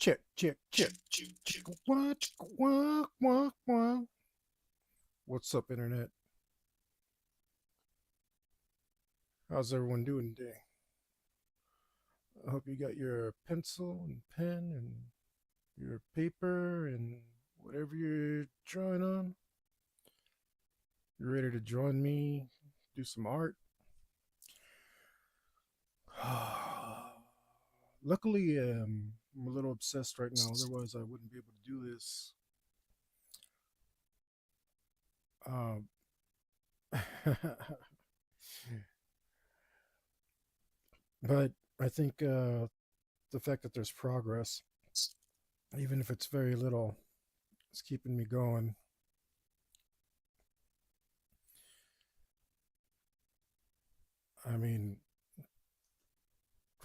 Check, check, check. Chicka wah, chicka wah, wah, wah. What's up, Internet? How's everyone doing today? I hope you got your pencil and pen and your paper and whatever you're drawing on. You're ready to join me, do some art. Luckily, I'm a little obsessed right now, otherwise, I wouldn't be able to do this. Um, but I think the fact that there's progress, even if it's very little, is keeping me going. I mean,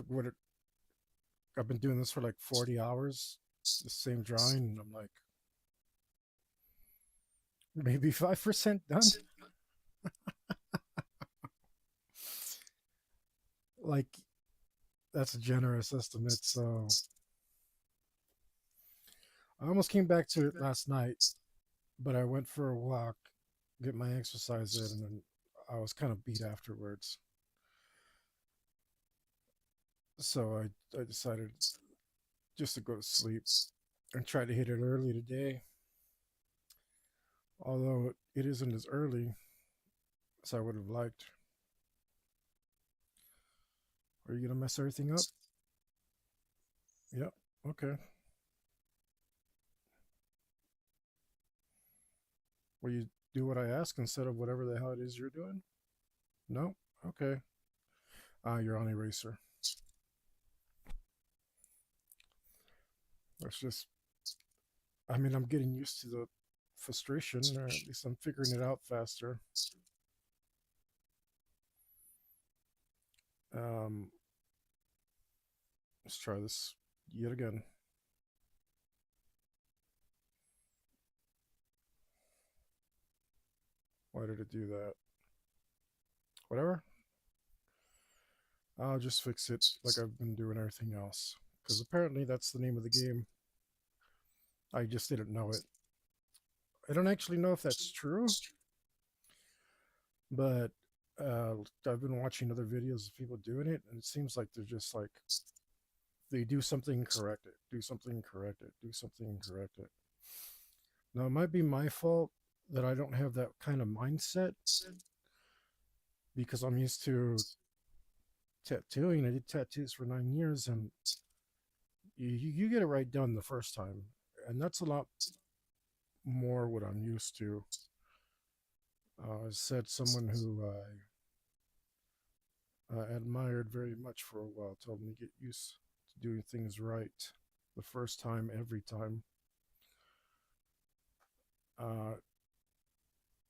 what I've been doing this for like 40 hours, the same drawing, and I'm like maybe 5% done. Like that's a generous estimate. So I almost came back to it last night, but I went for a walk, get my exercise in, and then I was kind of beat afterwards. So I decided just to go to sleep and try to hit it early today. Although it isn't as early as I would have liked. Are you gonna mess everything up? Yep. Okay. Will you do what I ask instead of whatever the hell it is you're doing? No? Okay. You're on eraser. That's just, I mean, I'm getting used to the frustration, or at least I'm figuring it out faster. Um, let's try this yet again. Why did it do that? Whatever. I'll just fix it like I've been doing everything else. Because apparently that's the name of the game. I just didn't know it. I don't actually know if that's true, but uh, I've been watching other videos of people doing it, and it seems like they're just like they do something, correct it, do something, correct it, do something, correct it. Now it might be my fault that I don't have that kind of mindset because I'm used to tattooing. I did tattoos for 9 years, and you get it right done the first time, and that's a lot more what I'm used to. I said someone who I admired very much for a while told me to get used to doing things right the first time, every time. Uh,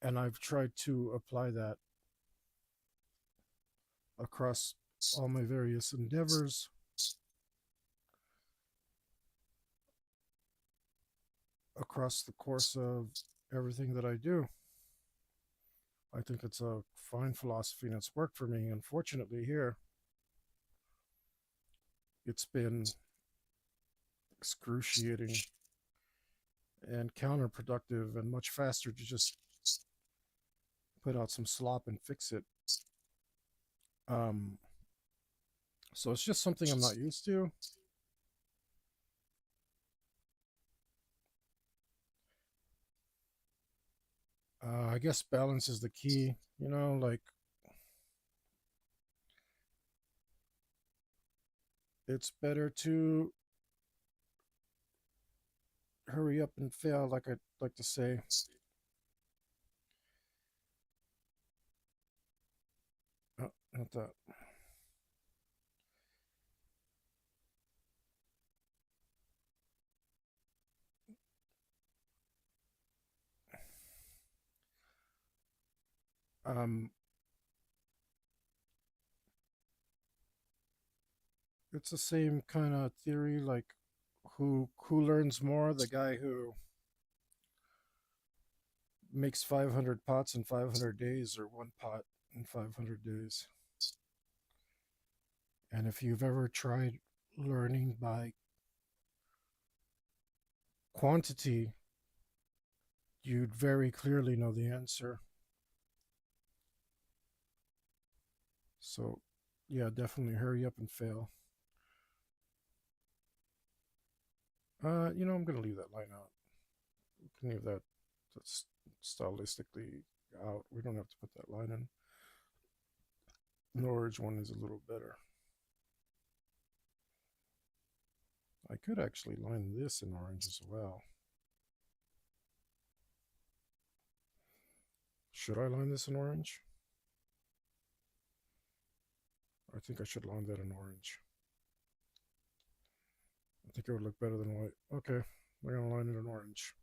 and I've tried to apply that across all my various endeavors. Across the course of everything that I do. I think it's a fine philosophy and it's worked for me. Unfortunately, here, it's been excruciating and counterproductive and much faster to just put out some slop and fix it. Um, so it's just something I'm not used to. I guess balance is the key. Like it's better to hurry up and fail, like I like to say. Oh, not that. Um, it's the same kind of theory. Like, who learns more? The guy who makes 500 pots in 500 days, or one pot in 500 days. And if you've ever tried learning by quantity, you'd very clearly know the answer. So, yeah, definitely hurry up and fail. I'm gonna leave that line out. We can leave that that's stylistically out. We don't have to put that line in. The orange one is a little better. I could actually line this in orange as well. Should I line this in orange? I think I should line that in orange. I think it would look better than white. Okay, we're gonna line it in orange.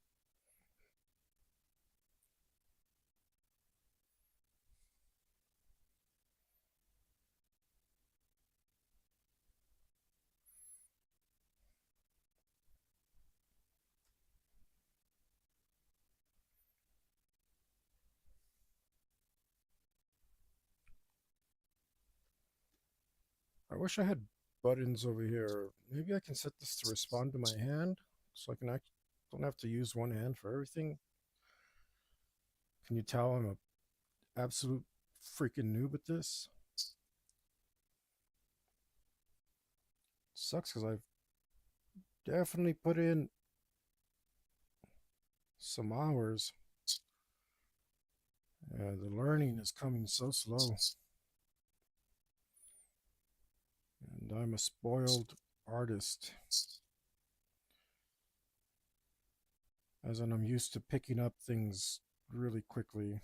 I wish I had buttons over here. Maybe I can set this to respond to my hand so I can don't have to use one hand for everything. Can you tell I'm a absolute freaking noob at this? Sucks because I've definitely put in some hours. Yeah, the learning is coming so slow. And I'm a spoiled artist. As in, I'm used to picking up things really quickly.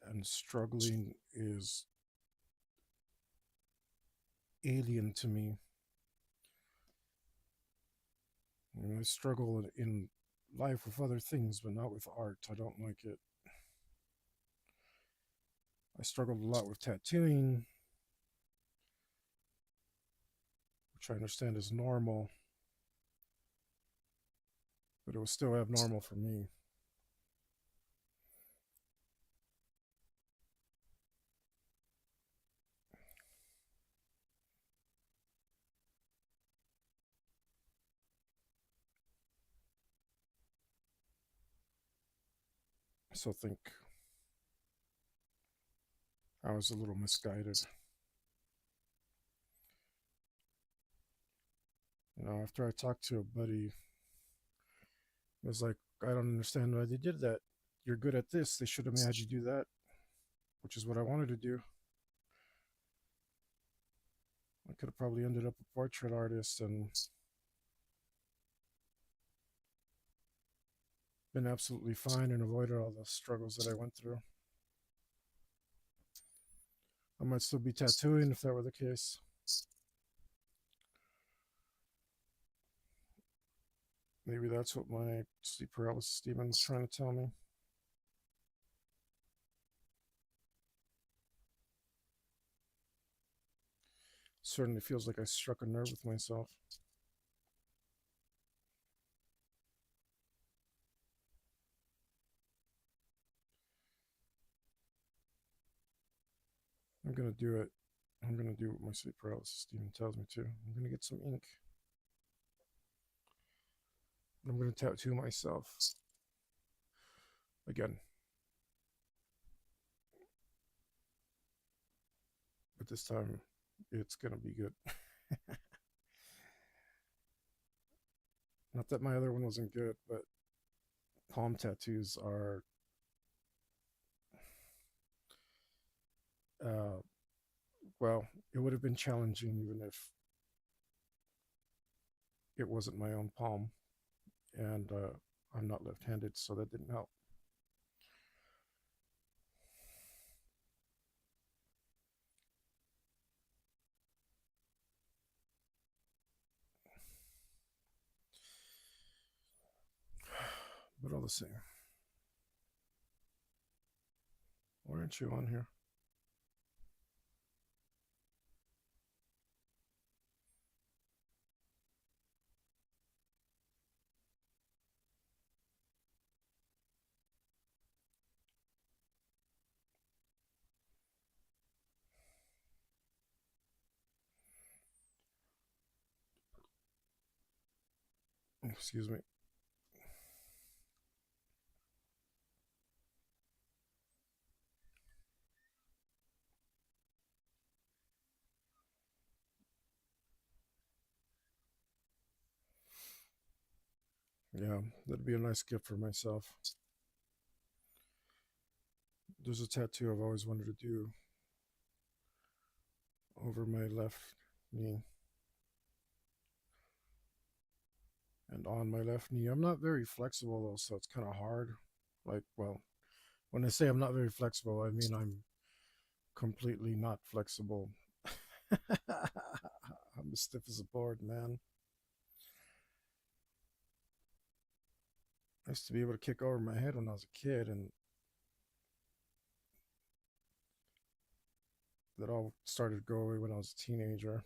And struggling is alien to me. I struggle in life with other things, but not with art. I don't like it. I struggled a lot with tattooing, which I understand is normal, but it was still abnormal for me. So I think I was a little misguided. After I talked to a buddy, it was like, I don't understand why they did that. You're good at this. They should have had you do that, which is what I wanted to do. I could have probably ended up a portrait artist and been absolutely fine and avoided all the struggles that I went through. I might still be tattooing if that were the case. Maybe that's what my sleep paralysis demon was trying to tell me. Certainly feels like I struck a nerve with myself. I'm gonna do it. I'm gonna do what my sleep paralysis demon tells me to. I'm gonna get some ink. I'm gonna tattoo myself. Again. But this time it's gonna be good. Not that my other one wasn't good, but palm tattoos are uh well, it would have been challenging even if it wasn't my own palm. And I'm not left handed, so that didn't help. But all the same, why aren't you on here? Excuse me. Yeah, that'd be a nice gift for myself. There's a tattoo I've always wanted to do over my left knee and on my left knee. I'm not very flexible though, so it's kind of hard. Like, well, when I say I'm not very flexible, I mean I'm completely not flexible. I'm as stiff as a board, man. I used to be able to kick over my head when I was a kid, and that all started to go away when I was a teenager.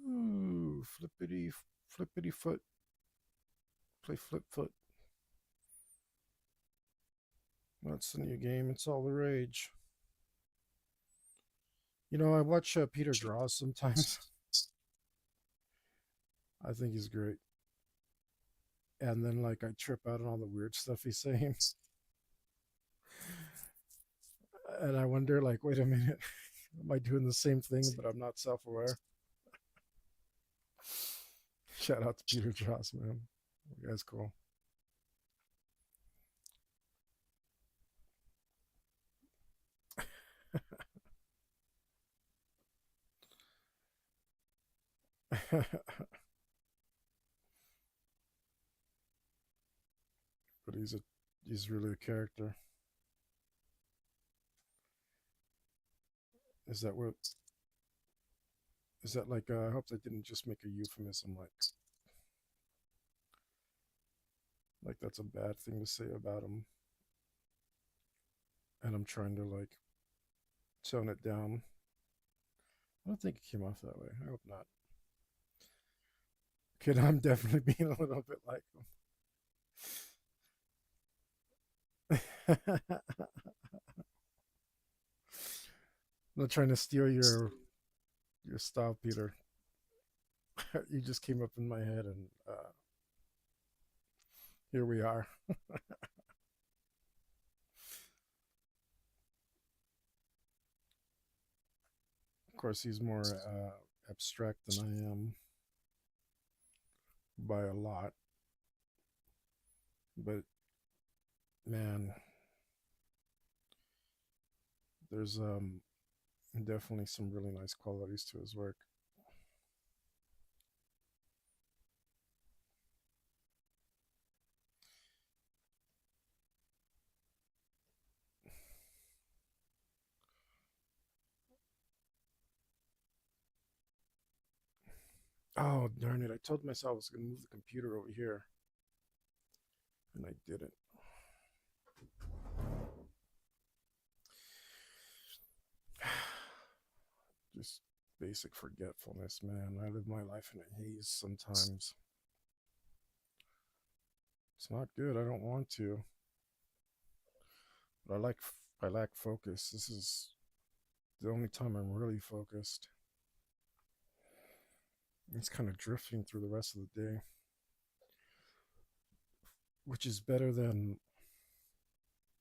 Ooh, flippity foot. Play flip foot. That's the new game. It's all the rage. You know, I watch Peter Draws sometimes. I think he's great. And then, like, I trip out on all the weird stuff he's saying. And I wonder, like, wait a minute. Am I doing the same thing, but I'm not self aware? Shout out to Peter Draws, man. You guys cool. But he's really a character. Is that what is that like I hope that didn't just make a euphemism like that's a bad thing to say about him and I'm trying to like tone it down. I don't think it came off that way. I hope not. Kid, I'm definitely being a little bit like him. I'm not trying to steal your style, Peter. You just came up in my head, and here we are. Of course, he's more abstract than I am by a lot, but man, there's definitely some really nice qualities to his work. Oh darn it! I told myself I was going to move the computer over here, and I didn't. Just basic forgetfulness, man. I live my life in a haze sometimes. It's not good. I don't want to, but I lack focus. This is the only time I'm really focused. It's kind of drifting through the rest of the day, which is better than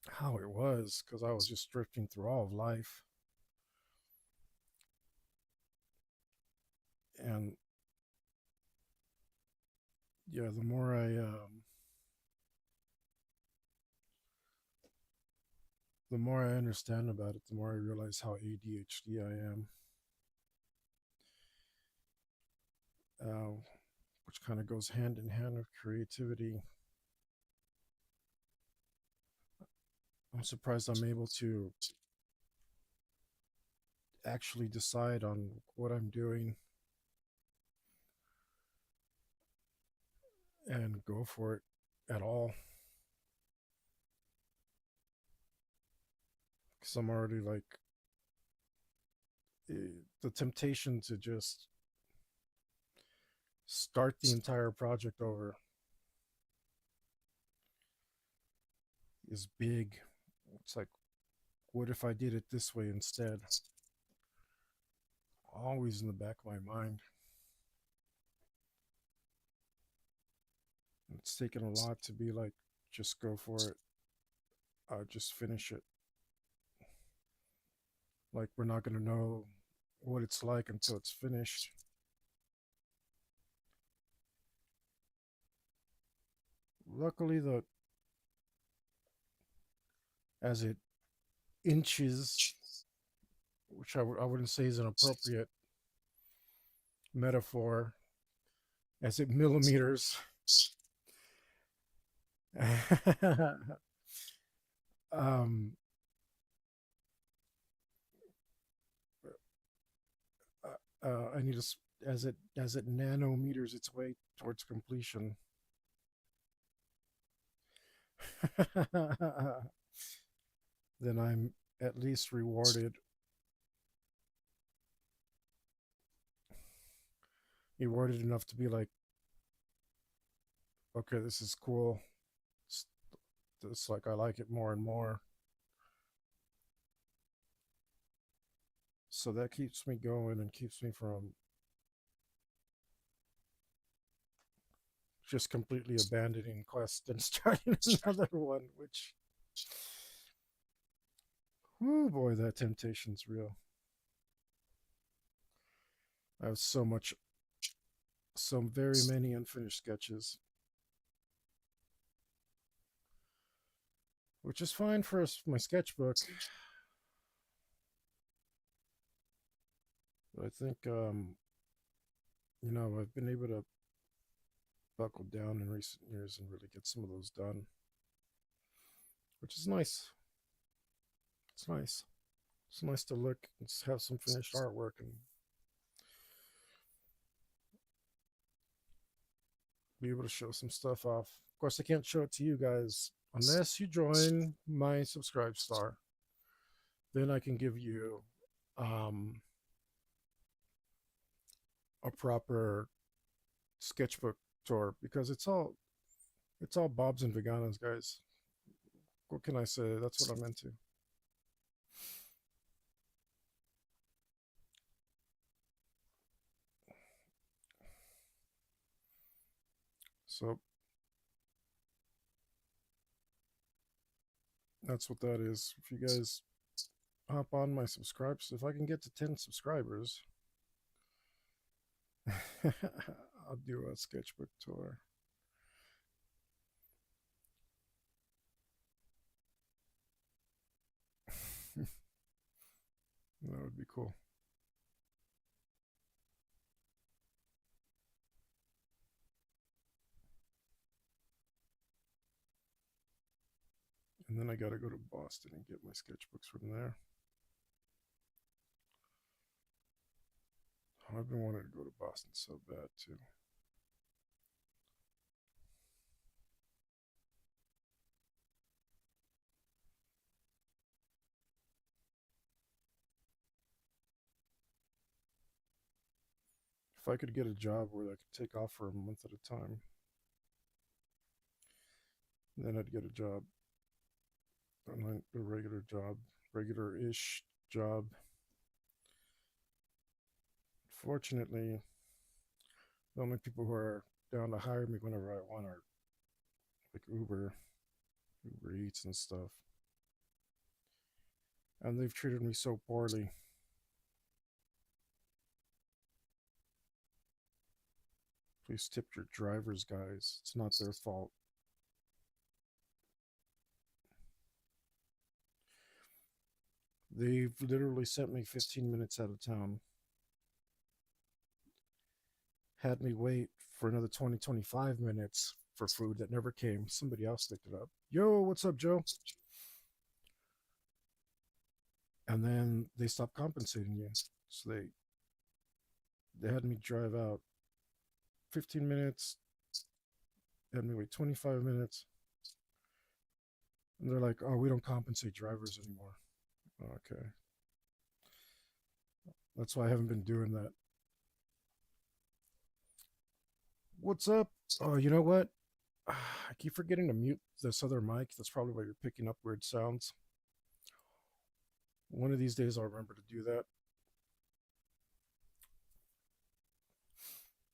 how it was because I was just drifting through all of life. And yeah, the more I understand about it, the more I realize how ADHD I am, uh, which kind of goes hand in hand with creativity. I'm surprised I'm able to actually decide on what I'm doing and go for it at all. Because I'm already like, the temptation to just start the entire project over is big. It's like, what if I did it this way instead? Always in the back of my mind. It's taken a lot to be like, just go for it. Just finish it. Like, we're not going to know what it's like until it's finished. Luckily, as it inches, which I wouldn't say is an appropriate metaphor, as it millimeters, um, I need to, as it nanometers its way towards completion. Then I'm at least rewarded enough to be like, okay, this is cool. It's, it's like I like it more and more. So that keeps me going and keeps me from just completely abandoning Quest and starting another one, which, oh boy, that temptation's real. I have so very many unfinished sketches, which is fine for my sketchbook. But I think, I've been able to buckle down in recent years and really get some of those done, which is nice. It's nice. It's nice to look and have some finished artwork and be able to show some stuff off. Of course, I can't show it to you guys unless you join my Subscribe Star. Then I can give you um, a proper sketchbook tour because it's all Bob's and Veganas, guys. What can I say? That's what I'm into. So that's what that is. If you guys hop on my subscribes, if I can get to 10 subscribers, I'll do a sketchbook tour. That would be cool. And then I got to go to Boston and get my sketchbooks from there. I've been wanting to go to Boston so bad too. If I could get a job where I could take off for a month at a time, then I'd get a job, a regular job, regular-ish job. Fortunately, the only people who are down to hire me whenever I want are like Uber Eats and stuff. And they've treated me so poorly. Please tip your drivers, guys. It's not their fault. They've literally sent me 15 minutes out of town, had me wait for another 20-25 minutes for food that never came. Somebody else picked it up. Yo, what's up, Joe? and then they stop compensating you. So they had me drive out 15 minutes, had me wait 25 minutes, and they're like, "Oh, we don't compensate drivers anymore." Okay, that's why I haven't been doing that. What's up? Oh, you know what? I keep forgetting to mute this other mic. That's probably why you're picking up weird sounds. One of these days I'll remember to do that.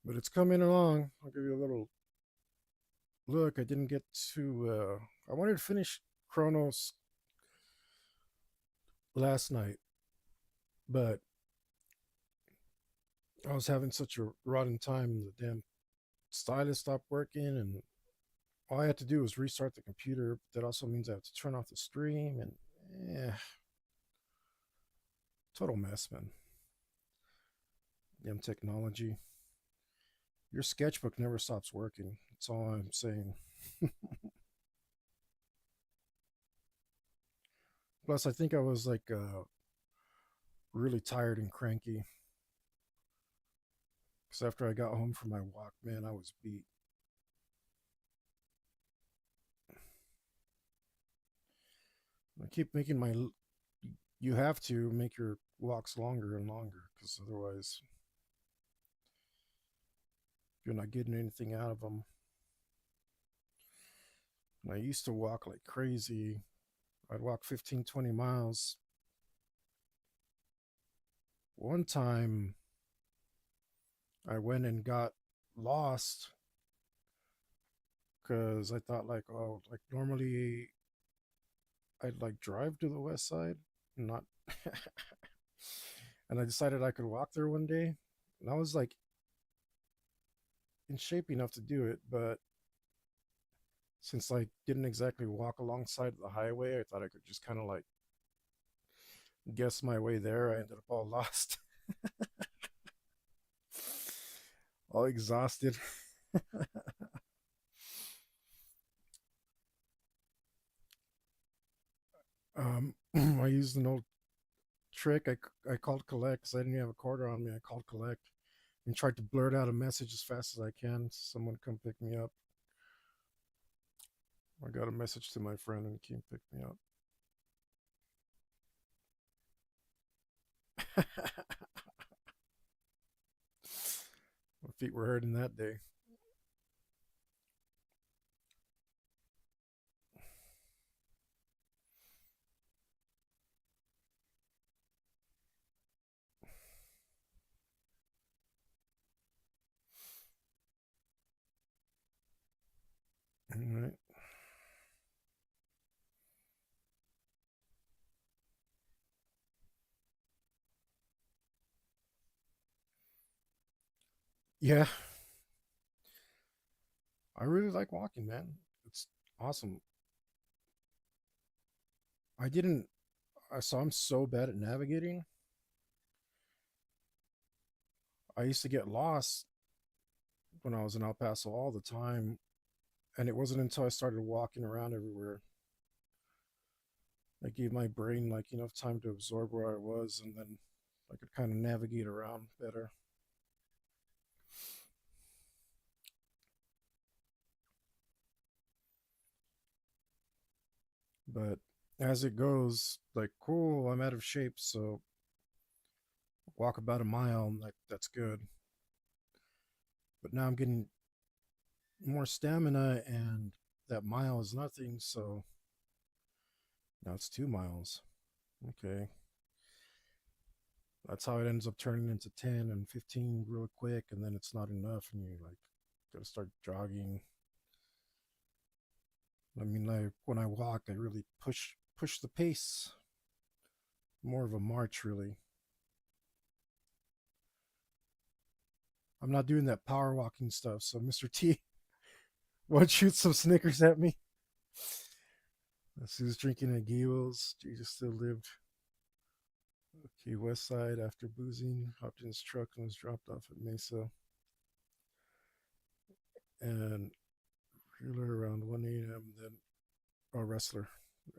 But it's coming along. I'll give you a little look. I didn't get to. I wanted to finish Chronos last night, but I was having such a rotten time. The damn stylus stopped working, and all I had to do was restart the computer. But that also means I have to turn off the stream, and total mess, man. Damn technology. Your sketchbook never stops working. That's all I'm saying. Plus, I think I was like really tired and cranky because after I got home from my walk, man, I was beat. I keep making my. You have to make your walks longer and longer because otherwise, you're not getting anything out of them. And I used to walk like crazy. I'd walk 15, 20 miles. One time, I went and got lost because I thought like, oh, like normally I'd like drive to the west side, not. And I decided I could walk there one day, and I was like in shape enough to do it, but since I didn't exactly walk alongside the highway, I thought I could just kind of like guess my way there. I ended up all lost, all exhausted. I used an old trick. I called collect because I didn't have a quarter on me. I called collect and tried to blurt out a message as fast as I can. Someone come pick me up. I got a message to my friend and he came pick me up. My feet were hurting that day. All right. Yeah, I really like walking, man. It's awesome. I didn't. I saw I'm so bad at navigating. I used to get lost when I was in El Paso all the time, and it wasn't until I started walking around everywhere I gave my brain like enough time to absorb where I was, and then I could kind of navigate around better. But as it goes, like, cool, I'm out of shape, so walk about a mile, and that's good. But now I'm getting more stamina, and that mile is nothing, so now it's 2 miles. Okay. That's how it ends up turning into 10 and 15 real quick, and then it's not enough, and you like gotta start jogging. I mean, like when I walk, I really push the pace. More of a march, really. I'm not doing that power walking stuff. So, Mr. T, why don't you shoot some Snickers at me? He was drinking at Gables. Jesus still lived. Okay, West Side after boozing, hopped in his truck and was dropped off at Mesa. And Wheeler around 1 a.m. Then, oh, wrestler.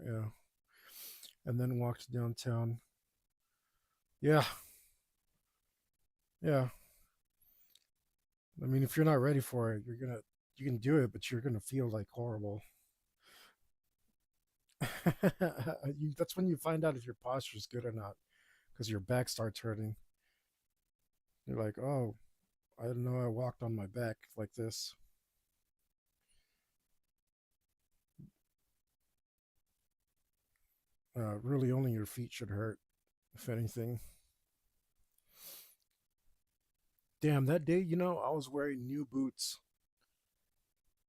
Yeah. And then walked downtown. Yeah, yeah. I mean, if you're not ready for it, you can do it, but you're gonna feel like horrible. That's when you find out if your posture is good or not, because your back starts hurting. You're like, oh, I didn't know I walked on my back like this. Really, only your feet should hurt, if anything. Damn, that day, I was wearing new boots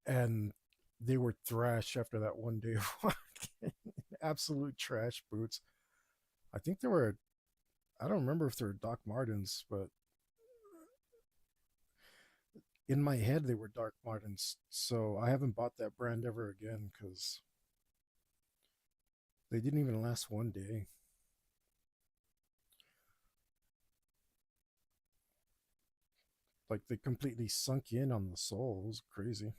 and they were trash after that one day of walking. Absolute trash boots. I think they were, I don't remember if they were Doc Martens, but in my head they were Doc Martens. So I haven't bought that brand ever again because they didn't even last one day. Like they completely sunk in on the sole. It was crazy.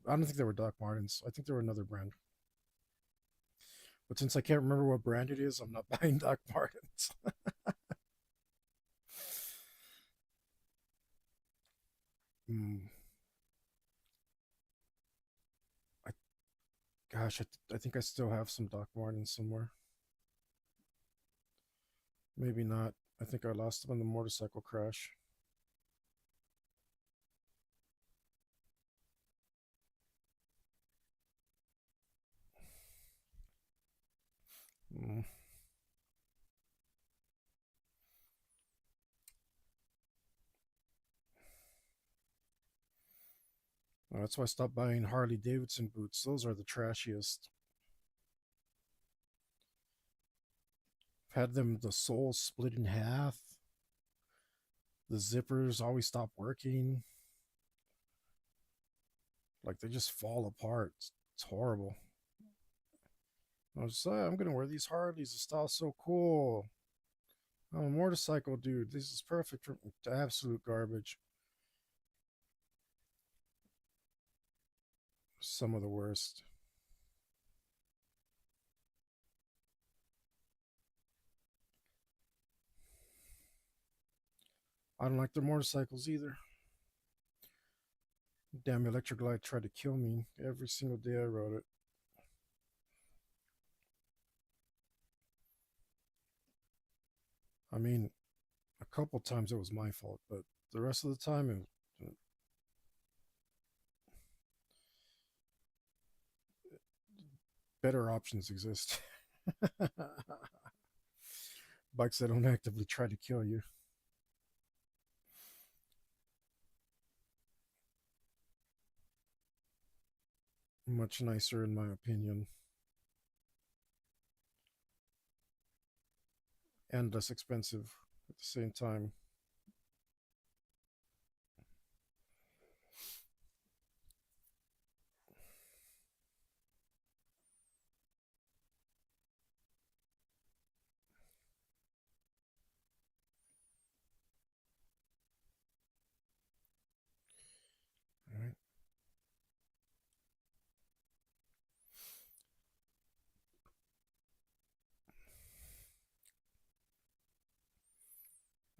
I don't think they were Doc Martens. I think they were another brand. But since I can't remember what brand it is, I'm not buying Doc Martens. mm, I, gosh, I think I still have some Doc Martens somewhere. Maybe not. I think I lost them in the motorcycle crash. Mm. That's why I stopped buying Harley Davidson boots. Those are the trashiest. Had them the soles split in half. The zippers always stop working. Like they just fall apart. It's horrible. I was like, I'm gonna wear these Harleys. The style's so cool. I'm a motorcycle dude. This is perfect for absolute garbage. Some of the worst. I don't like their motorcycles either. Damn electric light tried to kill me every single day I rode it. I mean, a couple times it was my fault, but the rest of the time, better options exist. Bikes that don't actively try to kill you. Much nicer, in my opinion, and less expensive at the same time.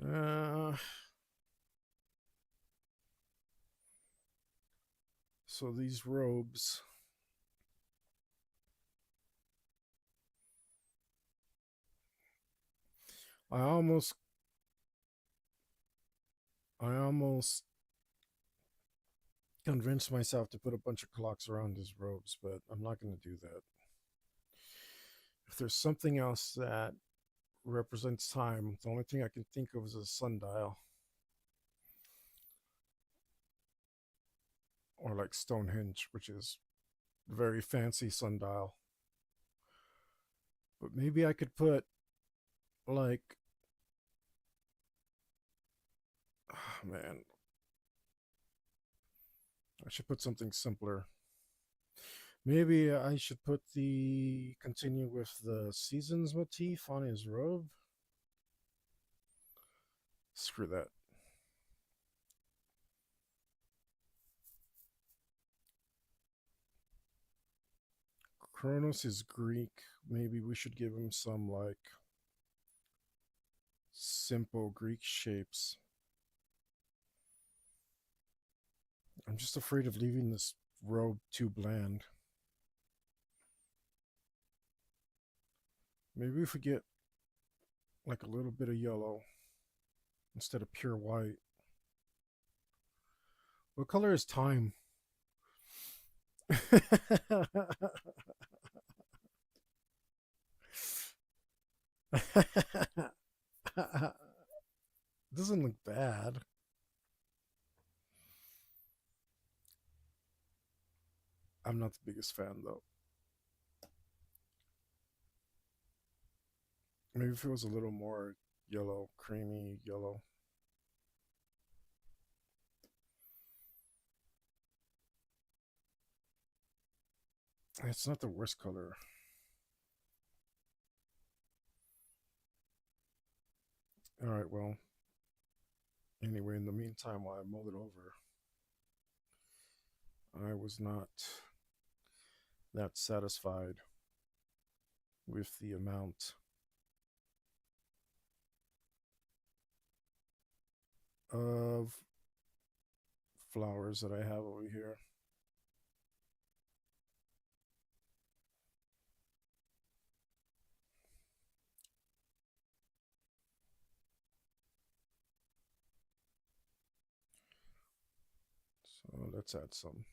All right. So these robes, I almost, I almost convinced myself to put a bunch of clocks around these robes, but I'm not going to do that. If there's something else that represents time, the only thing I can think of is a sundial or like Stonehenge, which is a very fancy sundial. But maybe I could put like, oh man, I should put something simpler. Maybe I should put the continue with the seasons motif on his robe. Screw that. Kronos is Greek. Maybe we should give him some like simple Greek shapes. I'm just afraid of leaving this robe too bland. Maybe if we get like a little bit of yellow instead of pure white. What color is time? Doesn't look bad. I'm not the biggest fan though. Maybe if it was a little more yellow, creamy yellow. It's not the worst color. All right, well, anyway, in the meantime, while I mulled it over, I was not that satisfied with the amount of flowers that I have over here. So let's add some.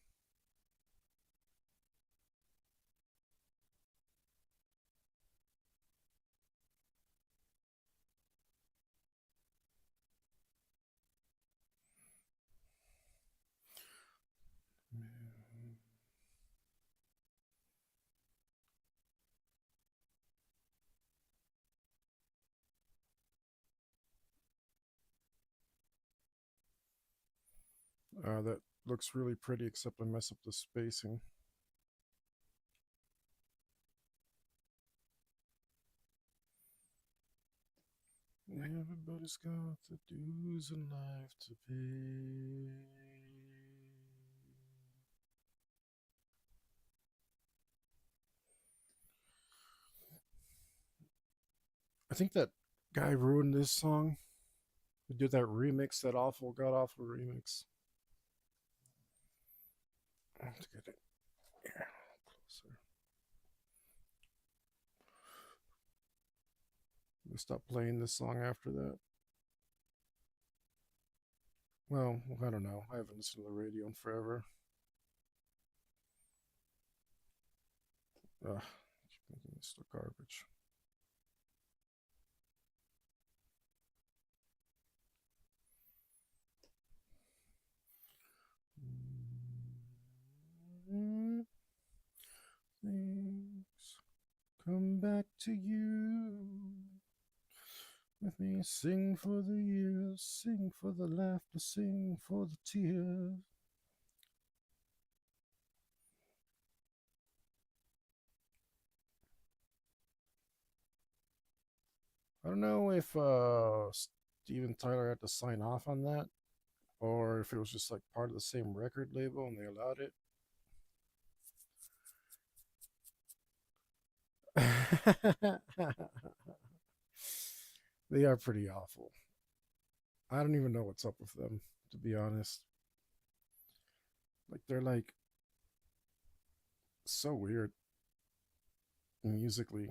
That looks really pretty, except I mess up the spacing. Everybody's got the dues in life to pay. I think that guy ruined this song. He did that remix, that awful, god awful remix. I have to get it here closer. We stopped playing this song after that. Well, I don't know. I haven't listened to the radio in forever. Ugh, I keep thinking it's still garbage. Things come back to you. With me, sing for the years, sing for the laughter, sing for the tears. I don't know if Steven Tyler had to sign off on that, or if it was just like part of the same record label and they allowed it. They are pretty awful. I don't even know what's up with them, to be honest. Like they're like so weird musically.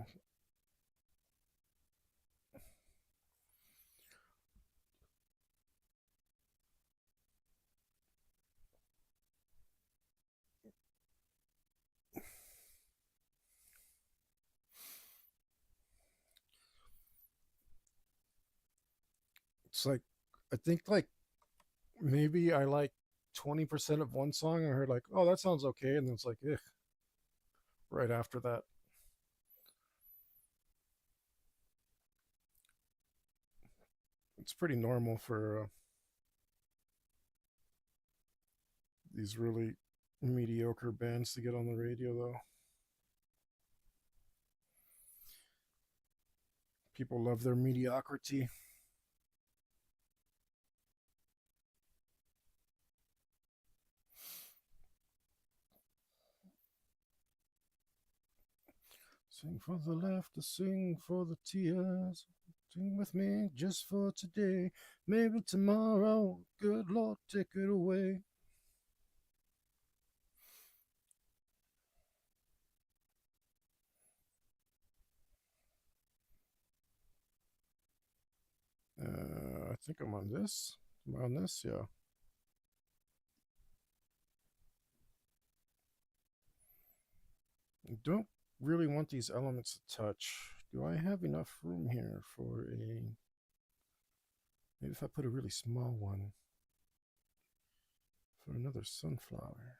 It's like I think like maybe I like 20% of one song. I heard like, oh, that sounds okay, and then it's like, ugh, right after that. It's pretty normal for these really mediocre bands to get on the radio, though. People love their mediocrity. Sing for the laughter, sing for the tears. Sing with me just for today. Maybe tomorrow, good Lord, take it away. I think I'm on this. Am I on this? Yeah. I don't really want these elements to touch. Do I have enough room here for a... Maybe if I put a really small one for another sunflower.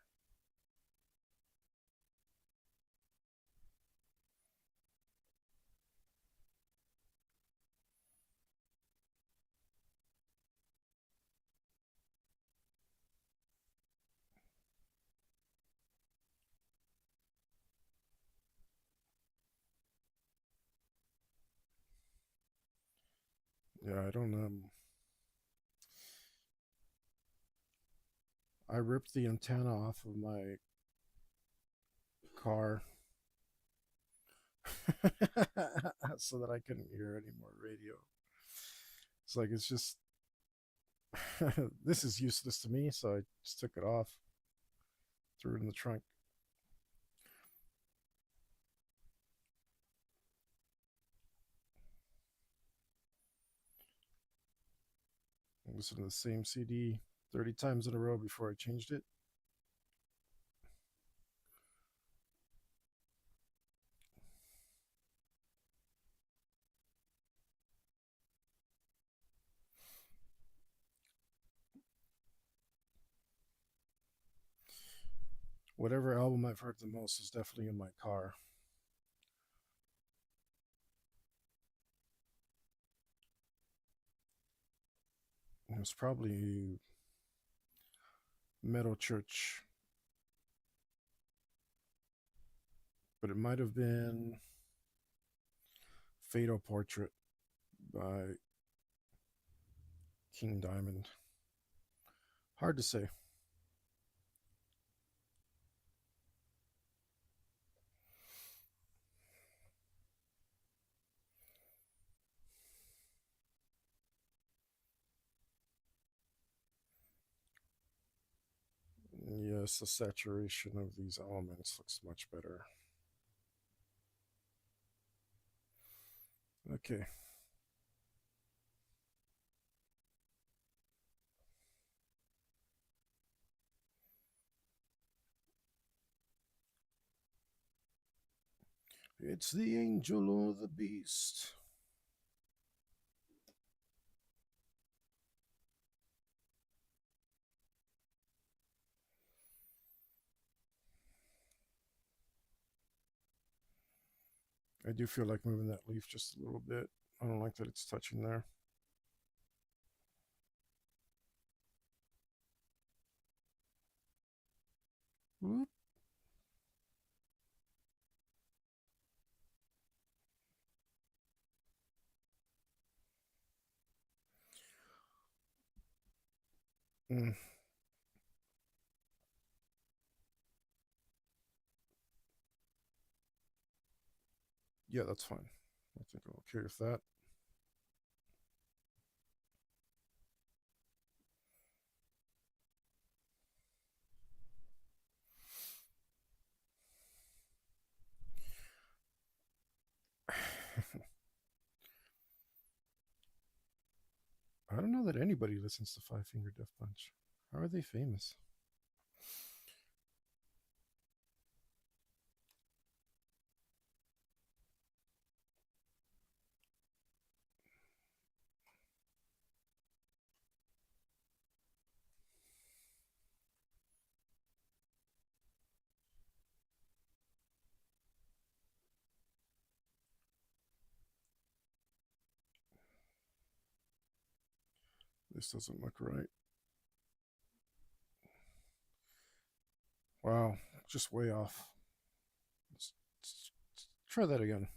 Yeah, I don't I ripped the antenna off of my car so that I couldn't hear any more radio. It's like it's just this is useless to me, so I just took it off, threw it in the trunk. I listened to the same CD 30 times in a row before I changed it. Whatever album I've heard the most is definitely in my car. It was probably Metal Church, but it might have been Fatal Portrait by King Diamond. Hard to say. Yes, the saturation of these elements looks much better. Okay. It's the angel or the beast. I do feel like moving that leaf just a little bit. I don't like that it's touching there. Whoop. Mm, yeah, that's fine. I think I'm okay with that. I don't know that anybody listens to Five Finger Death Punch. How are they famous? This doesn't look right. Wow, just way off. Let's try that again.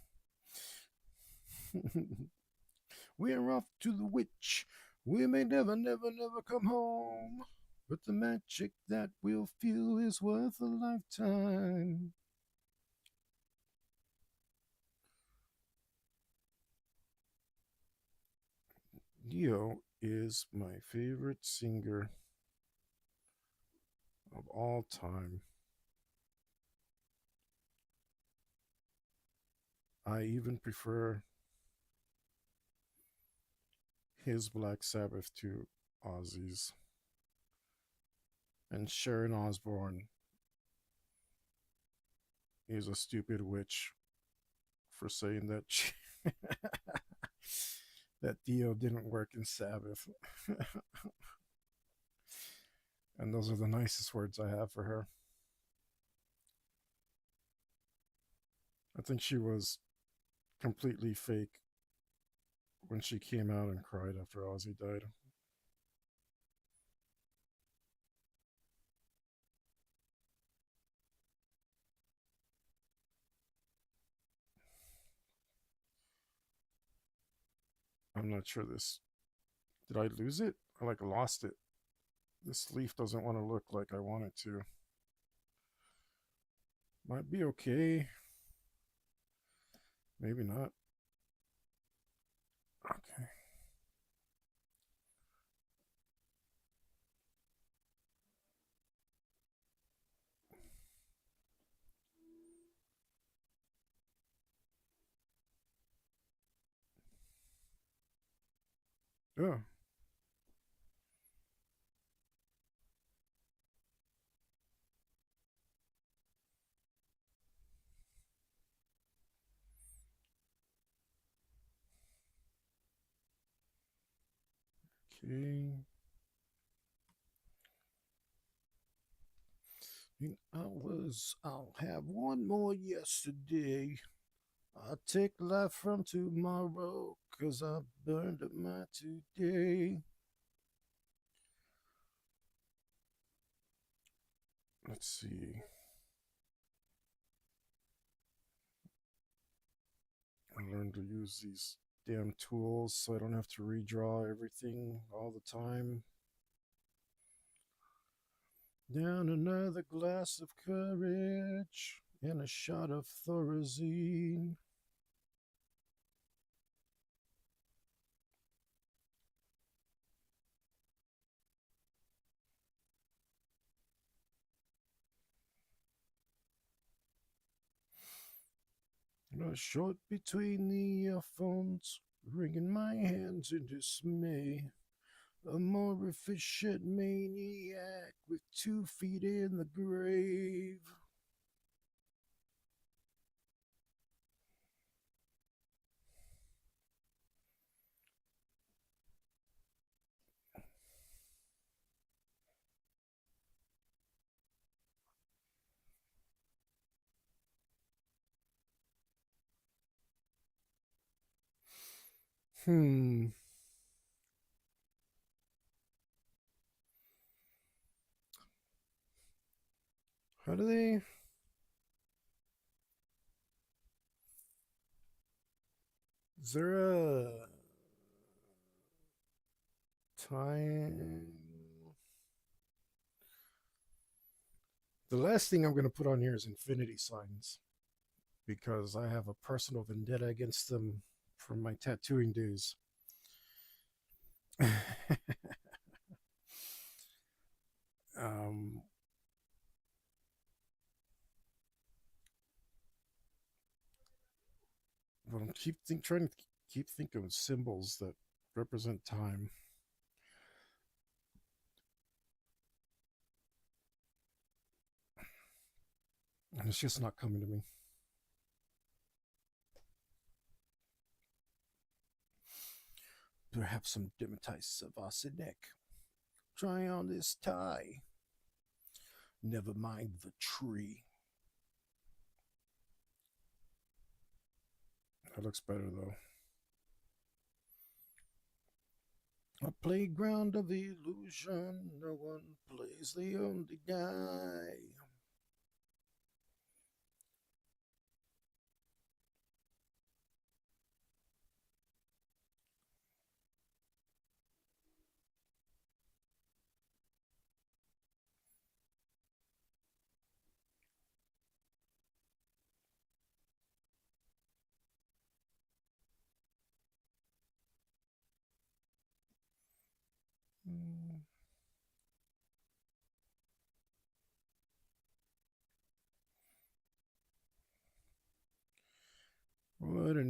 We're off to the witch. We may never, never, never come home. But the magic that we'll feel is worth a lifetime. Dio is my favorite singer of all time. I even prefer his Black Sabbath to Ozzy's. And Sharon Osbourne is a stupid witch for saying that that Dio didn't work in Sabbath. And those are the nicest words I have for her. I think she was completely fake when she came out and cried after Ozzy died. I'm not sure this. Did I lose it? I like lost it. This leaf doesn't want to look like I want it to. Might be okay. Maybe not. Okay. Yeah. Okay. In hours, I'll have one more yesterday. I'll take life from tomorrow, 'cause I burned up my today. Let's see. I learned to use these damn tools so I don't have to redraw everything all the time. Down another glass of courage and a shot of Thorazine. A short between the earphones, wringing my hands in dismay. A more efficient maniac with 2 feet in the grave. Hmm. How do they? Is there a time? The last thing I'm going to put on here is infinity signs because I have a personal vendetta against them from my tattooing days. um, but I'm trying to keep thinking of symbols that represent time, and it's just not coming to me. Perhaps some dermatitis of arsenic. Try on this tie. Never mind the tree. That looks better though. A playground of illusion. No one plays, they only die.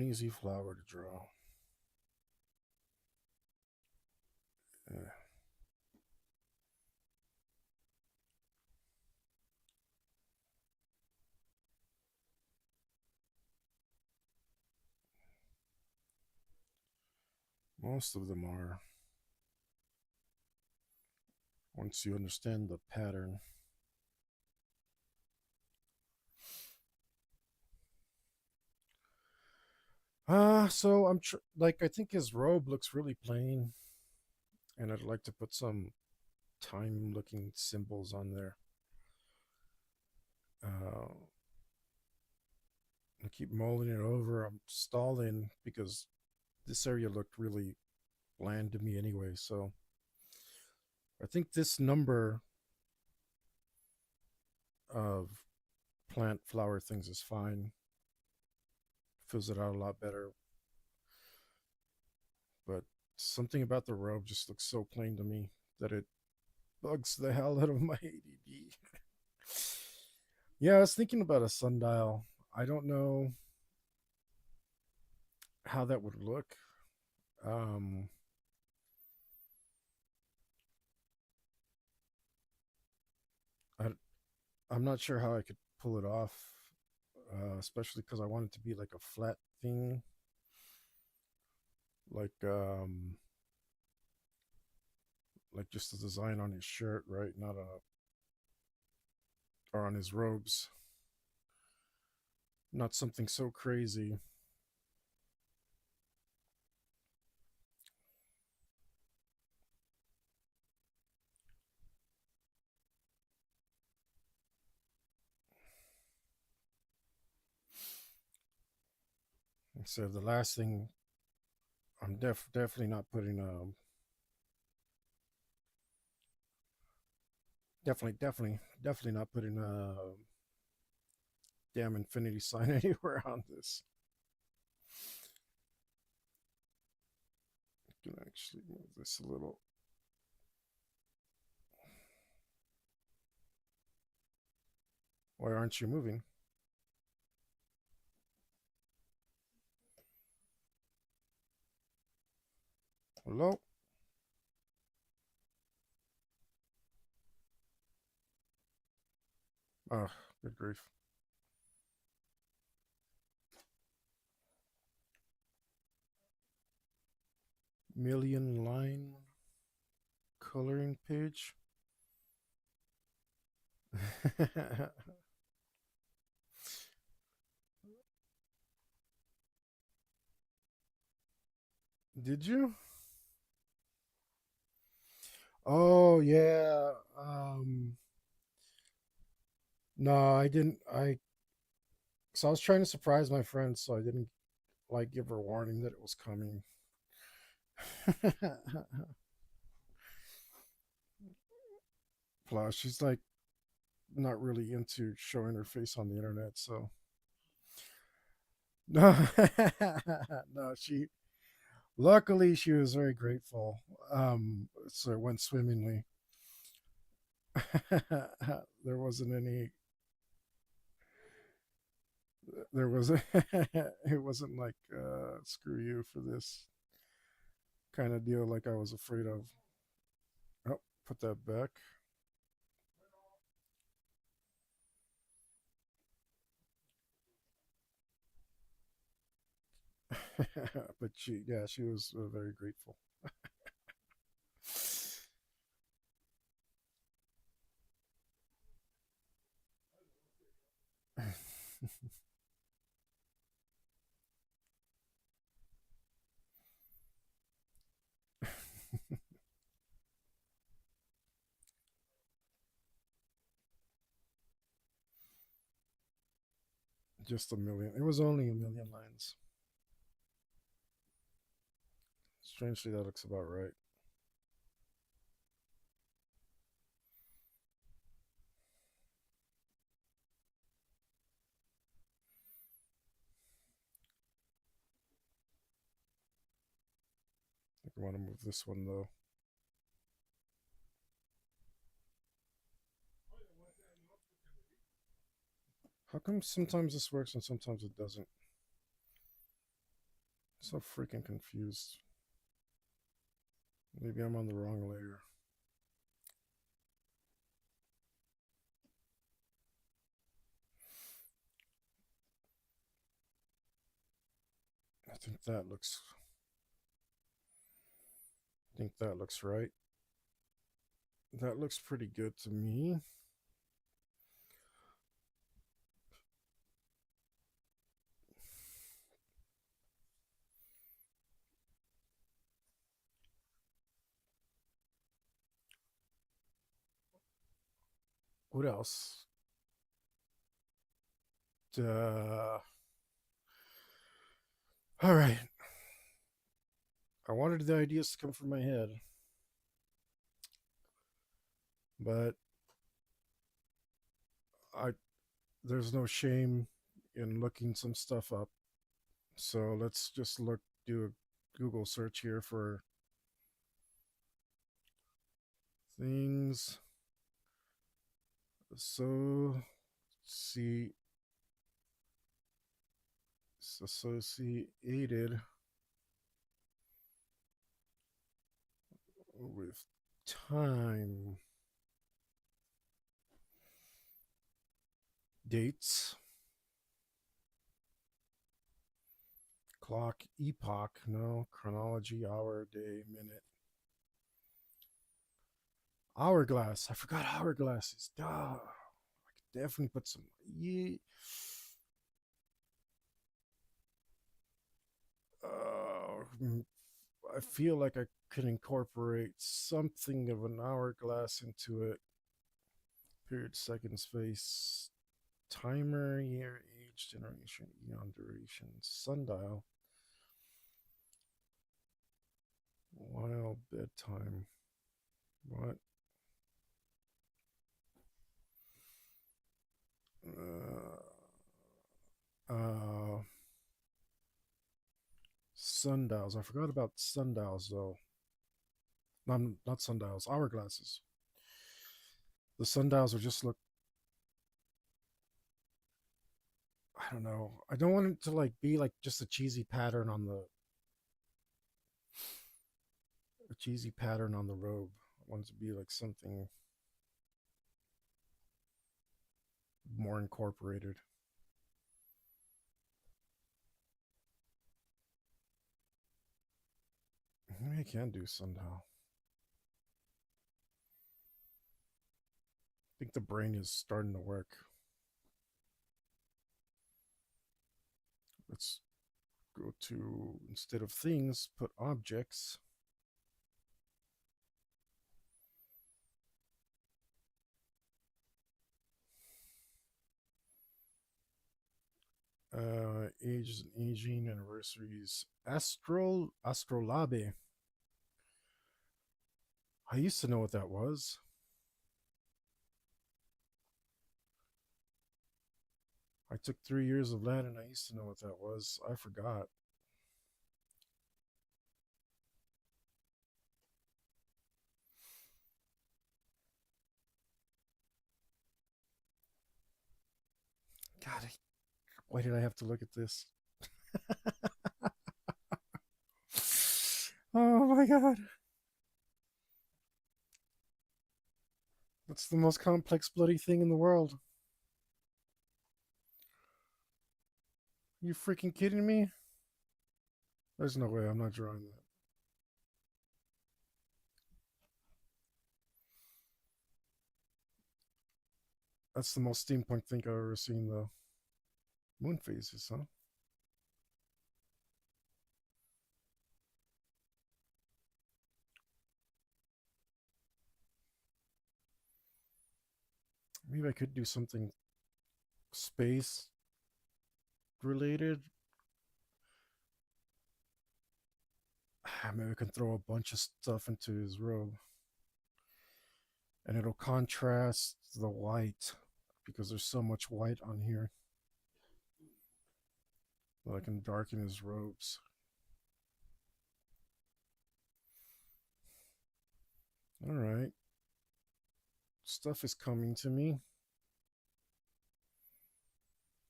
easy flower to draw. Yeah. Most of them are, once you understand the pattern. So like I think his robe looks really plain, and I'd like to put some time-looking symbols on there. Uh, I keep mulling it over. I'm stalling because this area looked really bland to me anyway. So I think this number of plant flower things is fine. Fills it out a lot better. But something about the robe just looks so plain to me that it bugs the hell out of my ADD. Yeah, I was thinking about a sundial. I don't know how that would look. Um, I, I'm not sure how I could pull it off, especially because I want it to be like a flat thing, like like just the design on his shirt, right? Not a or on his robes, not something so crazy. So the last thing, I'm definitely not putting definitely not putting a damn infinity sign anywhere on this. I can actually move this a little. Why aren't you moving? Hello? Oh, good grief. Million line coloring page. Did you? Oh yeah. No, I didn't. So I was trying to surprise my friend, so I didn't like give her warning that it was coming. Plus, she's like not really into showing her face on the internet, so no, no. She luckily she was very grateful. So it went swimmingly. There wasn't any. There was. It wasn't like screw you for this kind of deal like I was afraid of. Oh, put that back. But yeah, she was very grateful. Just a million. It was only a million lines. Strangely, that looks about right. I think I want to move this one though. How come sometimes this works and sometimes it doesn't? So freaking confused. Maybe I'm on the wrong layer. I think that looks. I think that looks right. That looks pretty good to me. What else? All right. I wanted the ideas to come from my head, but I there's no shame in looking some stuff up. So let's just do a Google search here for things so see associated with time, dates, clock, epoch, no, chronology, hour, day, minute. Hourglass. I forgot hourglasses. Duh. I could definitely put some. Yeah. Uh, I feel like I could incorporate something of an hourglass into it. Period, second, space, timer, year, age, generation, eon, duration, sundial, while, bedtime. What? Uh, uh, sundials. I forgot about sundials though. Not sundials. Hourglasses. The sundials are just look. I don't know. I don't want it to like be like just a cheesy pattern on the robe. I want it to be like something more incorporated. Maybe I can do sundial. I think the brain is starting to work. Let's go to, instead of things, put objects. Ages and aging, anniversaries. Astrolabe. I used to know what that was. I took 3 years of Latin. I used to know what that was. I forgot. God, why did I have to look at this? Oh my god. That's the most complex bloody thing in the world. Are you freaking kidding me? There's no way I'm not drawing that. That's the most steampunk thing I've ever seen, though. Moon phases, huh? Maybe I could do something space related. Maybe I can throw a bunch of stuff into his robe and it'll contrast the white because there's so much white on here that I can darken his robes. All right. Stuff is coming to me.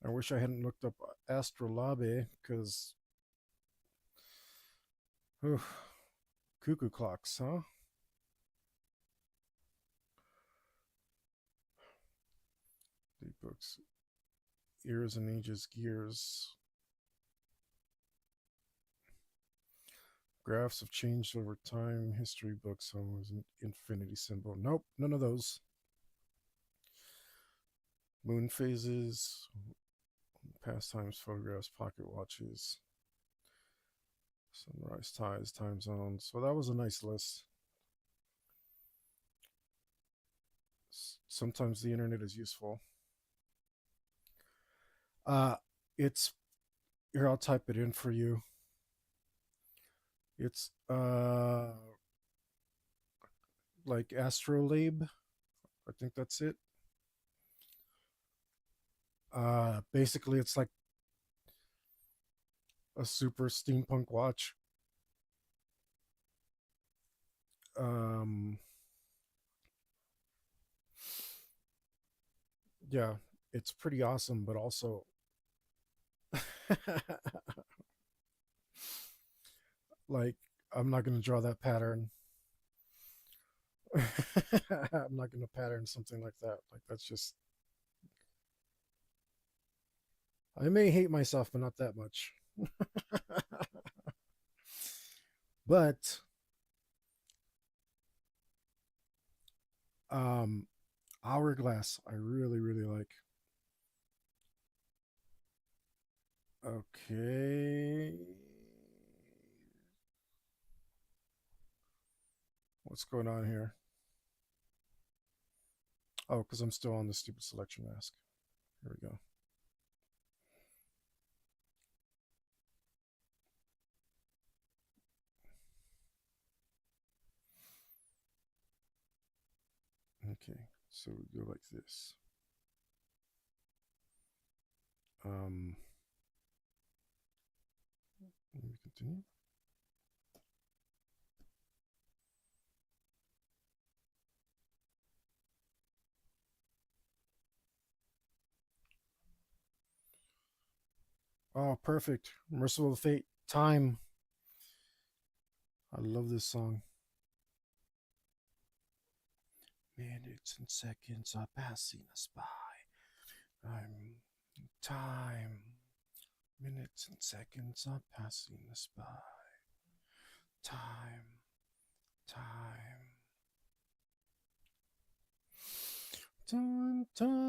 I wish I hadn't looked up astrolabe because Oof. Cuckoo clocks, huh? Deep books. Ears and ages, gears. Graphs have changed over time. History books. Was an infinity symbol. Nope, none of those. Moon phases. Pastimes, photographs, pocket watches. Sunrise ties, time zones. So that was a nice list. Sometimes the internet is useful. Uh, it's here. I'll type it in for you. It's like astrolabe. I think that's it. Basically, it's like a super steampunk watch. Um, yeah, it's pretty awesome, but also like I'm not gonna draw that pattern. I'm not gonna pattern something like that. Like that's just I may hate myself, but not that much. But um hourglass I really really like. Okay. What's going on here? Oh, because I'm still on the stupid selection mask. Here we go. Okay, so we go like this. Um, Let me continue. Oh, perfect. Merciful Fate. Time. I love this song. Minutes and seconds are passing us by. I'm time. Minutes and seconds are passing us by. Time. Time. Time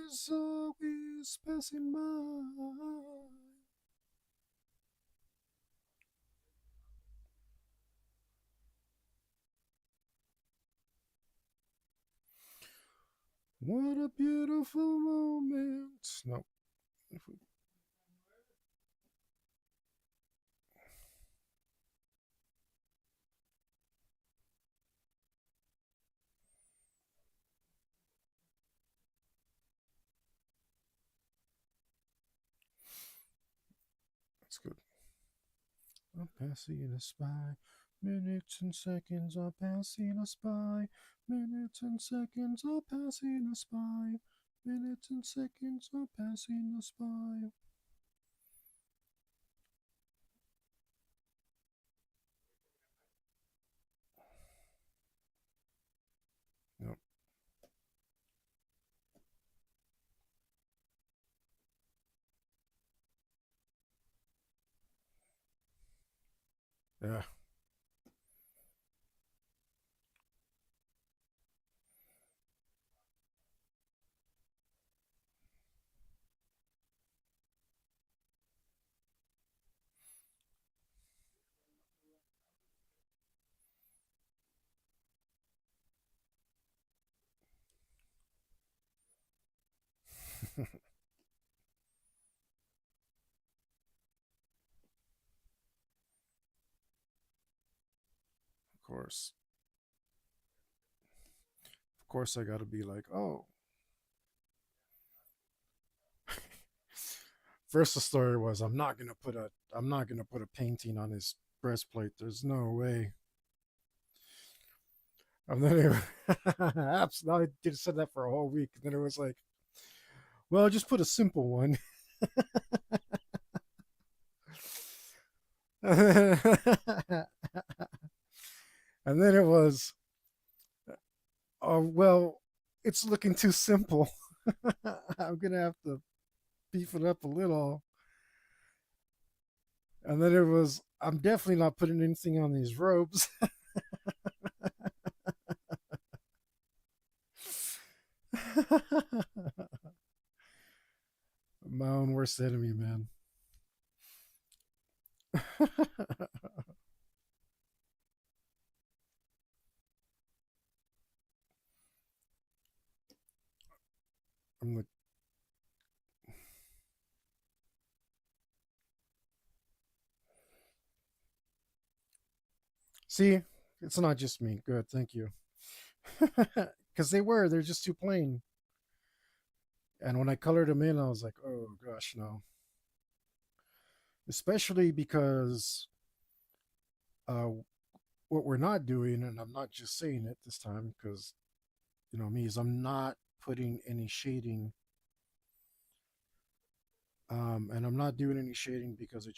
is always passing by. What a beautiful moment. No, that's good. I'm passing us by. Minutes and seconds are passing us by. Minutes and seconds are passing us by. Minutes and seconds are passing us by. Yep. Yeah, of course. Of course, I got to be like, oh. First, the story was I'm not gonna put a painting on his breastplate. There's no way. And then I did said that for a whole week. And then it was like, well, just put a simple one. And then it was, oh, well, it's looking too simple. I'm going to have to beef it up a little. And then it was, I'm definitely not putting anything on these robes. My own worst enemy, man. I'm like, see, it's not just me. Good, thank you. Because they're just too plain. And when I colored them in, I was like, oh gosh, no. Especially because uh, what we're not doing, and I'm not just saying it this time because, you know, me, is I'm not putting any shading. And I'm not doing any shading because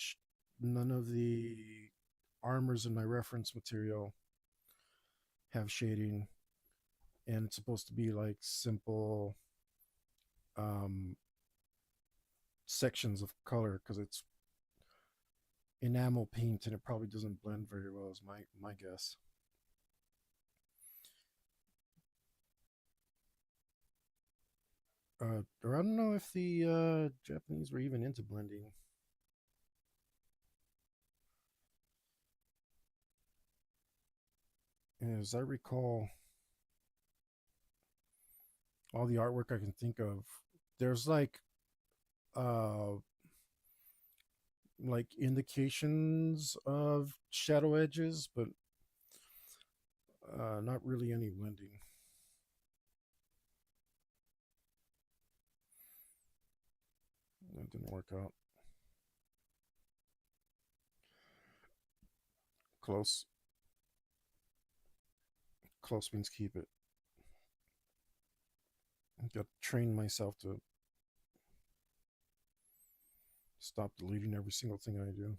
none of the armors in my reference material have shading. And it's supposed to be like simple um, sections of color because it's enamel paint and it probably doesn't blend very well, is my guess. Or I don't know if the Japanese were even into blending. As I recall, all the artwork I can think of, there's uh like indications of shadow edges, but not really any blending. That didn't work out. Close. Close means keep it. I've got to train myself to stop deleting every single thing I do.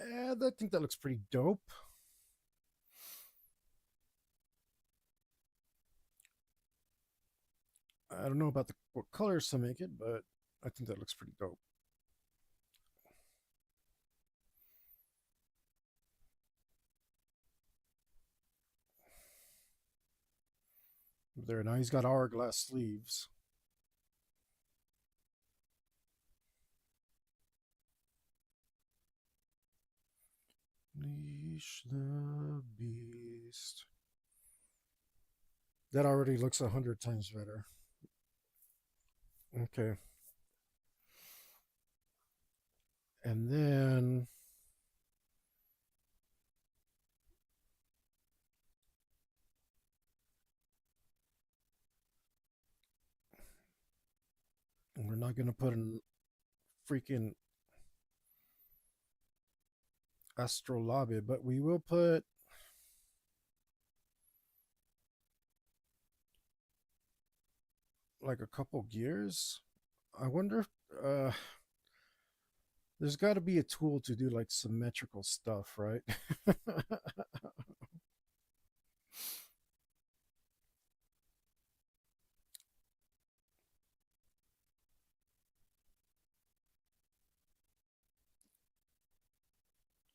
I think that looks pretty dope. I don't know about what colors to make it, but I think that looks pretty dope. There, now he's got hourglass sleeves. Leash the beast. That already looks 100 times better. Okay. And then we're not going to put a freaking astrolabe, but we will put like a couple gears. I wonder if there's got to be a tool to do like symmetrical stuff, right?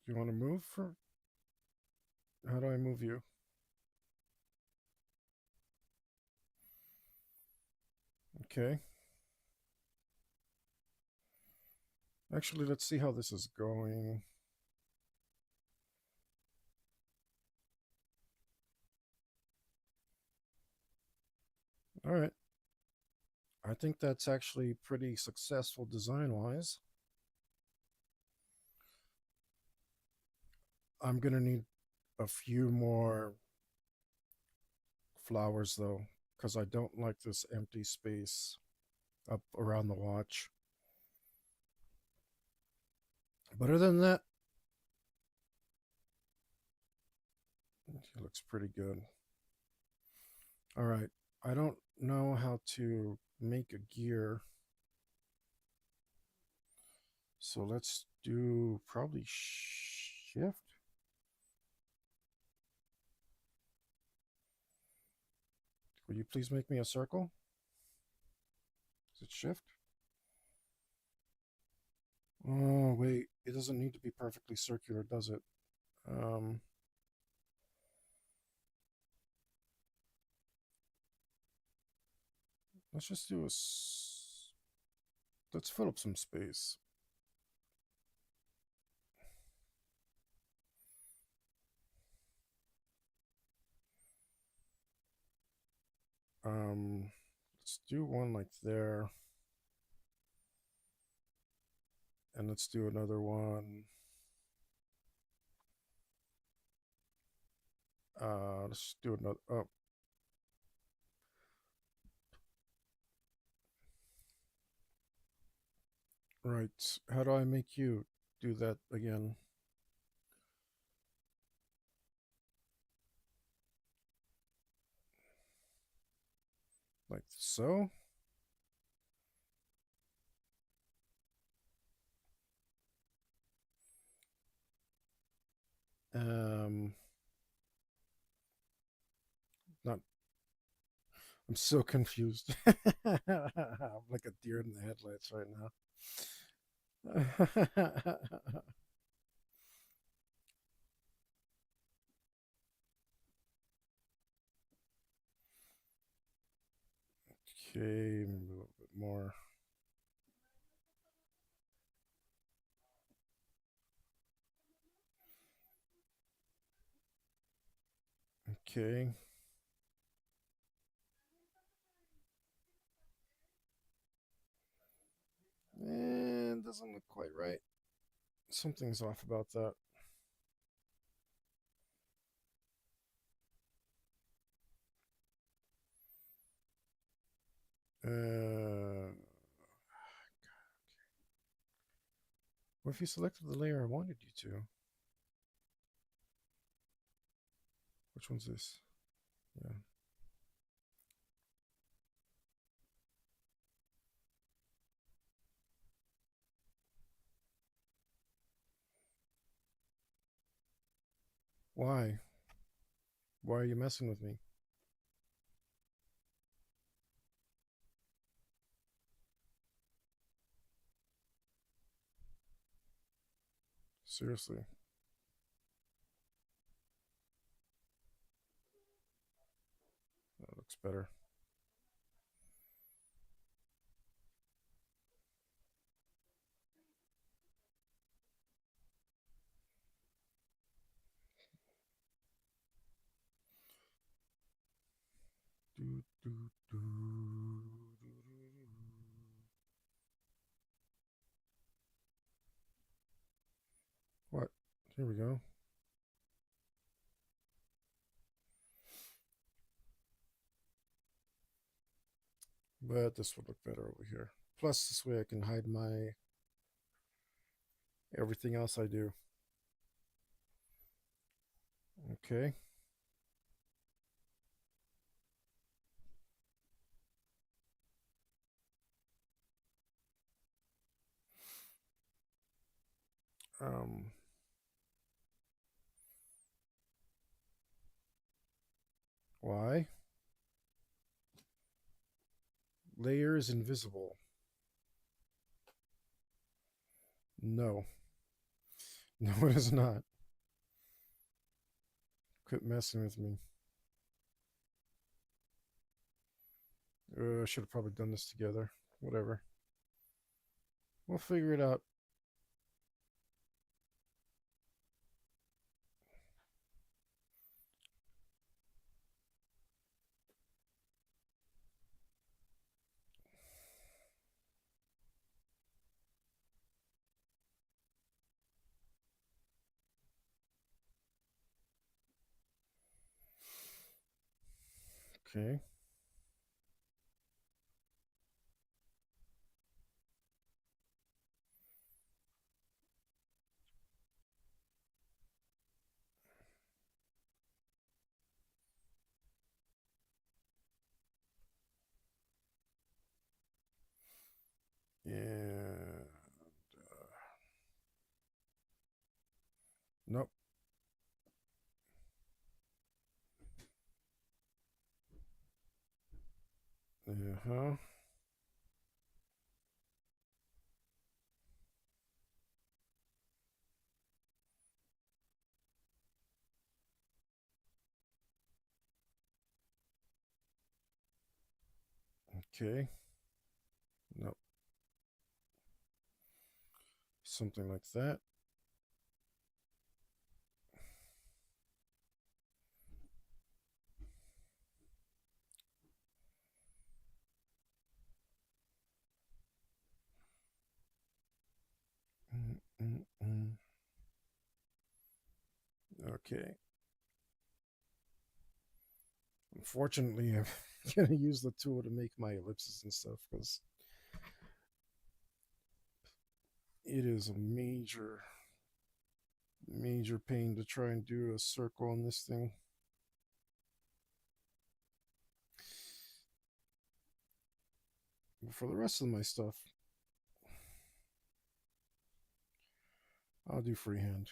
You want to move for? How do I move you? Okay. Actually, let's see how this is going. All right. I think that's actually pretty successful design wise. I'm going to need a few more flowers though, because I don't like this empty space up around the watch. But other than that, he looks pretty good. All right. I don't know how to make a gear. So let's do probably shift. Will you please make me a circle? Is it shift? Oh, wait. It doesn't need to be perfectly circular, does it? Um, let's just do let's fill up some space. Let's do one like there. And let's do another one. Let's do another. Oh, right. How do I make you do that again? Like so? Um, not. I'm so confused. I'm like a deer in the headlights right now. Okay, maybe a little bit more. Okay. And doesn't look quite right. Something's off about that. What if you selected the layer I wanted you to? Which one's this? Yeah. Why? Why are you messing with me? Seriously. That looks better. Do, do, do, do, What? Here we go. But this would look better over here. Plus, this way I can hide my everything else I do. Okay. Um, why? Layer is invisible. No. No, it is not. Quit messing with me. I should have probably done this together. Whatever. We'll figure it out. Okay. Nope. Uh-huh. Okay. Nope. Something like that. Mm-mm-mm. Okay. Unfortunately, I'm gonna use the tool to make my ellipses and stuff because it is a major pain to try and do a circle on this thing. But for the rest of my stuff, I'll do freehand.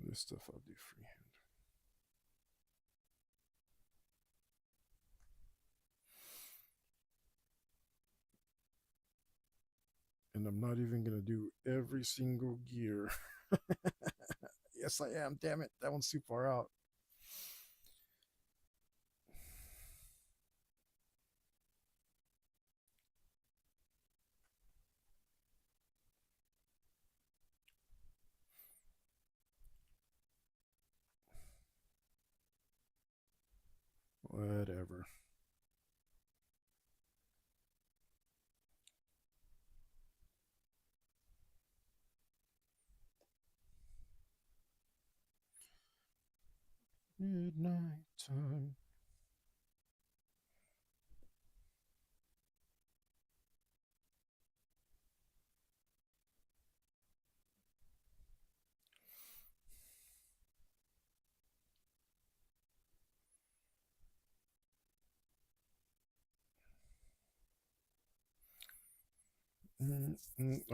This stuff I'll do freehand. And I'm not even gonna do every single gear. Yes, I am. Damn it, that one's too far out. Whatever. Midnight time.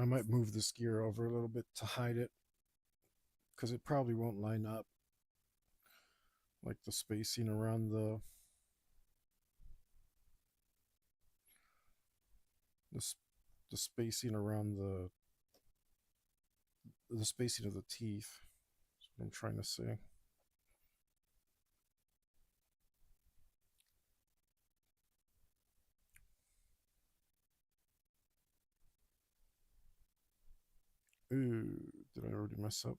I might move this gear over a little bit to hide it because it probably won't line up. Like the spacing around the, the spacing around the spacing of the teeth. That's what I'm trying to say. Ooh, did I already mess up?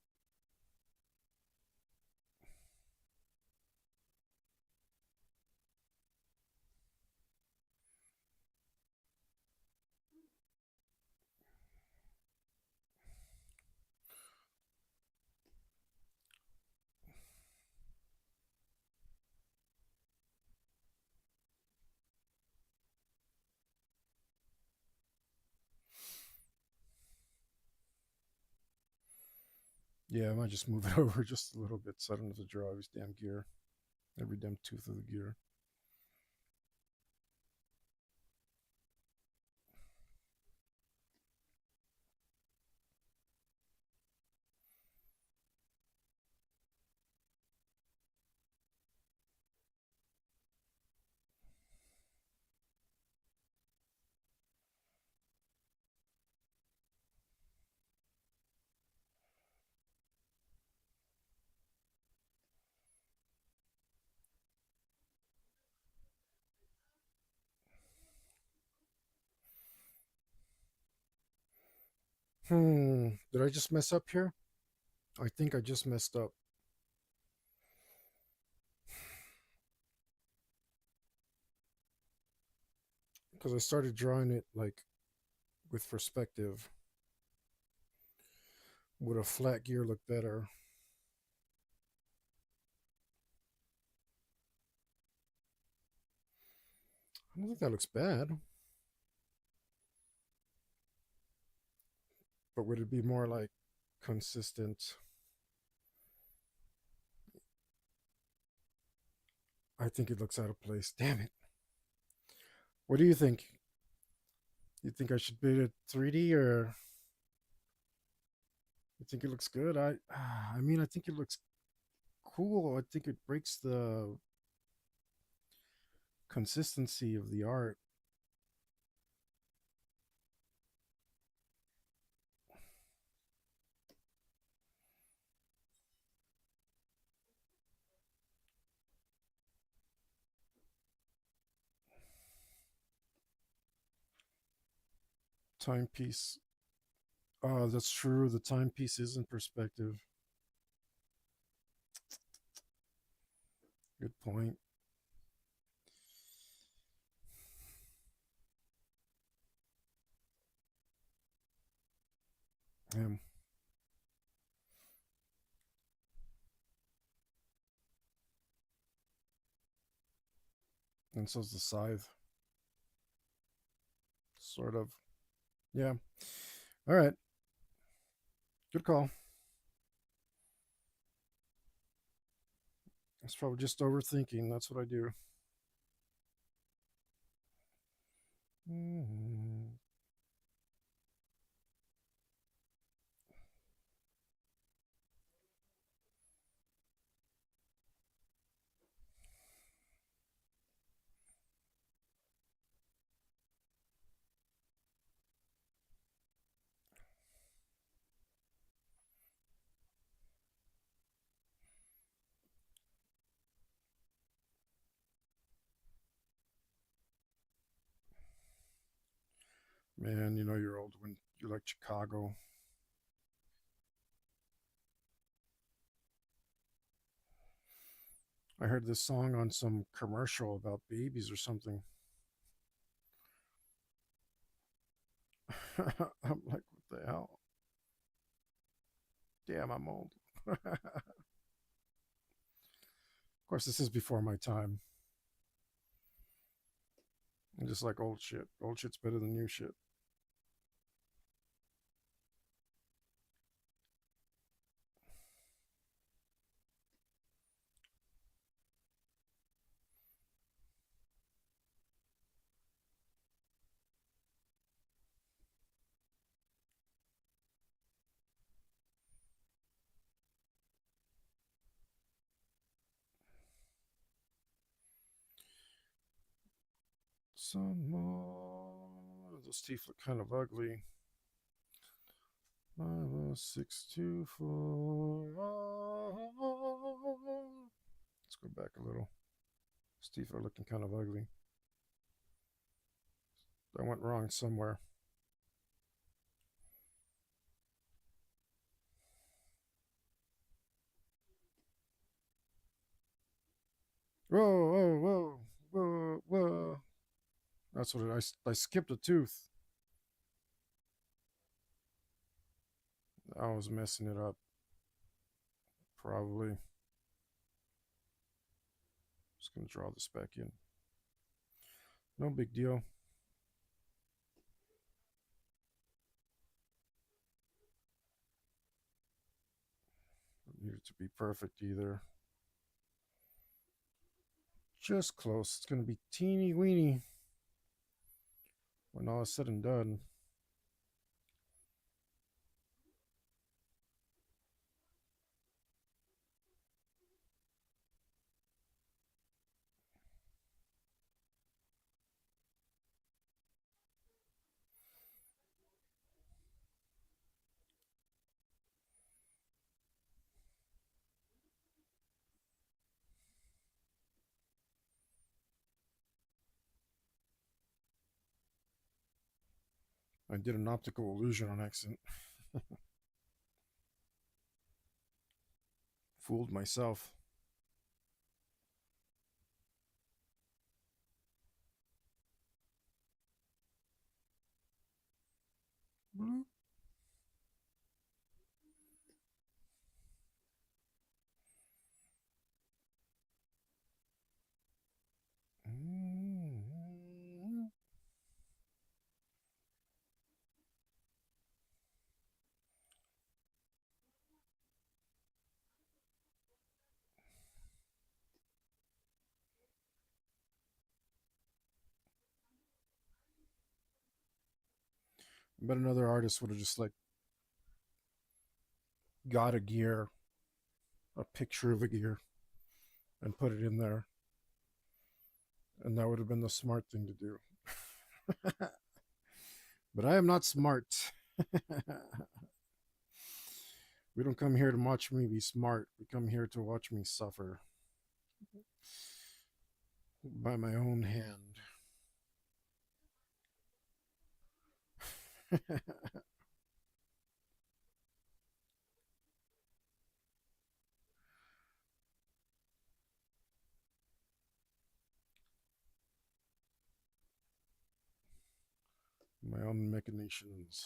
Yeah, I might just move it over just a little bit so I don't have to draw every damn gear, every damn tooth of the gear. Did I just mess up here? I think I just messed up. because I started drawing it like with perspective. Would a flat gear look better? I don't think that looks bad, but would it be more like consistent? I think it looks out of place. Damn it. What do you think? You think I should bid it 3D, or you think it looks good? I mean, I think it looks cool. I think it breaks the consistency of the art. Timepiece. Oh, that's true. The timepiece is in perspective. Good point. Yeah. And so's the scythe. Sort of. Yeah. All right. Good call. It's probably just overthinking. That's what I do. Mm-hmm. Man, you know you're old when you like Chicago. I heard this song on some commercial about babies or something. I'm like, what the hell? Damn, I'm old. Of course, this is before my time. I'm just like old shit. Old shit's better than new shit. Some more. Those teeth look kind of ugly. 50624. Let's go back a little. These teeth are looking kind of ugly. I went wrong somewhere. Whoa, whoa, whoa, whoa, whoa. That's what I skipped a tooth. I was messing it up. Probably. Just gonna draw this back in. No big deal. Don't need it to be perfect either. Just close. It's gonna be teeny weeny when all is said and done. I did an optical illusion on accident. Fooled myself. Bloop. Mm-hmm. But another artist would have just like got a gear, a picture of a gear, and put it in there, and that would have been the smart thing to do. But I am not smart. We don't come here to watch me be smart. We come here to watch me suffer by my own hand. My own machinations.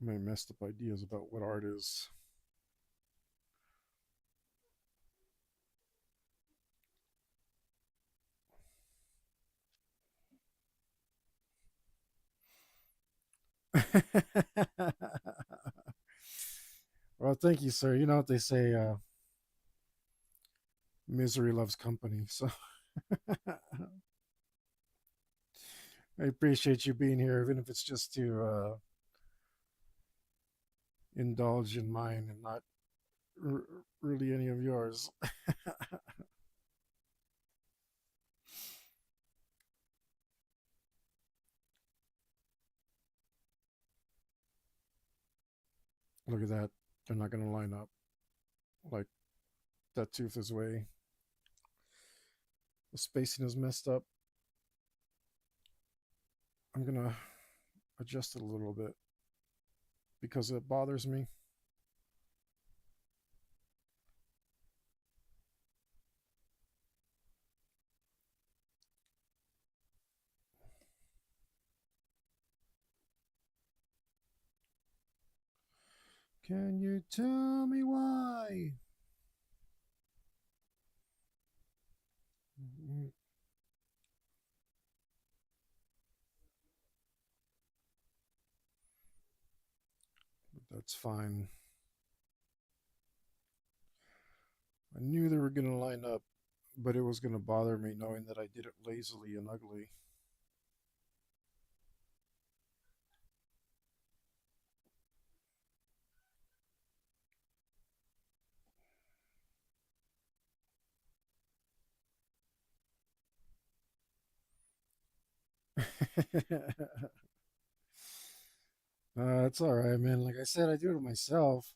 My messed up ideas about what art is. Well, thank you, sir. You know what they say, misery loves company. So I appreciate you being here, even if it's just to indulge in mine and not r- really any of yours. Look at that. They're not going to line up. Like, that tooth is way. The spacing is messed up. I'm going to adjust it a little bit because it bothers me. Can you tell me why? Mm, that's fine. I knew they were going to line up, but it was going to bother me knowing that I did it lazily and ugly. It's all right, man. Like I said, I do it myself.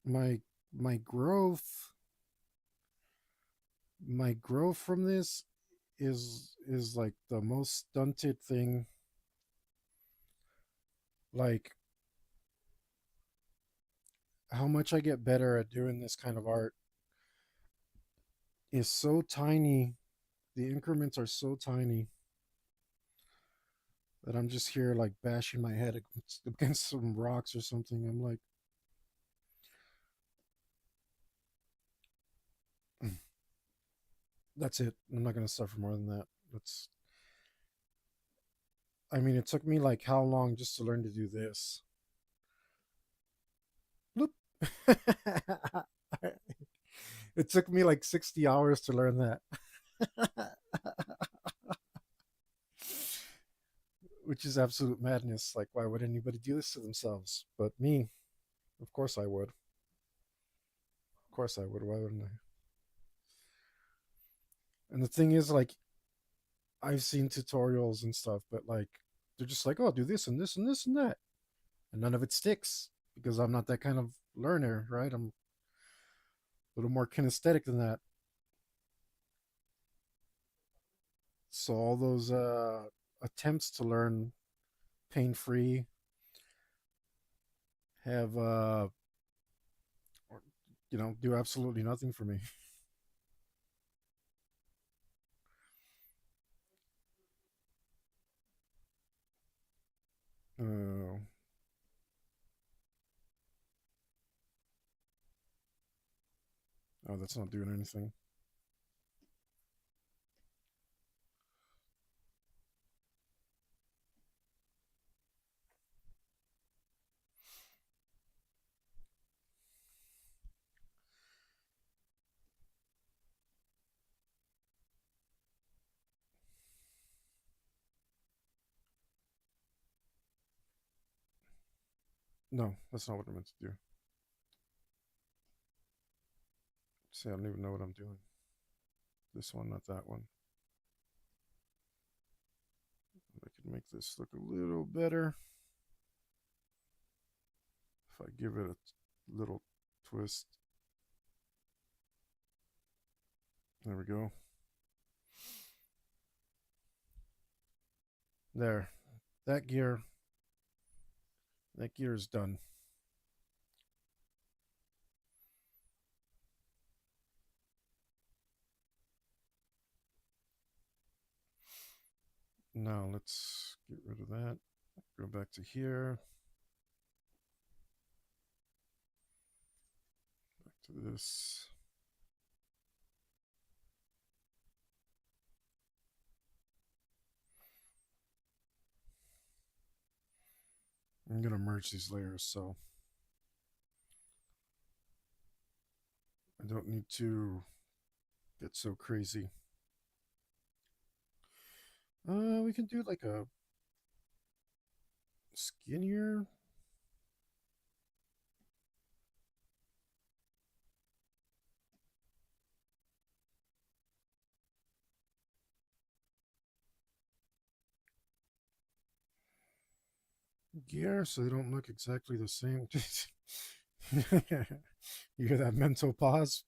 My my growth, my growth from this is like the most stunted thing. Like how much I get better at doing this kind of art is so tiny. The increments are so tiny that I'm just here like bashing my head against some rocks or something. I'm like, that's it. I'm not gonna suffer more than that. That's. I mean, it took me like how long just to learn to do this? Bloop. It took me like 60 hours to learn that, which is absolute madness. Like, why would anybody do this to themselves? But me, of course I would. Of course I would. Why wouldn't I? And the thing is, like, I've seen tutorials and stuff, but like, they're just like, oh, do this and this and this and that. And none of it sticks because I'm not that kind of learner, right? I'm a little more kinesthetic than that. So all those attempts to learn pain free have do absolutely nothing for me. Uh, oh, that's not doing anything. No, that's not what I meant to do. See, I don't even know what I'm doing. This one, not that one. I could make this look a little better if I give it a little twist. There we go. There. That gear, that gear is done. Now let's get rid of that. Go back to here. Back to this. I'm going to merge these layers so I don't need to get so crazy. We can do like a skinnier. Gear so they don't look exactly the same. You hear that mental pause?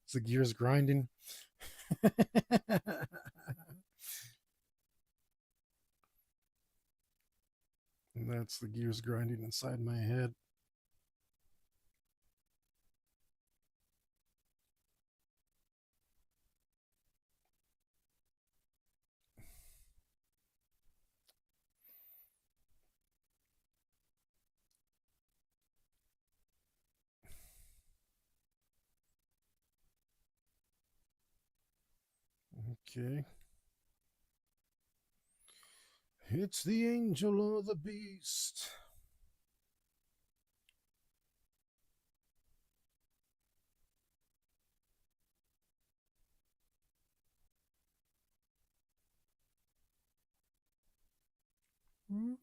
It's the gears grinding. And that's the gears grinding inside my head. Okay. It's the angel or the beast. Mm.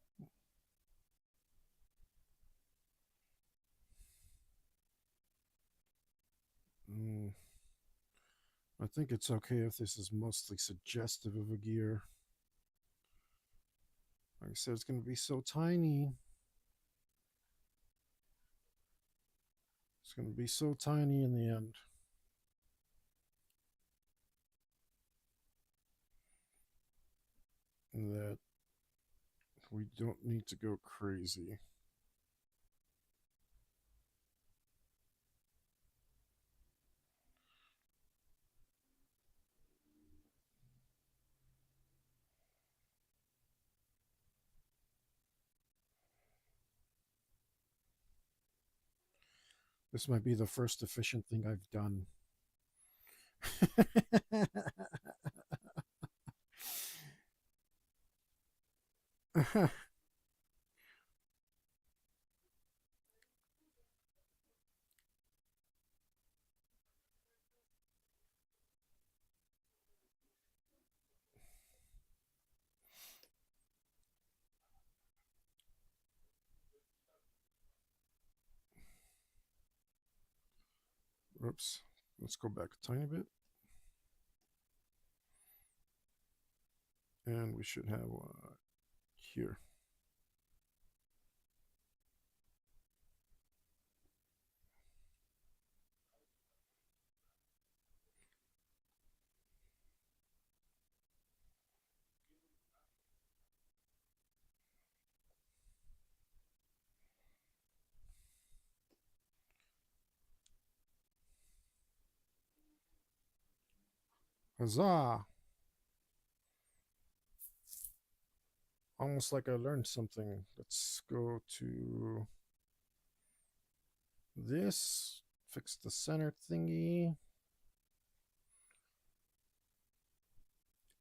I think it's okay if this is mostly suggestive of a gear. Like I said, it's going to be so tiny. It's going to be so tiny in the end. That we don't need to go crazy. This might be the first efficient thing I've done. Oops. Let's go back a tiny bit. And we should have here. Huzzah! Almost like I learned something. Let's go to this. Fix the center thingy.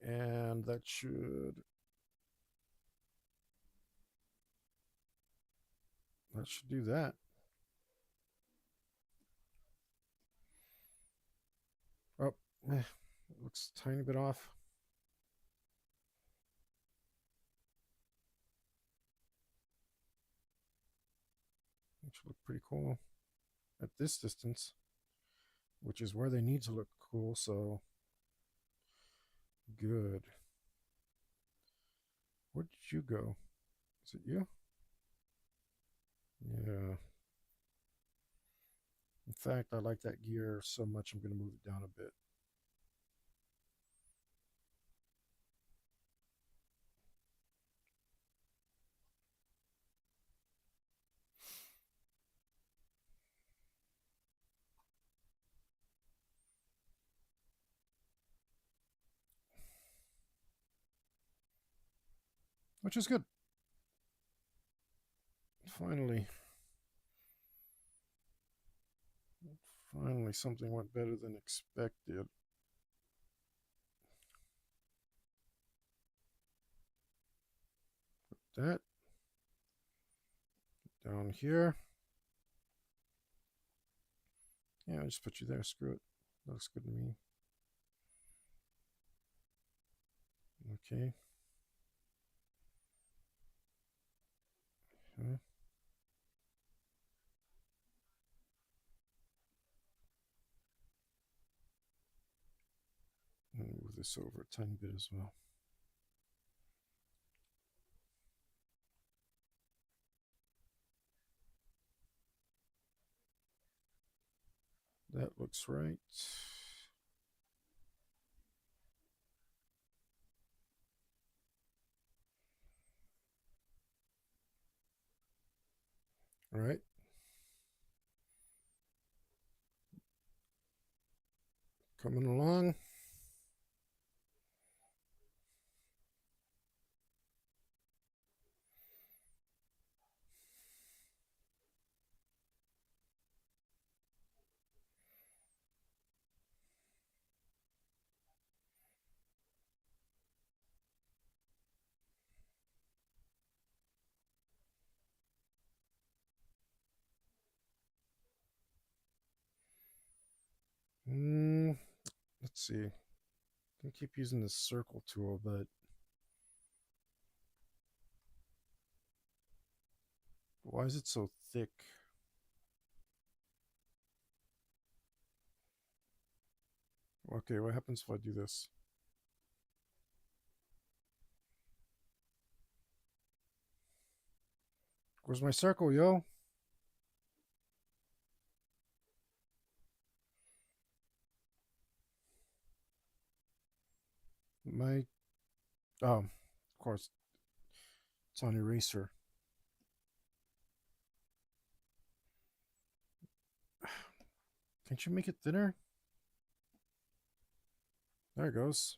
And that should do that. Oh, it looks a tiny bit off. Which look pretty cool at this distance, which is where they need to look cool. So good. Where did you go? Is it you? Yeah. In fact, I like that gear so much, I'm going to move it down a bit. Which is good. Finally. Finally, something went better than expected. Put that down here. Yeah, I'll just put you there. Screw it. Looks good to me. Okay. Okay. And move this over a tiny bit as well. That looks right. All right. Coming along. Let's see. I'm gonna keep using this circle tool, but why is it so thick? Okay, what happens if I do this? Where's my circle, yo? My of course, it's on eraser. Can't you make it thinner? There it goes.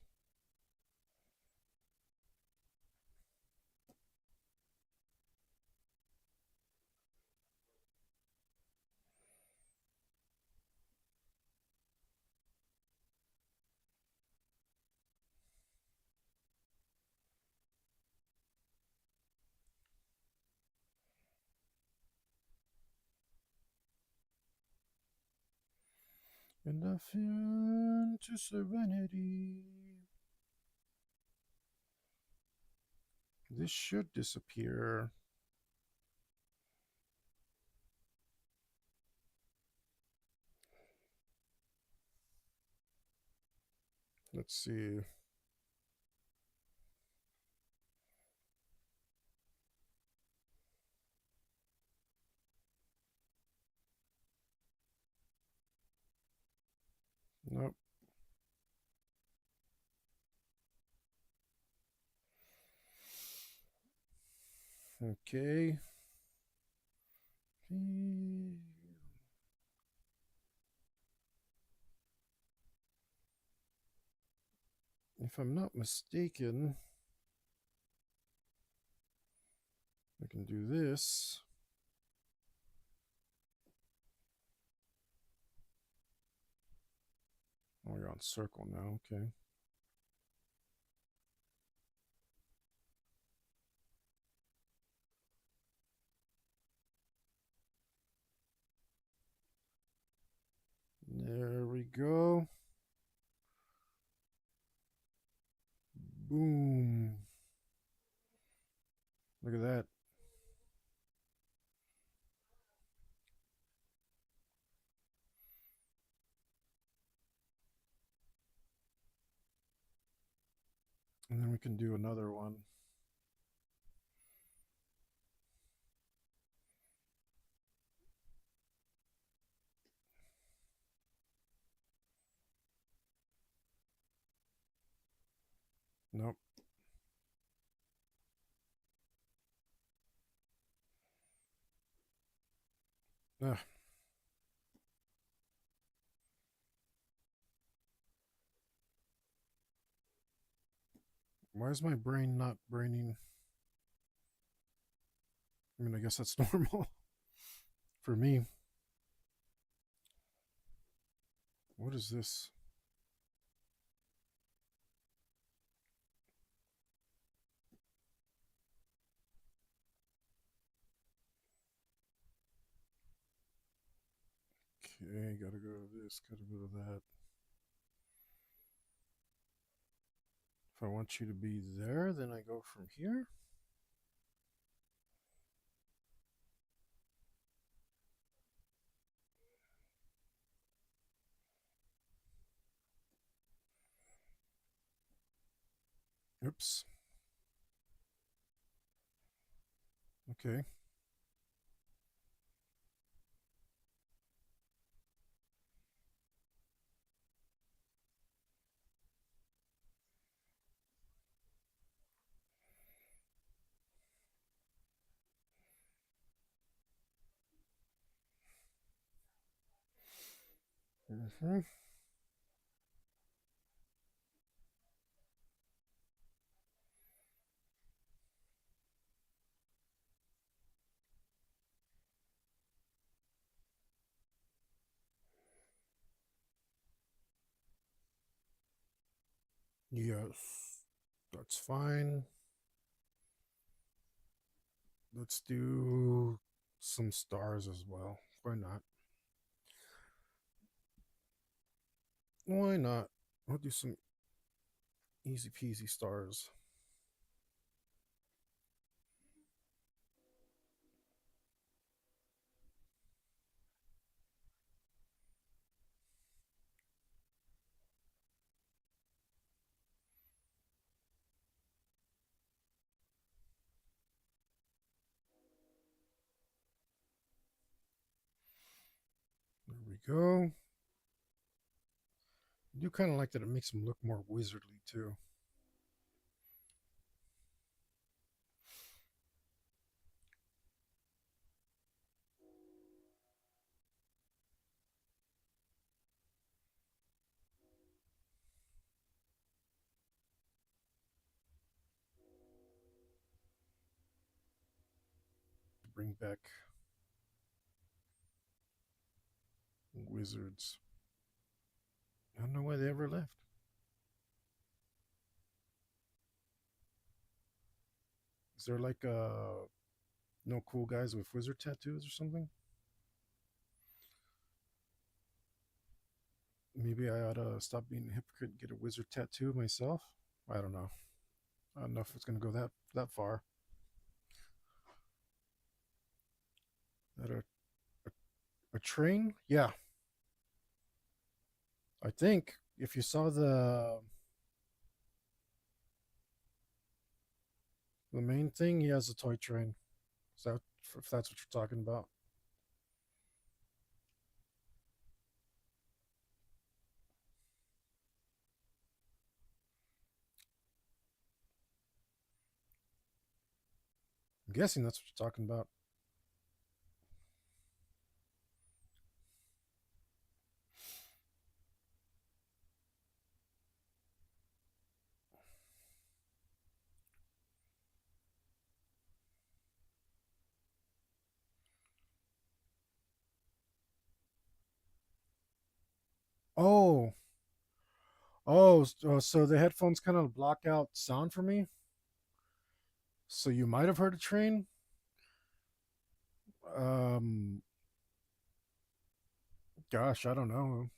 And I feel into serenity. This should disappear. Let's see. Nope. Okay. If I'm not mistaken, I can do this. Oh, you're on circle now. Okay. There we go. Boom. Look at that. And then we can do another one. Nope. Ah, why is my brain not braining? I mean, I guess that's normal for me. What is this? Okay, gotta go to this, gotta go to that. If I want you to be there, then I go from here. Oops. Okay. Mm-hmm. Yes, that's fine. Let's do some stars as well. Why not? Why not? I'll do some easy peasy stars. There we go. I do kind of like that it makes them look more wizardly too. Bring back wizards. I don't know why they ever left. Is there like no cool guys with wizard tattoos or something? Maybe I ought to stop being a hypocrite and get a wizard tattoo myself. I don't know. I don't know if it's gonna go that far. That a train? Yeah, I think if you saw the main thing, he has a toy train. Is that if that's what you're talking about? I'm guessing that's what you're talking about. Oh, so the headphones kind of block out sound for me. So you might have heard a train. Um, Gosh, I don't know.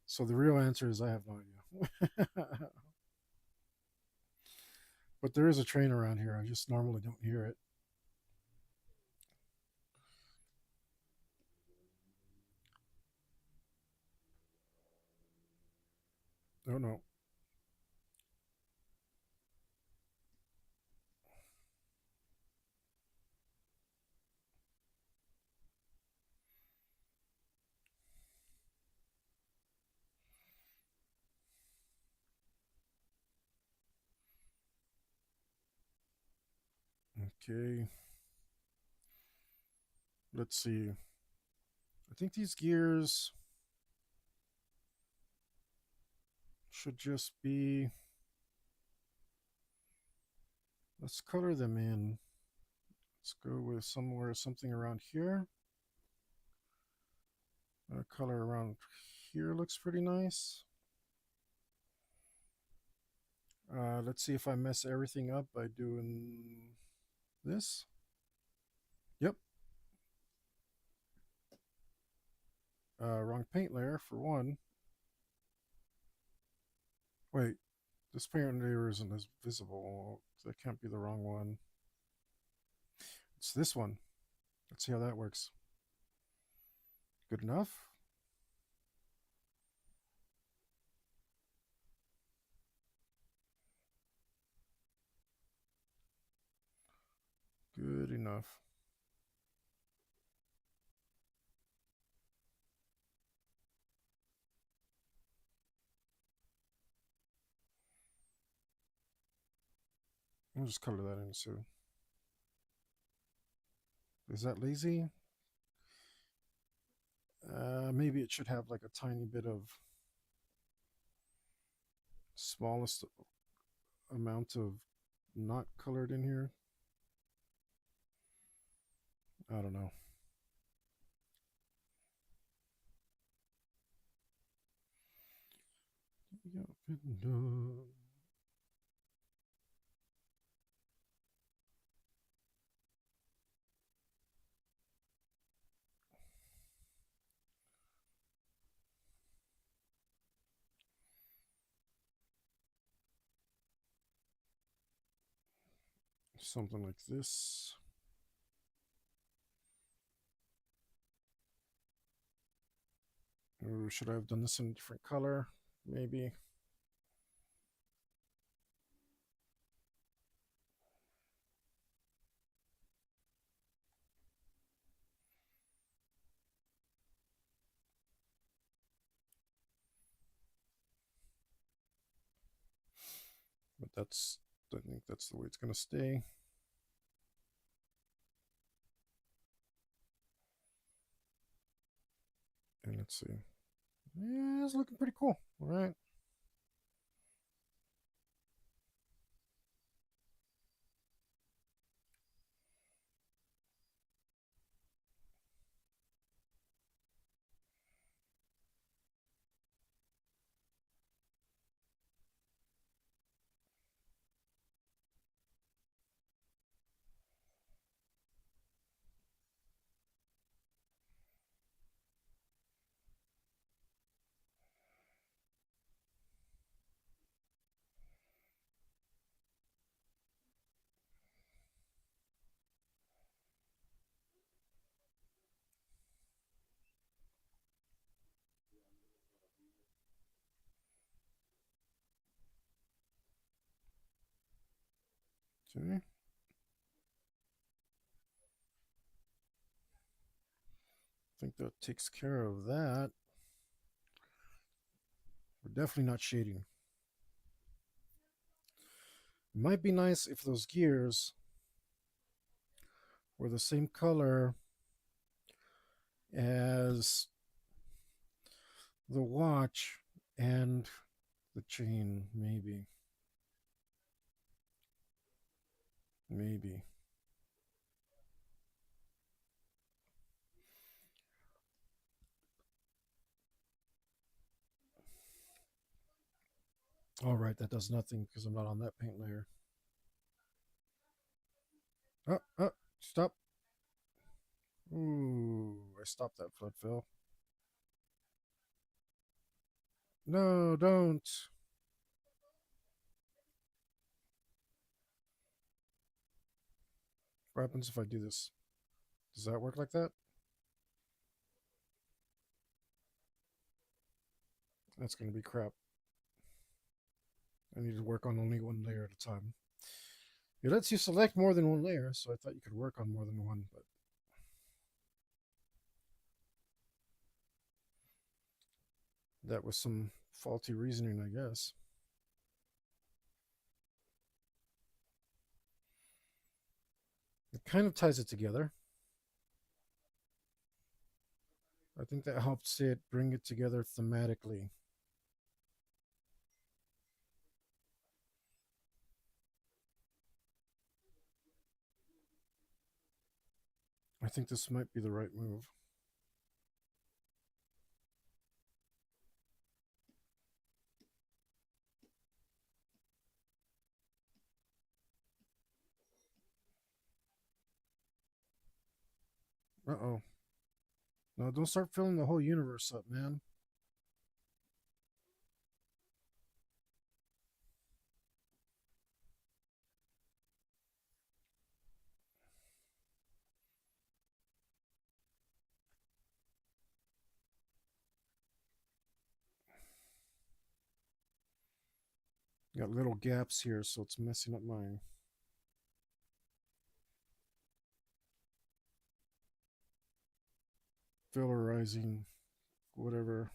So the real answer is I have no idea. But there is a train around here. I just normally don't hear it. Oh no. Okay. Let's see. I think these gears should just be. Let's color them in. Let's go with something around here. Color around here looks pretty nice. Let's see if I mess everything up by doing this. Yep. Wrong paint layer for one. Wait, this paint layer isn't as visible. That can't be the wrong one. It's this one. Let's see how that works. Good enough? Good enough. I'll just color that in too. Is that lazy? Maybe it should have like a tiny bit of smallest amount of not colored in here. I don't know. Something like this. Or should I have done this in a different color? Maybe. But I think that's the way it's going to stay. And let's see. Yeah, it's looking pretty cool. All right. Okay. I think that takes care of that. We're definitely not shading. It might be nice if those gears were the same color as the watch and the chain, maybe. Maybe. All right, that does nothing because I'm not on that paint layer. Stop. Ooh, I stopped that flood fill. No, don't. What happens if I do this? Does that work like that? That's going to be crap. I need to work on only one layer at a time. It lets you select more than one layer, so I thought you could work on more than one, but that was some faulty reasoning, I guess. It kind of ties it together. I think that helps it bring it together thematically. I think this might be the right move. Uh-oh. No, don't start filling the whole universe up, man. Got little gaps here, so it's messing up my fillerizing, whatever.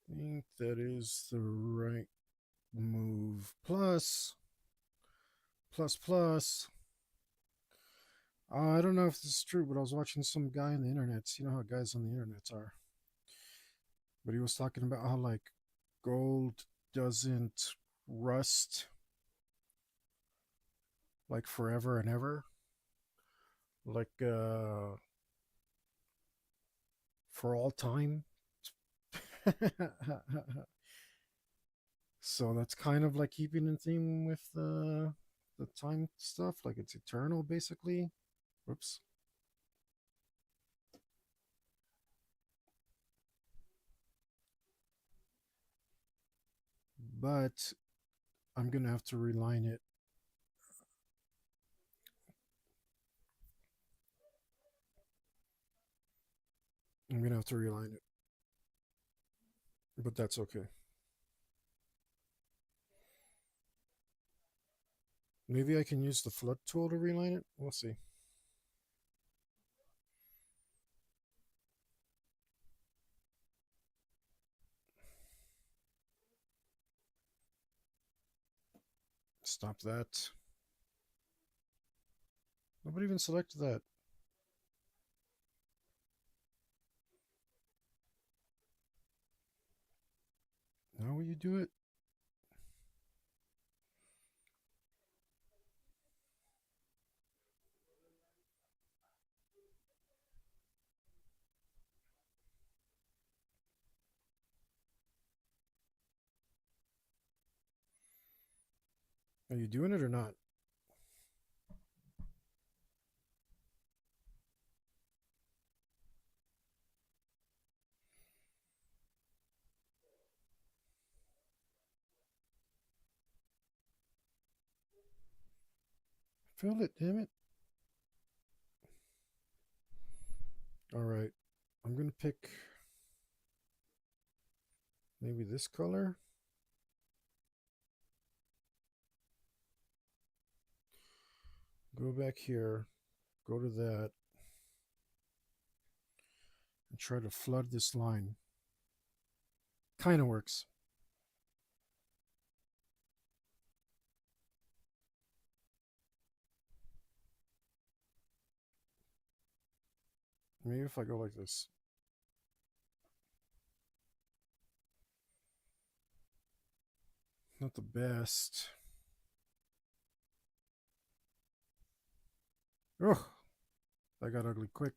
I think that is the right move. Plus. I don't know if this is true, but I was watching some guy on the internet. You know how guys on the internet are. But he was talking about how, like, gold doesn't rust like forever and ever. Like, for all time. So that's kind of like keeping in theme with the time stuff. Like it's eternal, basically. Whoops. But I'm gonna have to reline it. I'm gonna have to reline it, but that's okay. Maybe I can use the flood tool to reline it. We'll see. Stop that. Nobody even selected that. How will you do it? Are you doing it or not? Fill it, damn it. All right. I'm gonna pick maybe this color. Go back here. Go to that. and try to flood this line. Kind of works. Maybe if I go like this. Not the best. Ugh, that got ugly quick.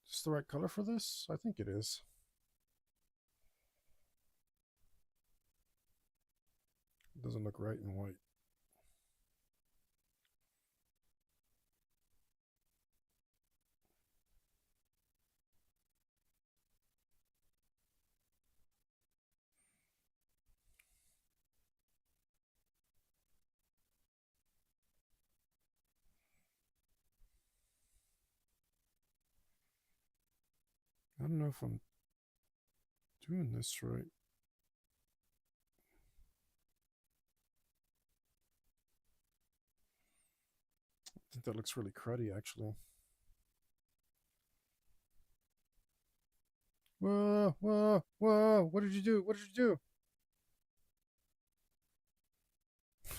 Is this the right color for this? I think it is. It doesn't look right in white. I don't know if I'm doing this right. I think that looks really cruddy, actually. Whoa, whoa, whoa. What did you do? What did you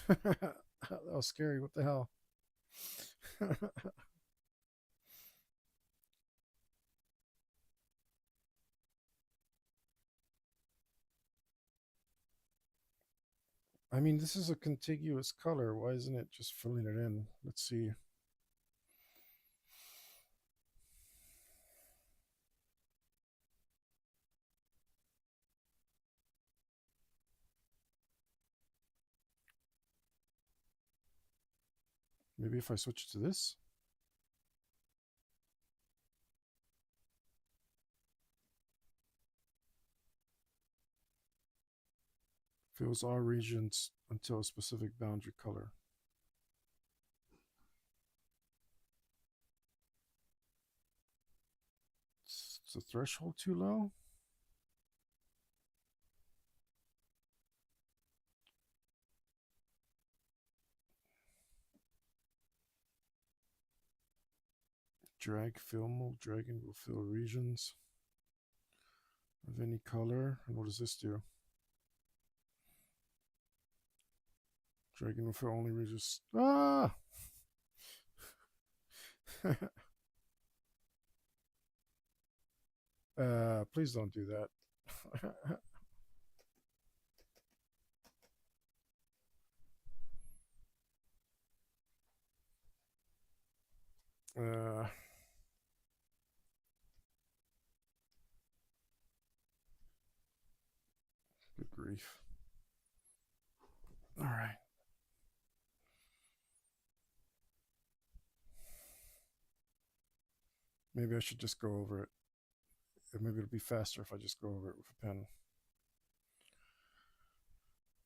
do? That was scary. What the hell? I mean, this is a contiguous color. Why isn't it just filling it in? Let's see. Maybe if I switch it to this? Fills all regions until a specific boundary color. Is the threshold too low? Drag fill mode. Dragging will fill regions of any color. And what does this do? Dragging will fill only regions. Ah! Please don't do that. Good grief. All right. Maybe I should just go over it. Maybe it'll be faster if I just go over it with a pen.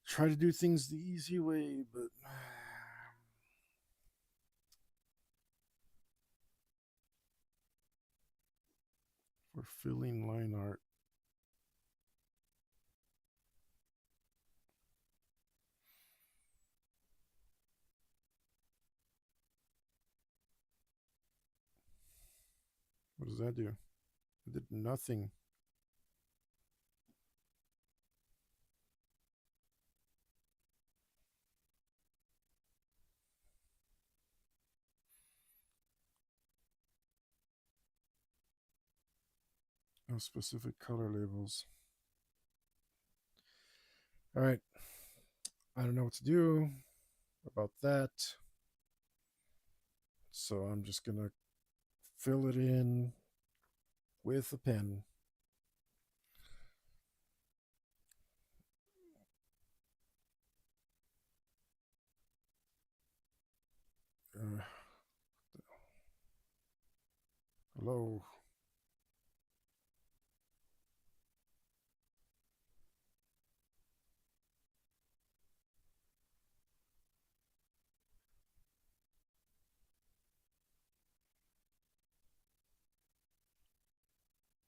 Try to do things the easy way, but for filling line art. What does that do? It did nothing. No specific color labels. All right. I don't know what to do about that. So I'm just going to fill it in with a pen. Hello.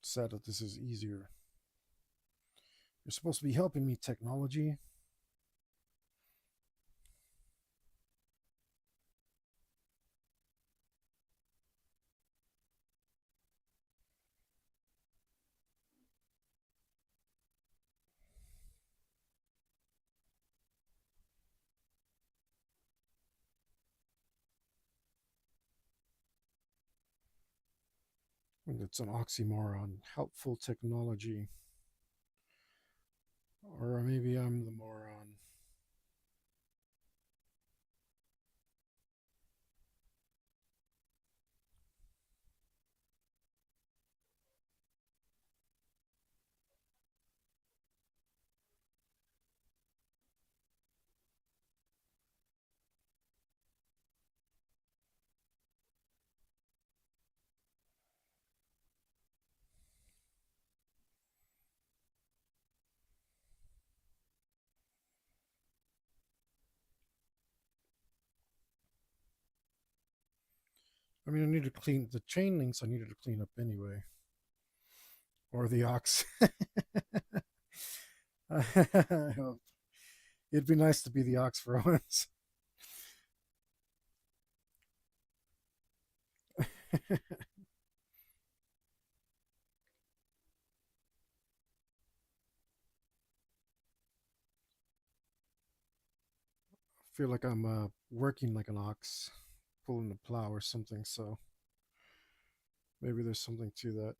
Sad that this is easier. You're supposed to be helping me, technology. I think it's an oxymoron. Helpful technology. Or maybe I'm the moron. I mean, I need to clean the chain links. I needed to clean up anyway, or the ox. It'd be nice to be the ox for once. I feel like I'm working like an ox, pulling a plow or something. So maybe there's something to that.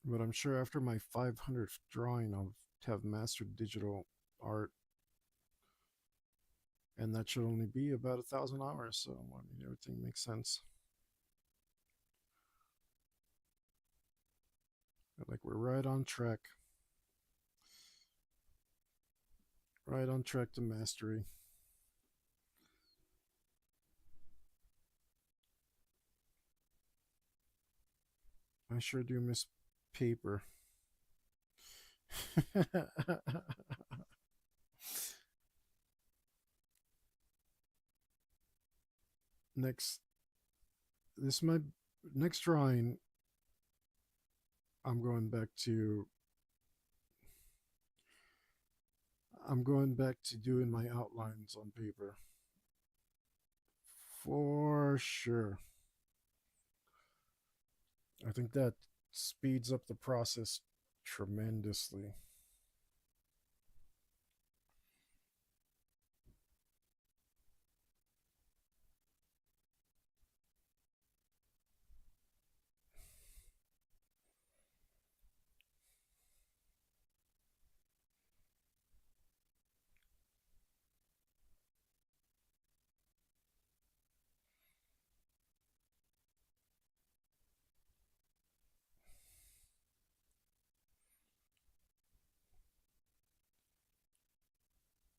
But I'm sure after my 500th drawing, I'll have mastered digital art, and that should only be about 1,000 hours. So I mean, everything makes sense. Like we're right on track to mastery. I sure do miss paper. Next, this my next drawing. I'm going back to I'm going back to doing my outlines on paper for sure. I think that speeds up the process tremendously.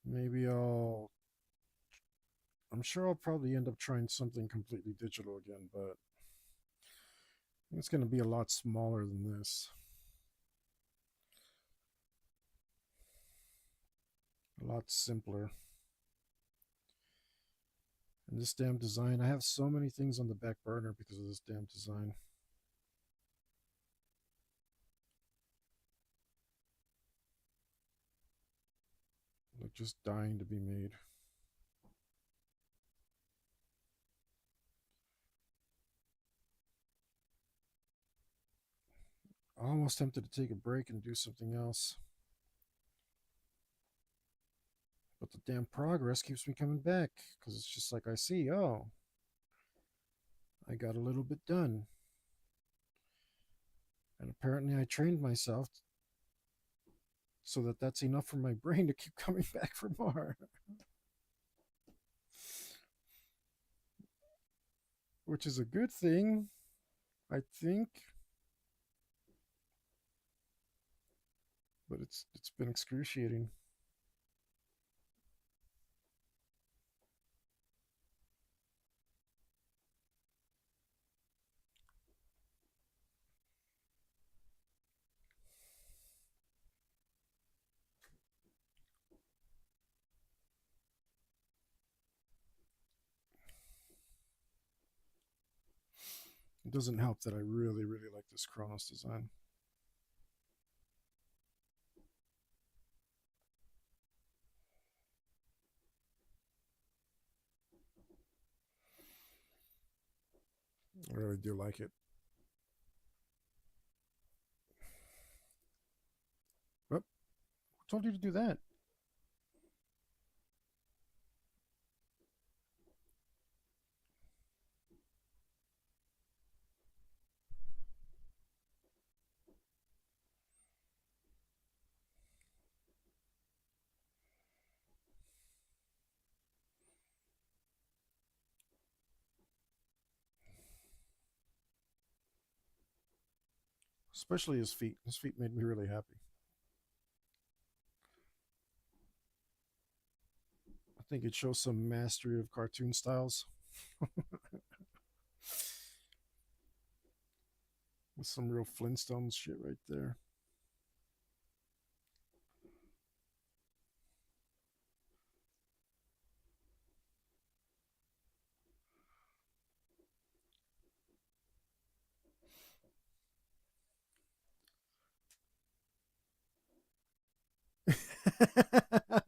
Maybe I'm sure I'll probably end up trying something completely digital again, but it's going to be a lot smaller than this. A lot simpler. And this damn design, I have so many things on the back burner because of this damn design. Like just dying to be made. Almost tempted to take a break and do something else. But the damn progress keeps me coming back because it's just like I see, oh, I got a little bit done. And apparently I trained myself so that that's enough for my brain to keep coming back for more. Which is a good thing, I think. But it's been excruciating. It doesn't help that I really, really like this Kronos design. I really do like it. Oh, who told you to do that? Especially his feet. His feet made me really happy. I think it shows some mastery of cartoon styles with some real Flintstones shit right there.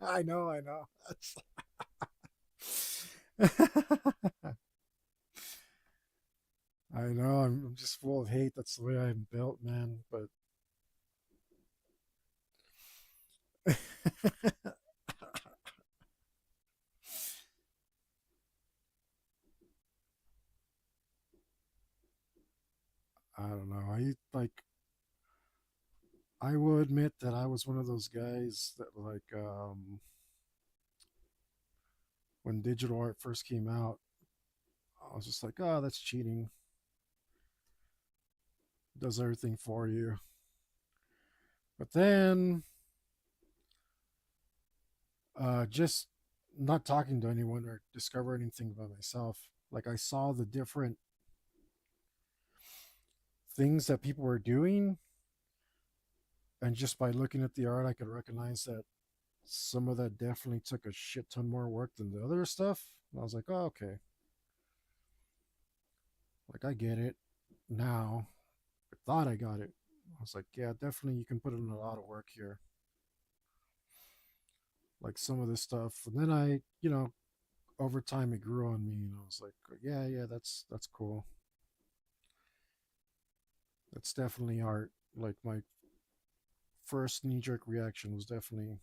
I know, I know. I know. I'm just full of hate. That's the way I'm built, man. But I don't know. I like. I will admit that I was one of those guys that when digital art first came out, I was just like, oh, that's cheating. It does everything for you. But then, just not talking to anyone or discover anything by myself, like I saw the different things that people were doing, and just by looking at the art, I could recognize that some of that definitely took a shit ton more work than the other stuff. And I was like, oh, okay, like I get it now. I thought I got it. I was like, yeah, definitely you can put in a lot of work here. Like some of this stuff. And then over time it grew on me and I was like, yeah, yeah, that's cool. That's definitely art. Like my first knee jerk reaction was definitely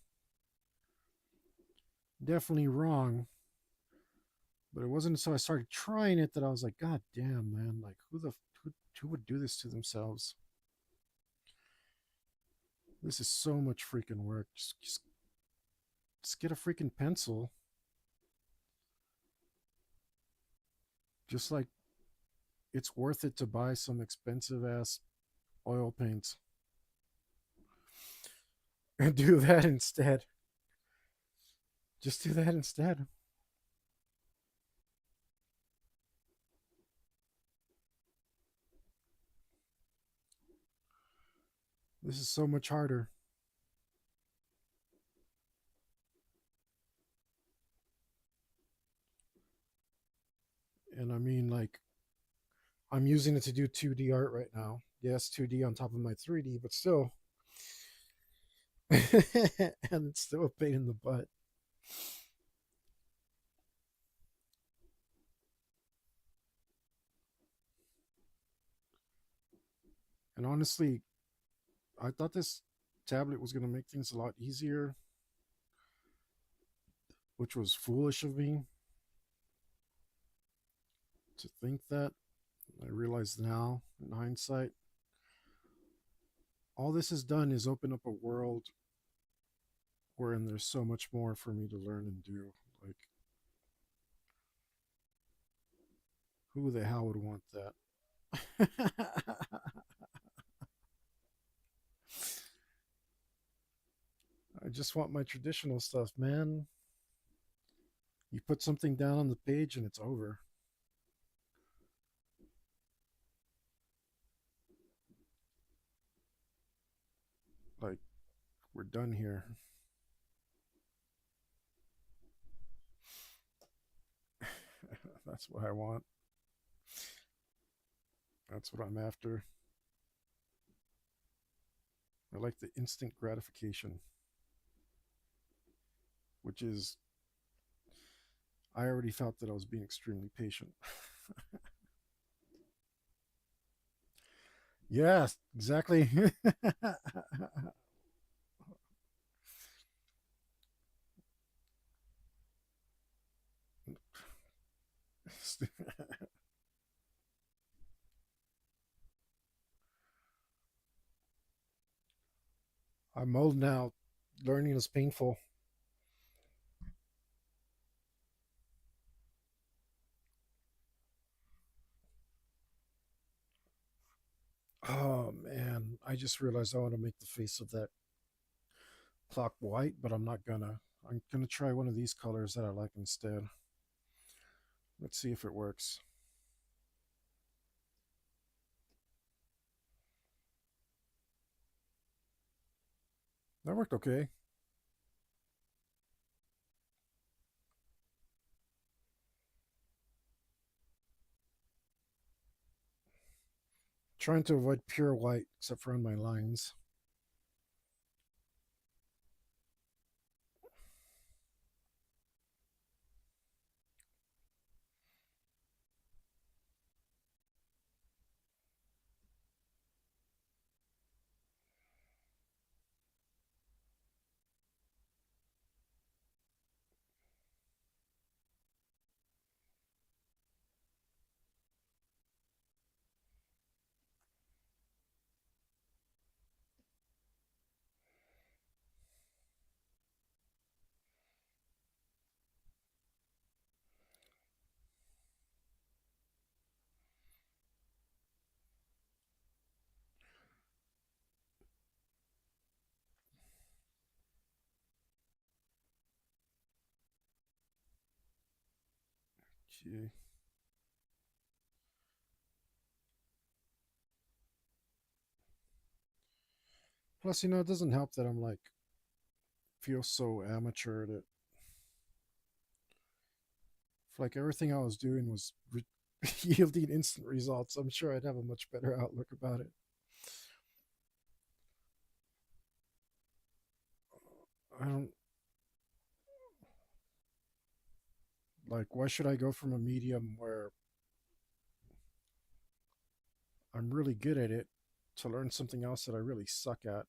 wrong. But it wasn't until I started trying it that I was like, God damn, man! Like, who would do this to themselves? This is so much freaking work. Just get a freaking pencil. Just like it's worth it to buy some expensive ass oil paints and do that instead. Just do that instead. This is so much harder. And I mean, like, I'm using it to do 2D art right now. Yes, 2D on top of my 3D, but still. And it's still a pain in the butt. And honestly, I thought this tablet was going to make things a lot easier, which was foolish of me to think that. I realize now, in hindsight, all this has done is open up a world wherein there's so much more for me to learn and do. Like, who the hell would want that? I just want my traditional stuff, man. You put something down on the page and it's over. Like, we're done here. That's what I want. That's what I'm after. I like the instant gratification, which is, I already felt that I was being extremely patient. Yes, exactly. I'm old now. Learning is painful. Oh man, I just realized I want to make the face of that clock white, but I'm not gonna. I'm gonna try one of these colors that I like instead. Let's see if it works. That worked okay. Trying to avoid pure white, except for on my lines. Okay. Plus, it doesn't help that I'm like feel so amateur that if like everything I was doing was yielding instant results, I'm sure I'd have a much better outlook about it. I don't like why should I go from a medium where I'm really good at it to learn something else that I really suck at?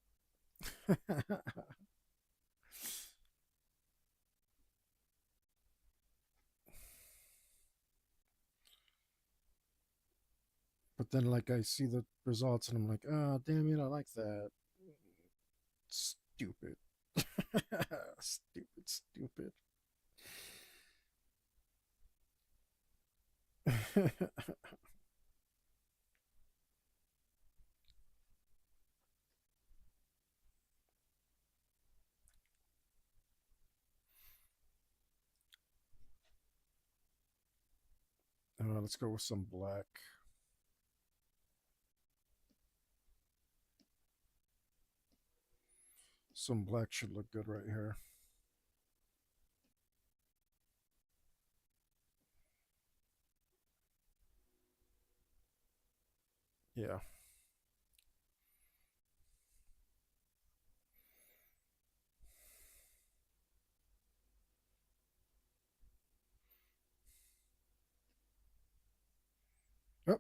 But then like I see the results and I'm like, oh damn it, I like that. Stupid. Stupid, stupid. Let's go with some black. Some black should look good right here. Yeah. Oh,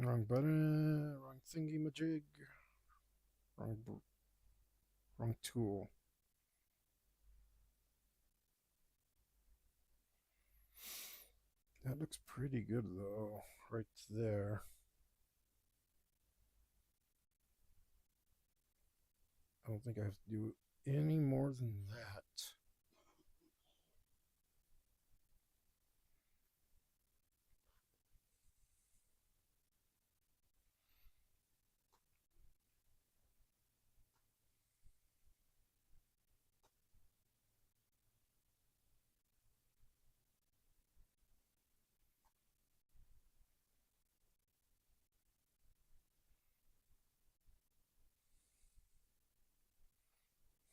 wrong button. Wrong thingy majig. Wrong, wrong tool. That looks pretty good though, right there. I don't think I have to do any more than that.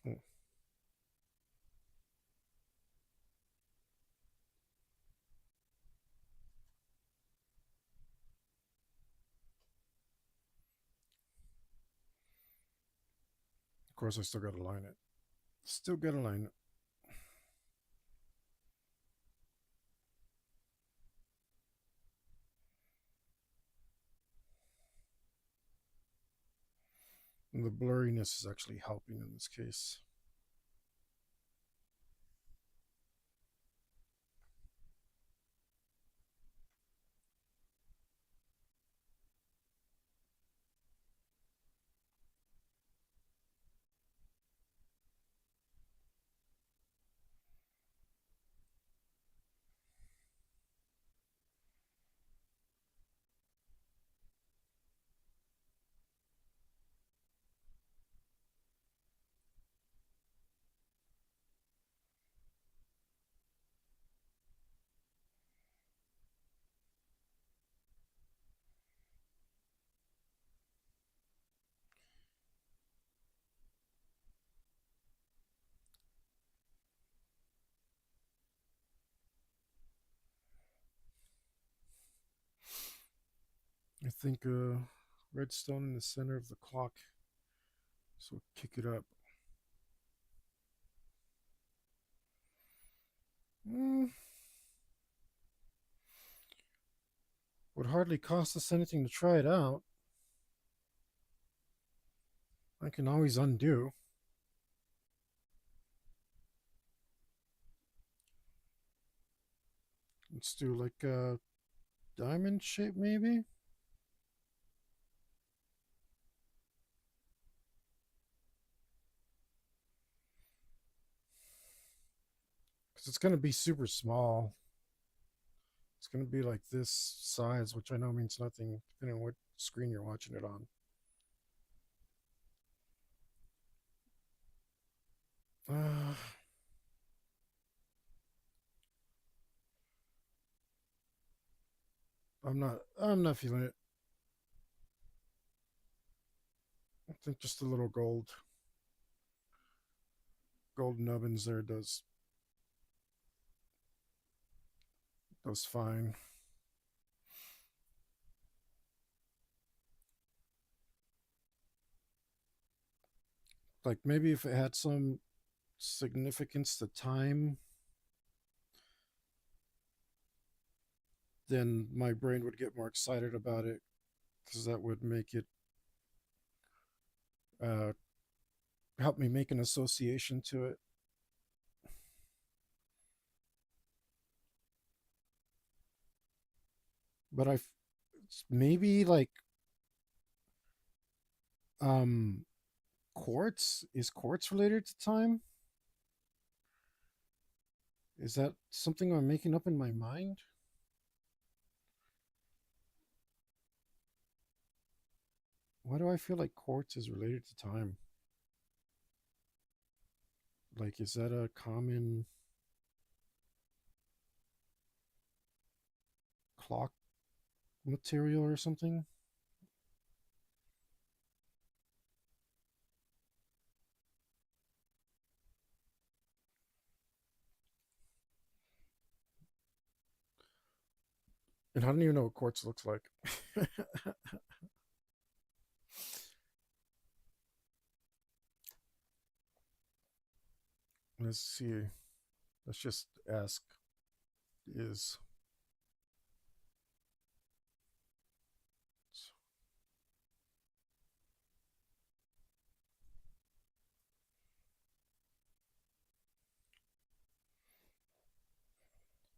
Hmm. Of course, I still got to line it. Still got to line it. And the blurriness is actually helping in this case. I think redstone in the center of the clock. So kick it up. Mm, would hardly cost us anything to try it out. I can always undo. Let's do like a diamond shape, maybe? Because it's going to be super small. It's going to be like this size, which I know means nothing depending on what screen you're watching it on. Uh, I'm not feeling it. I think just a little gold nubbins there does fine. Like maybe if it had some significance to time, then my brain would get more excited about it because that would make it uh, help me make an association to it. But I maybe like um quartz, is quartz related to time? Is that something I'm making up in my mind? Why do I feel like quartz is related to time? Like, is that a common clock material or something? And I don't even know what quartz looks like. Let's see. Let's just ask is.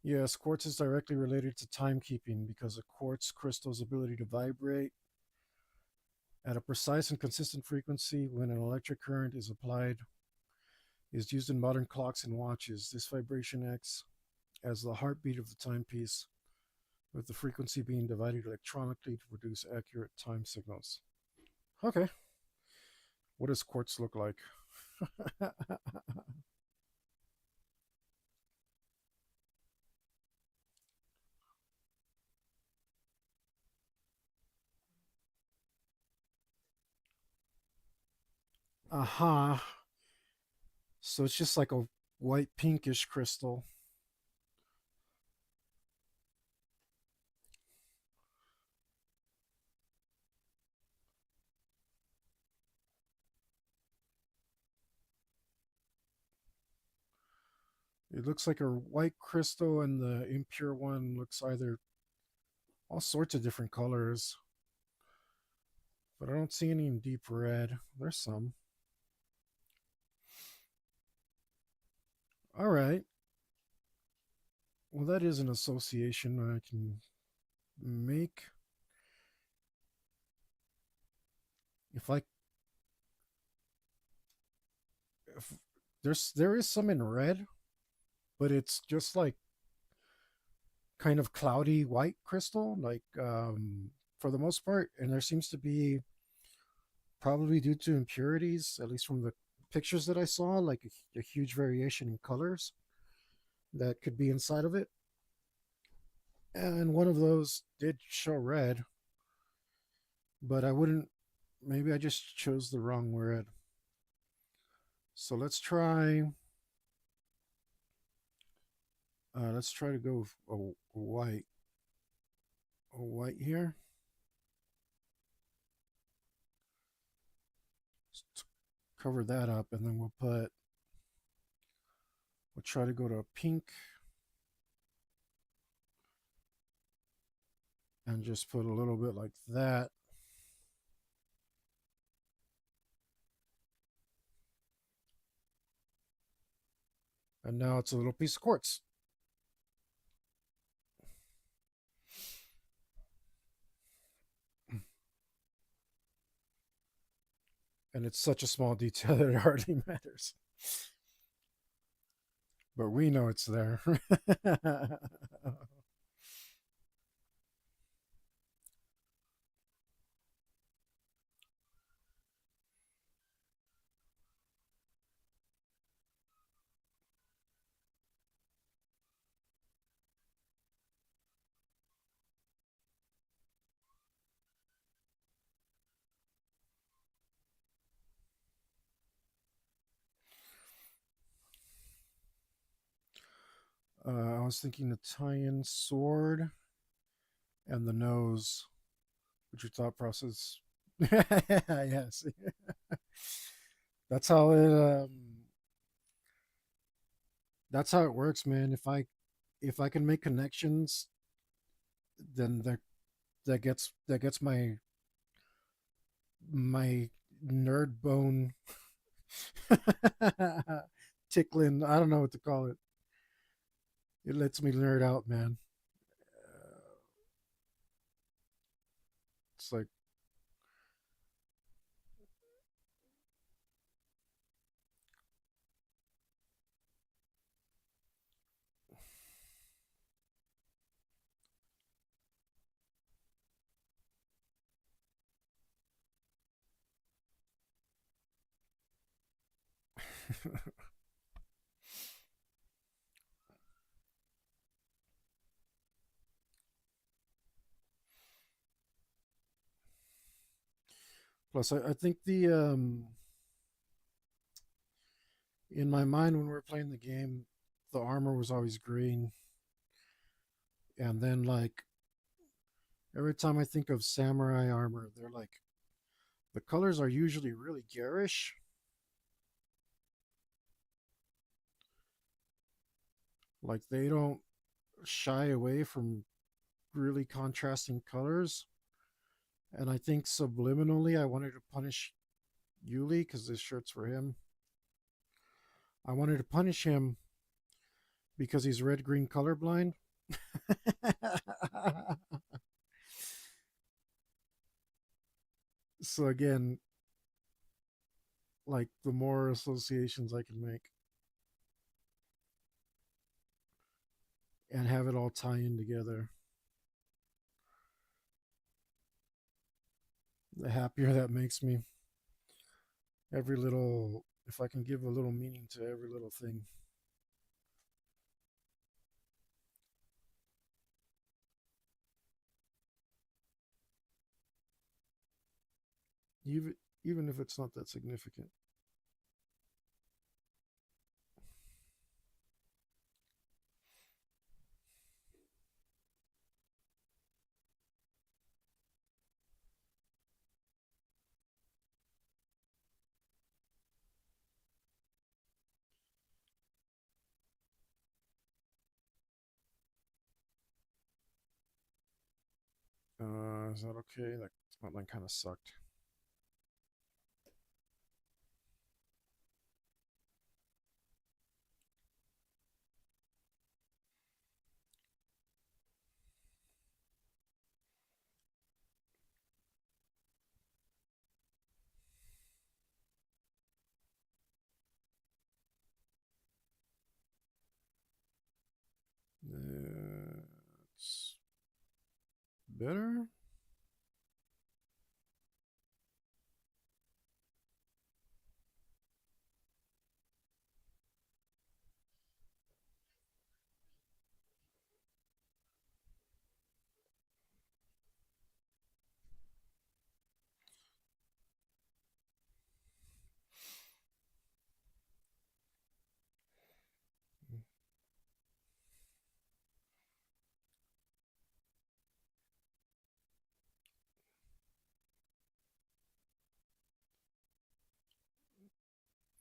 Yes, quartz is directly related to timekeeping because a quartz crystal's ability to vibrate at a precise and consistent frequency when an electric current is applied is used in modern clocks and watches. This vibration acts as the heartbeat of the timepiece, with the frequency being divided electronically to produce accurate time signals. Okay. What does quartz look like? Aha. Uh-huh. So it's just like a white pinkish crystal. It looks like a white crystal, and the impure one looks either all sorts of different colors, but I don't see any in deep red. There's some. All right. Well, that is an association I can make. If I if there is some in red, but it's just like kind of cloudy white crystal, like for the most part, and there seems to be, probably due to impurities, at least from the pictures that I saw, like a huge variation in colors that could be inside of it. And one of those did show red, but I wouldn't, maybe I just chose the wrong red. So let's try to go a white here. Let's cover that up, and then we'll try to go to a pink and just put a little bit like that. And now it's a little piece of quartz. And it's such a small detail that it hardly matters. But we know it's there. I was thinking the tie-in sword and the nose. What's your thought process? Yes, that's how it. That's how it works, man. If I can make connections, then that gets my nerd bone tickling. I don't know what to call it. It lets me nerd out, man. It's like plus I think the in my mind when we were playing the game, the armor was always green, and then like every time I think of samurai armor, they're like the colors are usually really garish. Like they don't shy away from really contrasting colors. And I think subliminally, I wanted to punish Yuli because this shirt's for him. I wanted to punish him because he's red green colorblind. So again, like the more associations I can make and have it all tie in together, the happier that makes me. Every little, if I can give a little meaning to every little thing. Even even if it's not that significant. Is that okay? That line kind of sucked. It's better.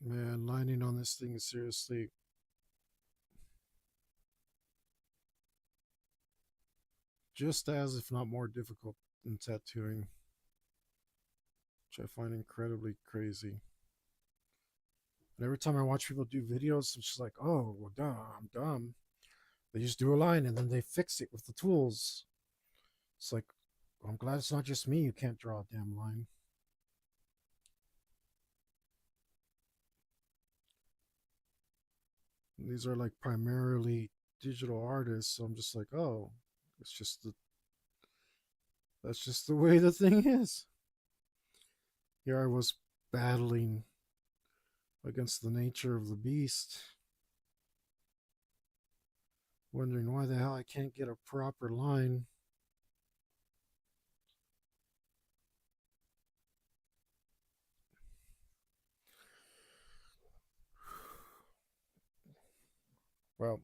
Man, lining on this thing is seriously just as, if not more difficult than tattooing, which I find incredibly crazy. And every time I watch people do videos, it's just like, oh, well, duh, I'm dumb. They just do a line and then they fix it with the tools. It's like, well, I'm glad it's not just me who can't draw a damn line. And these are like primarily digital artists, so I'm just like, oh, it's just that's just the way the thing is. Here I was battling against the nature of the beast, wondering why the hell I can't get a proper line. Well,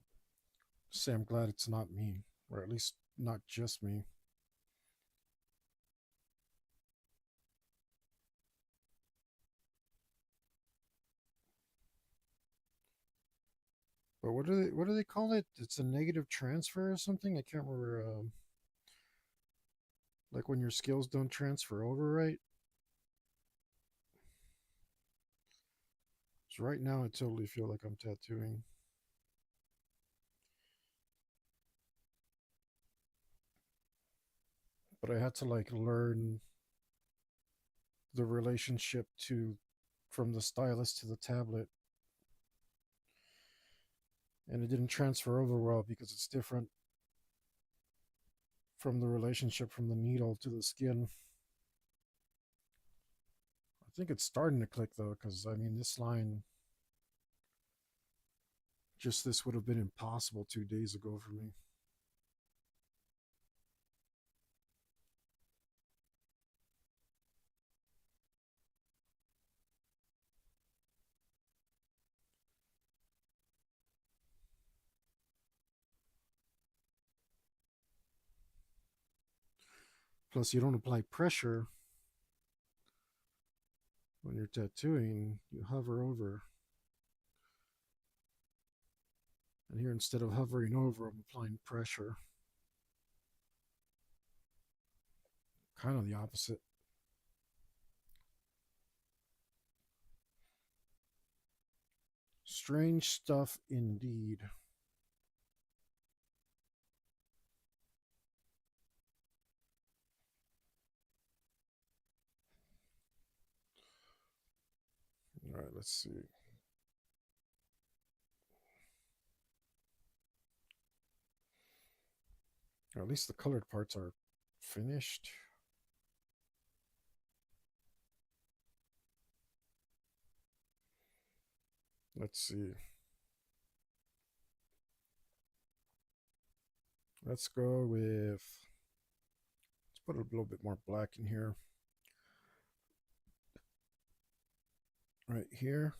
say I'm glad it's not me, or at least not just me. But what do they call it? It's a negative transfer or something. I can't remember. Like when your skills don't transfer over, right? So right now, I totally feel like I'm tattooing. But I had to like learn the relationship to from the stylus to the tablet, and it didn't transfer over well because it's different from the relationship from the needle to the skin. I think it's starting to click though, because I mean, this line, just this would have been impossible 2 days ago for me. Plus, you don't apply pressure when you're tattooing, you hover over. And here, instead of hovering over, I'm applying pressure. Kind of the opposite. Strange stuff indeed. All right, let's see. Or at least the colored parts are finished. Let's see. Let's go with, let's put a little bit more black in here. Right here.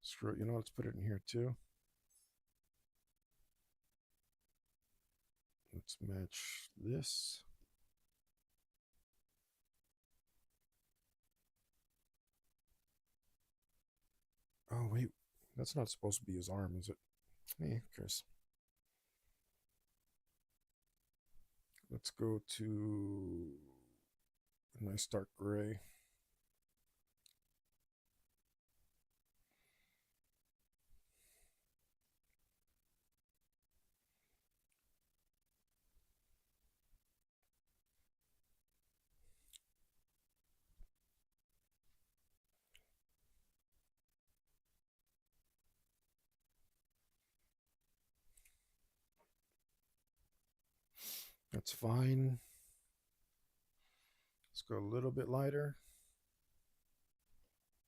Screw it, let's put it in here too. Let's match this. Oh, wait. That's not supposed to be his arm, is it? Hey, Chris. Let's go to a nice dark gray. That's fine. Let's go a little bit lighter.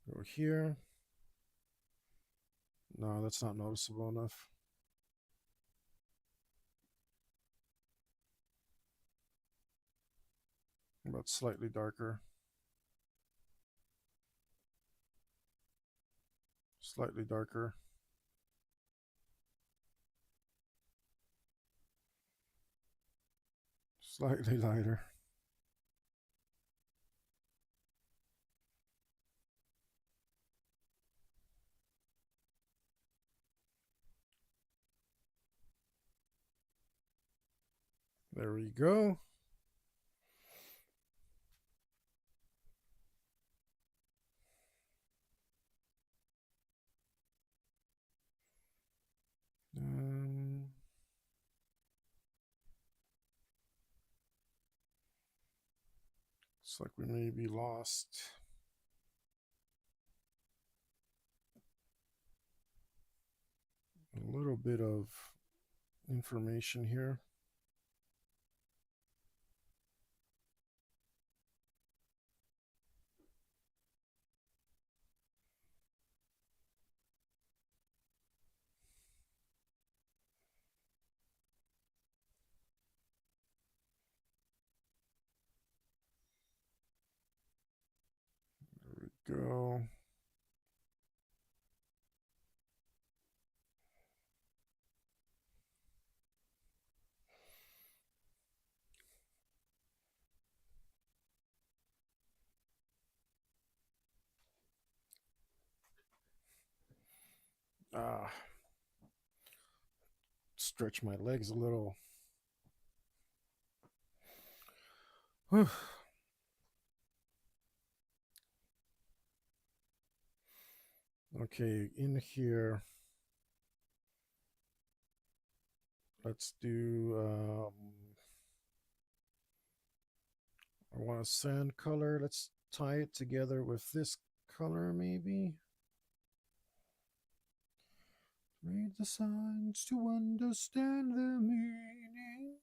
Go here. No, that's not noticeable enough. About slightly darker. Slightly darker. Slightly lighter. There we go. Um, Looks like we may be lost a little bit of information here. There we go. Ah, stretch my legs a little. Whew. Okay, in here, let's do, I want a sand color. Let's tie it together with this color, maybe. Read the signs to understand their meaning.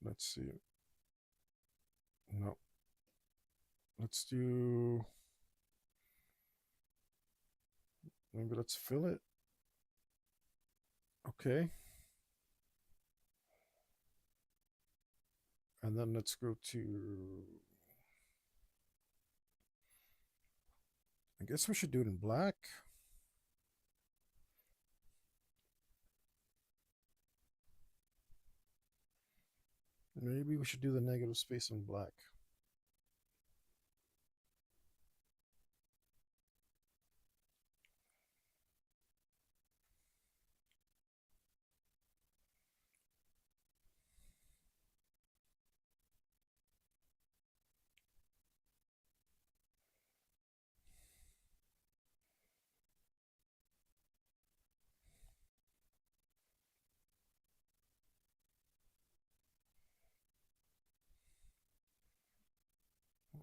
Let's see. No. Let's do, maybe let's fill it. Okay. And then let's go to, I guess we should do it in black. Maybe we should do the negative space in black.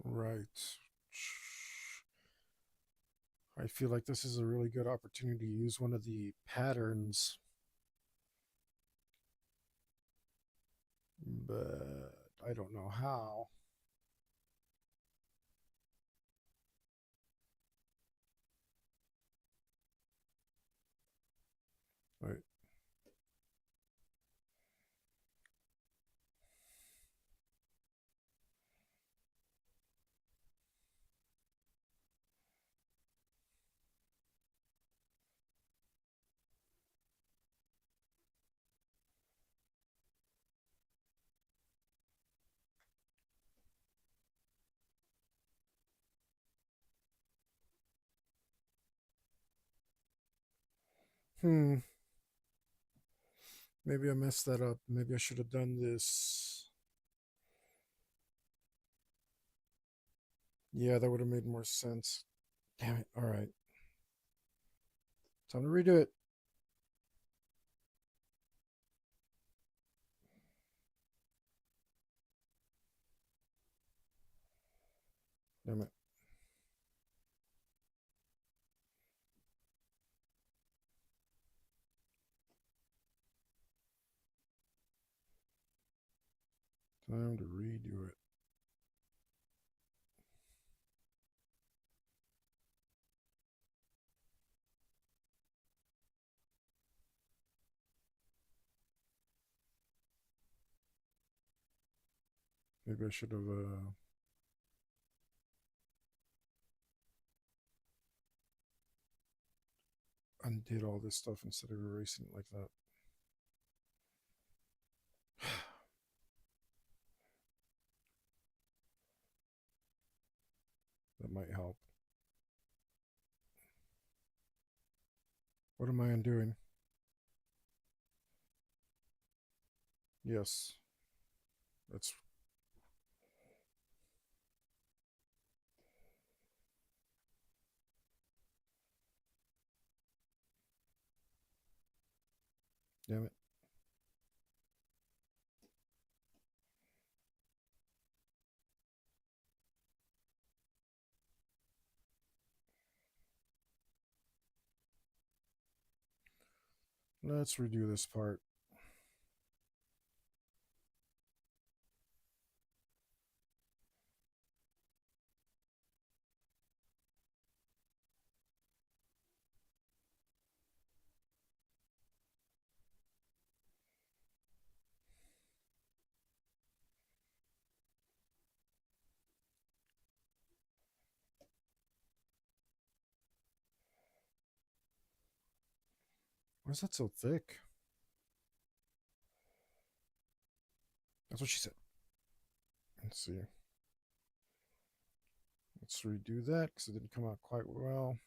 Right. I feel like this is a really good opportunity to use one of the patterns, but I don't know how. Right. Hmm. Maybe I messed that up. Maybe I should have done this. Yeah, that would have made more sense. Damn it. All right. Time to redo it. Damn it. Time to redo it. Maybe I should have undid all this stuff instead of erasing it like that. That might help. What am I undoing? Yes. That's damn it. Let's redo this part. Why is that so thick? That's what she said. Let's see. Let's redo that because it didn't come out quite well.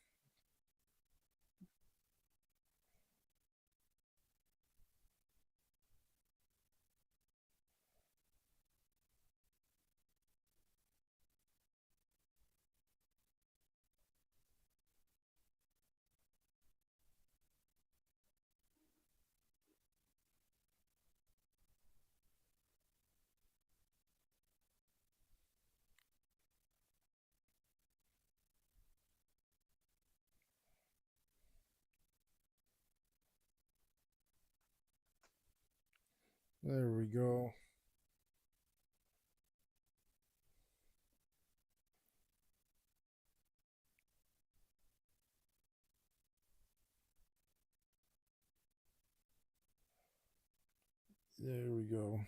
There we go. There we go.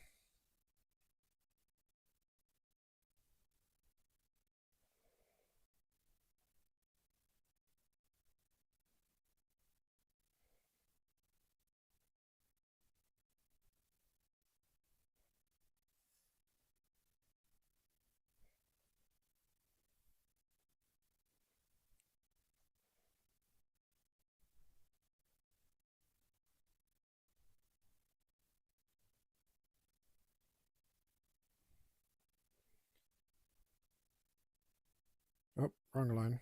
Oh, wrong line.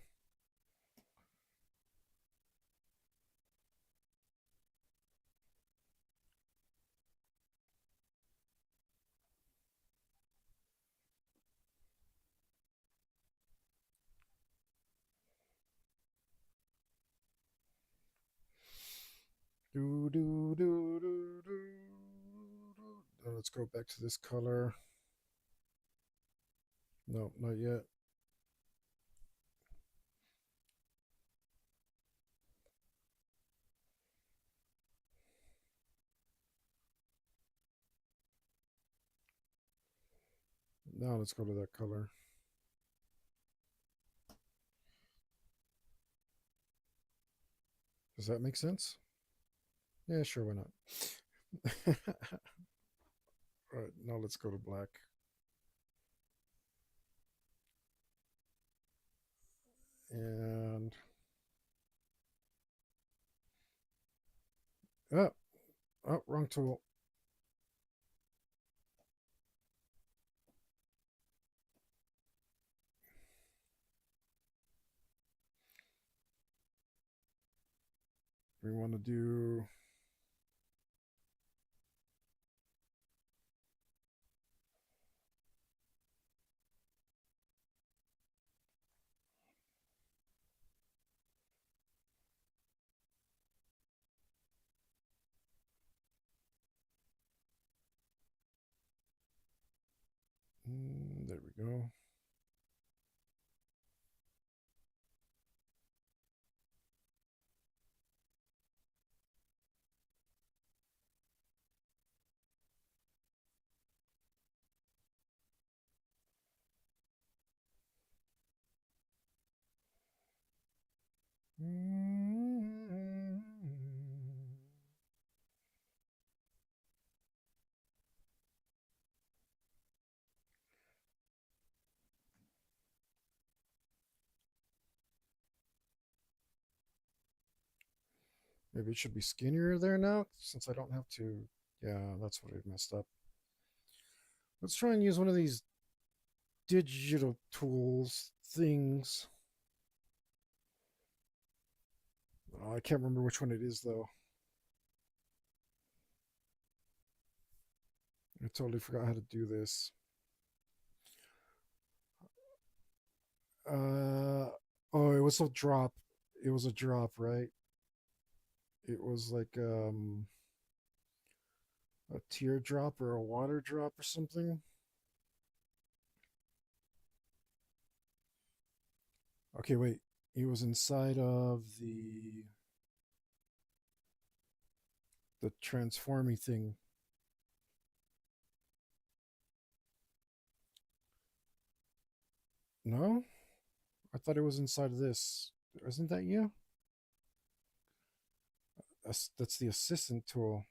Do do do do do. Now let's go back to this color. No, not yet. Now let's go to that color. Does that make sense? Yeah, sure, why not? All right, now let's go to black. And Oh, wrong tool. We want to do. There we go. Maybe it should be skinnier there now since I don't have to. Yeah, that's what I messed up. Let's try and use one of these digital tools things. Oh, I can't remember which one it is though. I totally forgot how to do this. Oh, it was a drop. It was a drop, right? It was like a teardrop or a water drop or something. Okay, wait. It was inside of the transforming thing. No? I thought it was inside of this. Isn't that you? That's the assistant tool.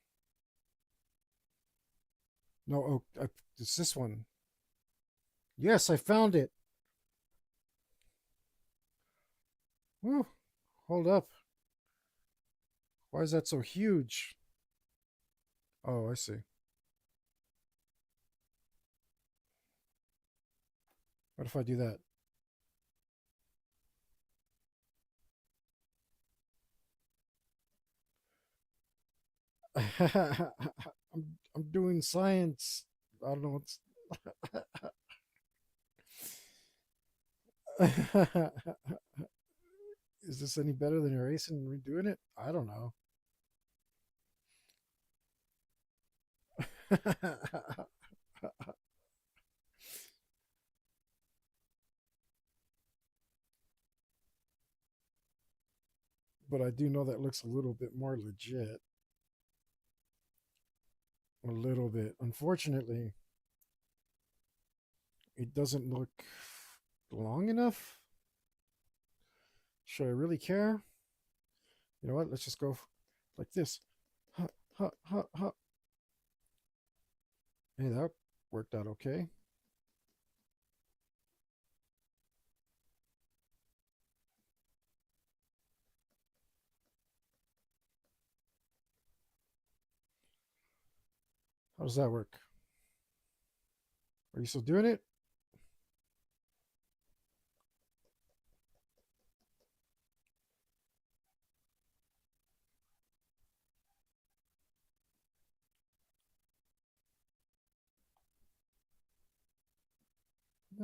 No, it's this one. Yes, I found it. Woo, hold up. Why is that so huge? Oh, I see. What if I do that? I'm doing science. I don't know what's. Is this any better than erasing and redoing it? I don't know. But I do know that looks a little bit more legit. A little bit. Unfortunately, it doesn't look long enough. Should I really care? You know what? Let's just go like this. Ha, ha, ha, ha. Hey, that worked out okay. How does that work? Are you still doing it? I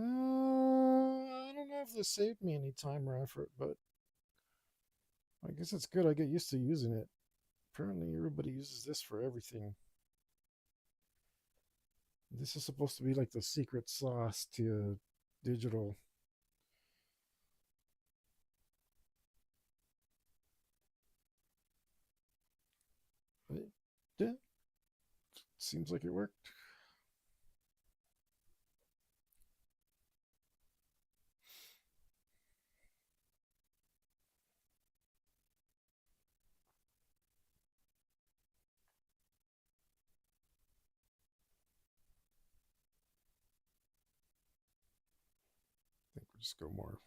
don't know if this saved me any time or effort, but I guess it's good. I get used to using it. Apparently, everybody uses this for everything. This is supposed to be like the secret sauce to digital. But yeah, seems like it worked. I think we'll just go more.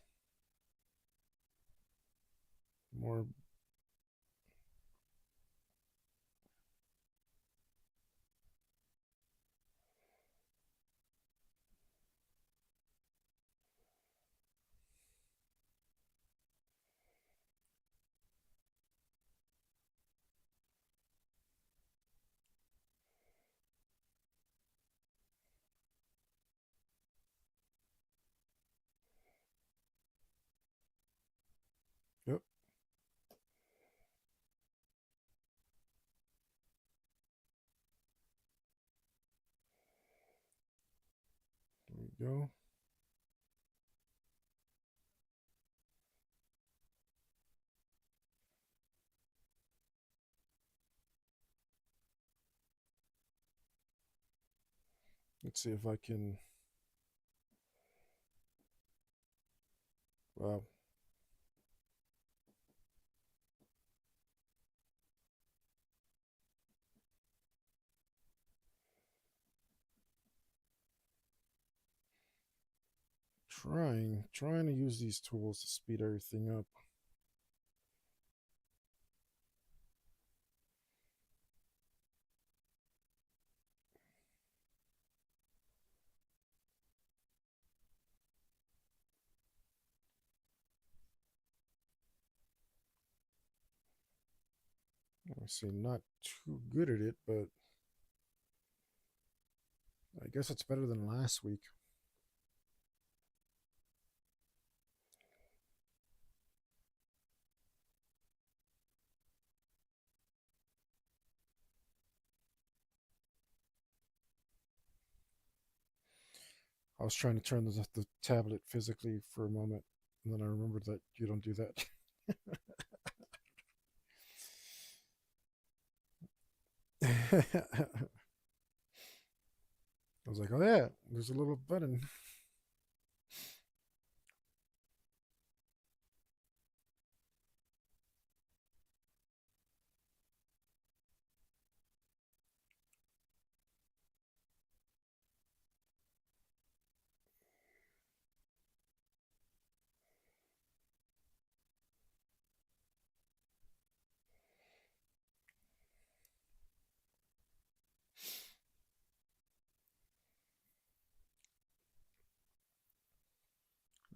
we go. Let's see if I can. Wow. Trying to use these tools to speed everything up. I see, not too good at it, but I guess it's better than last week. I was trying to turn the tablet physically for a moment, and then I remembered that you don't do that. I was like, oh yeah, there's a little button.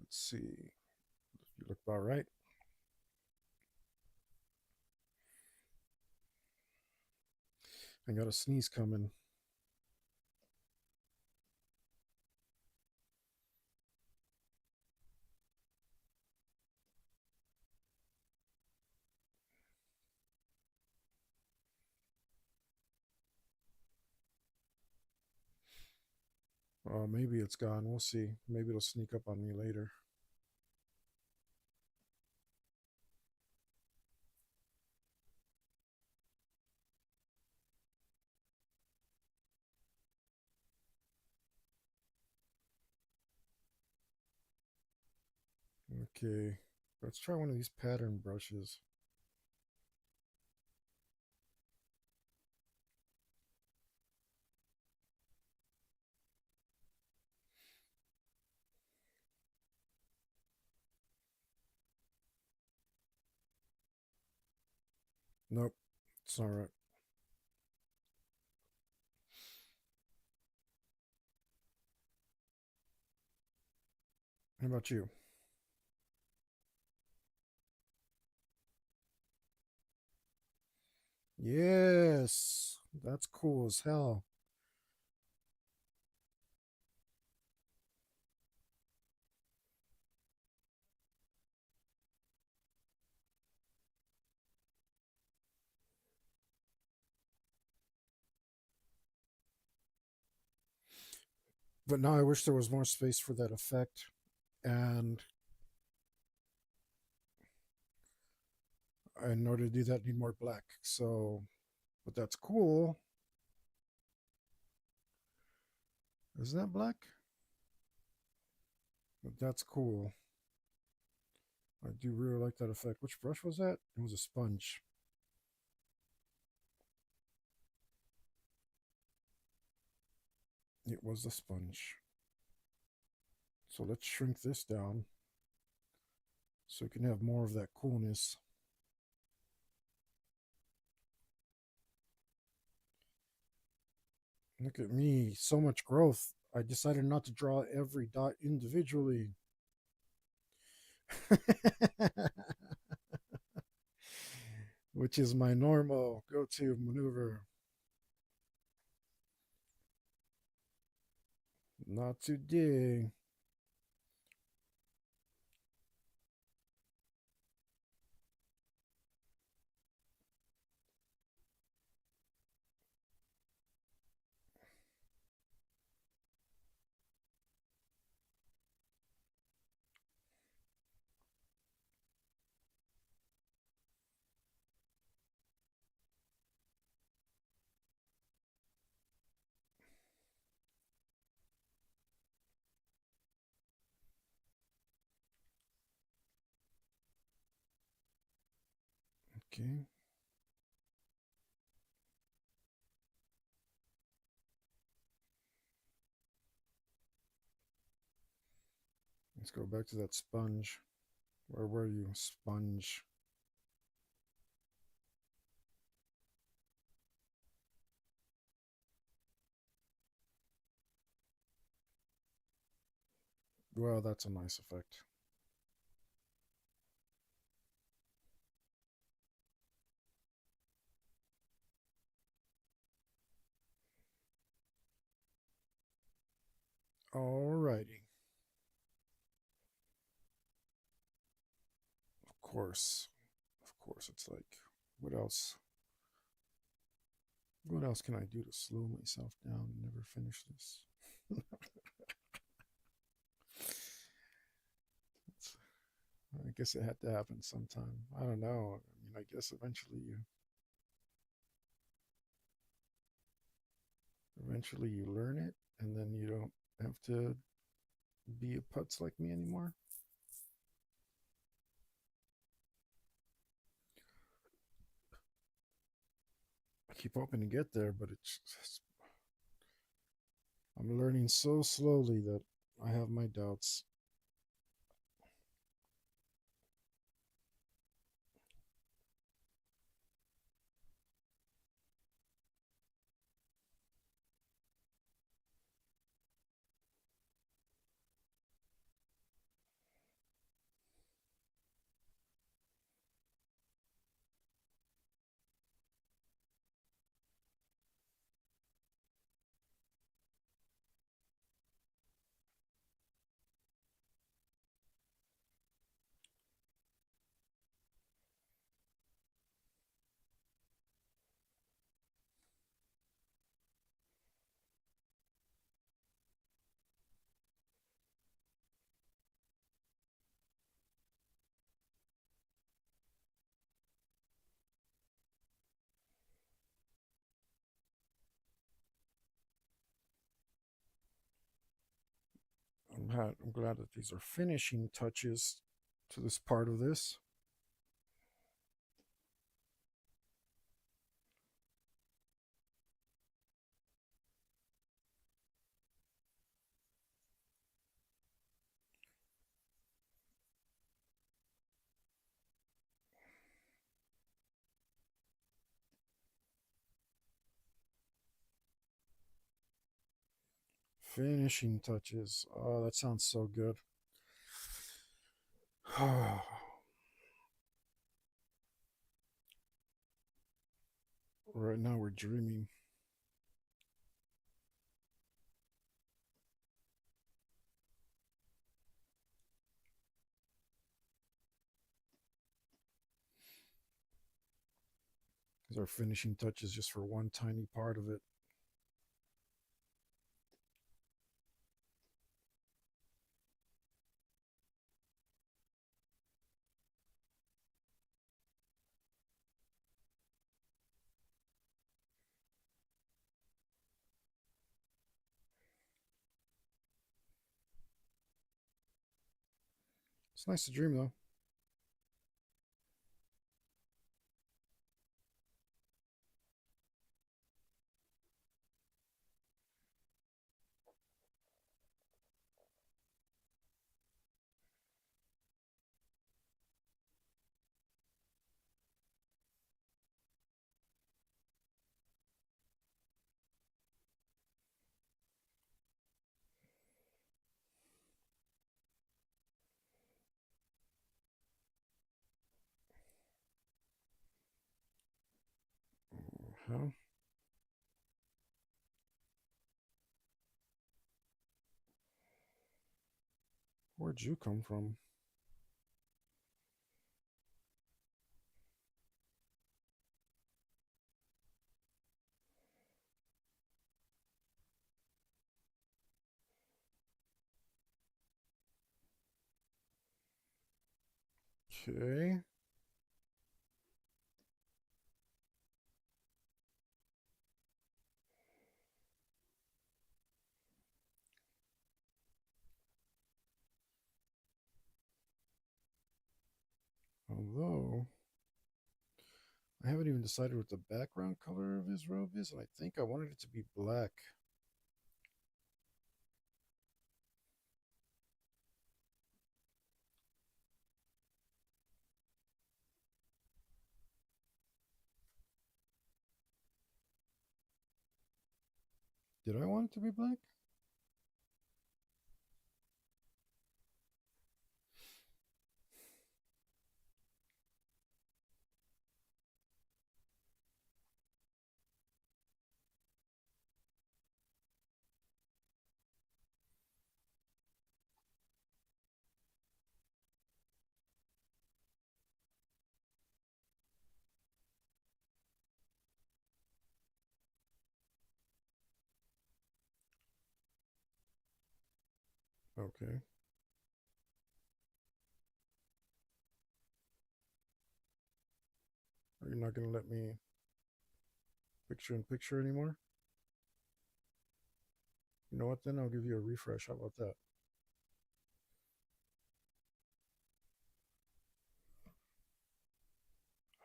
Let's see. You look about right. I got a sneeze coming. Maybe it's gone. We'll see. Maybe it'll sneak up on me later. Okay. Let's try one of these pattern brushes. Nope. It's not right. How about you? Yes. That's cool as hell. But now I wish there was more space for that effect. And in order to do that, I need more black. So, but that's cool. Isn't that black? But that's cool. I do really like that effect. Which brush was that? It was a sponge. It was a sponge. So let's shrink this down so we can have more of that coolness. Look at me, so much growth. I decided not to draw every dot individually. Which is my normal go-to maneuver. Not today. Okay. Let's go back to that sponge. Where were you, sponge? Well, that's a nice effect. Alrighty. Of course. Of course, it's like, what else? What else can I do to slow myself down and never finish this? I guess it had to happen sometime. I don't know. I mean, I guess eventually you learn it, and then you don't have to be a putz like me anymore. I keep hoping to get there, but I'm learning so slowly that I have my doubts. I'm glad that these are finishing touches to this part of this. Finishing touches. Oh, that sounds so good. Right now we're dreaming. These are finishing touches just for one tiny part of it. It's nice to dream though. Huh? Where'd you come from? Okay. Although I haven't even decided what the background color of his robe is, and I think I wanted it to be black. Did I want it to be black? Okay. Are you not going to let me picture in picture anymore? You know what? Then I'll give you a refresh. How about that?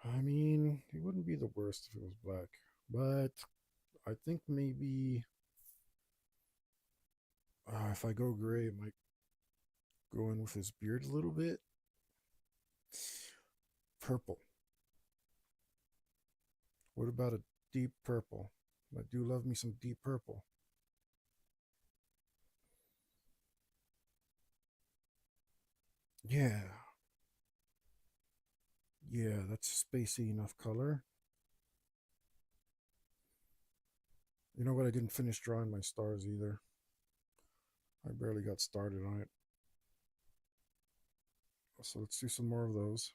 I mean, it wouldn't be the worst if it was black, but I think maybe if I go gray, it might go in with his beard a little bit. Purple. What about a deep purple? I do love me some deep purple. Yeah, yeah, that's spacey enough color. You know what? I didn't finish drawing my stars either. I barely got started on it. So let's do some more of those.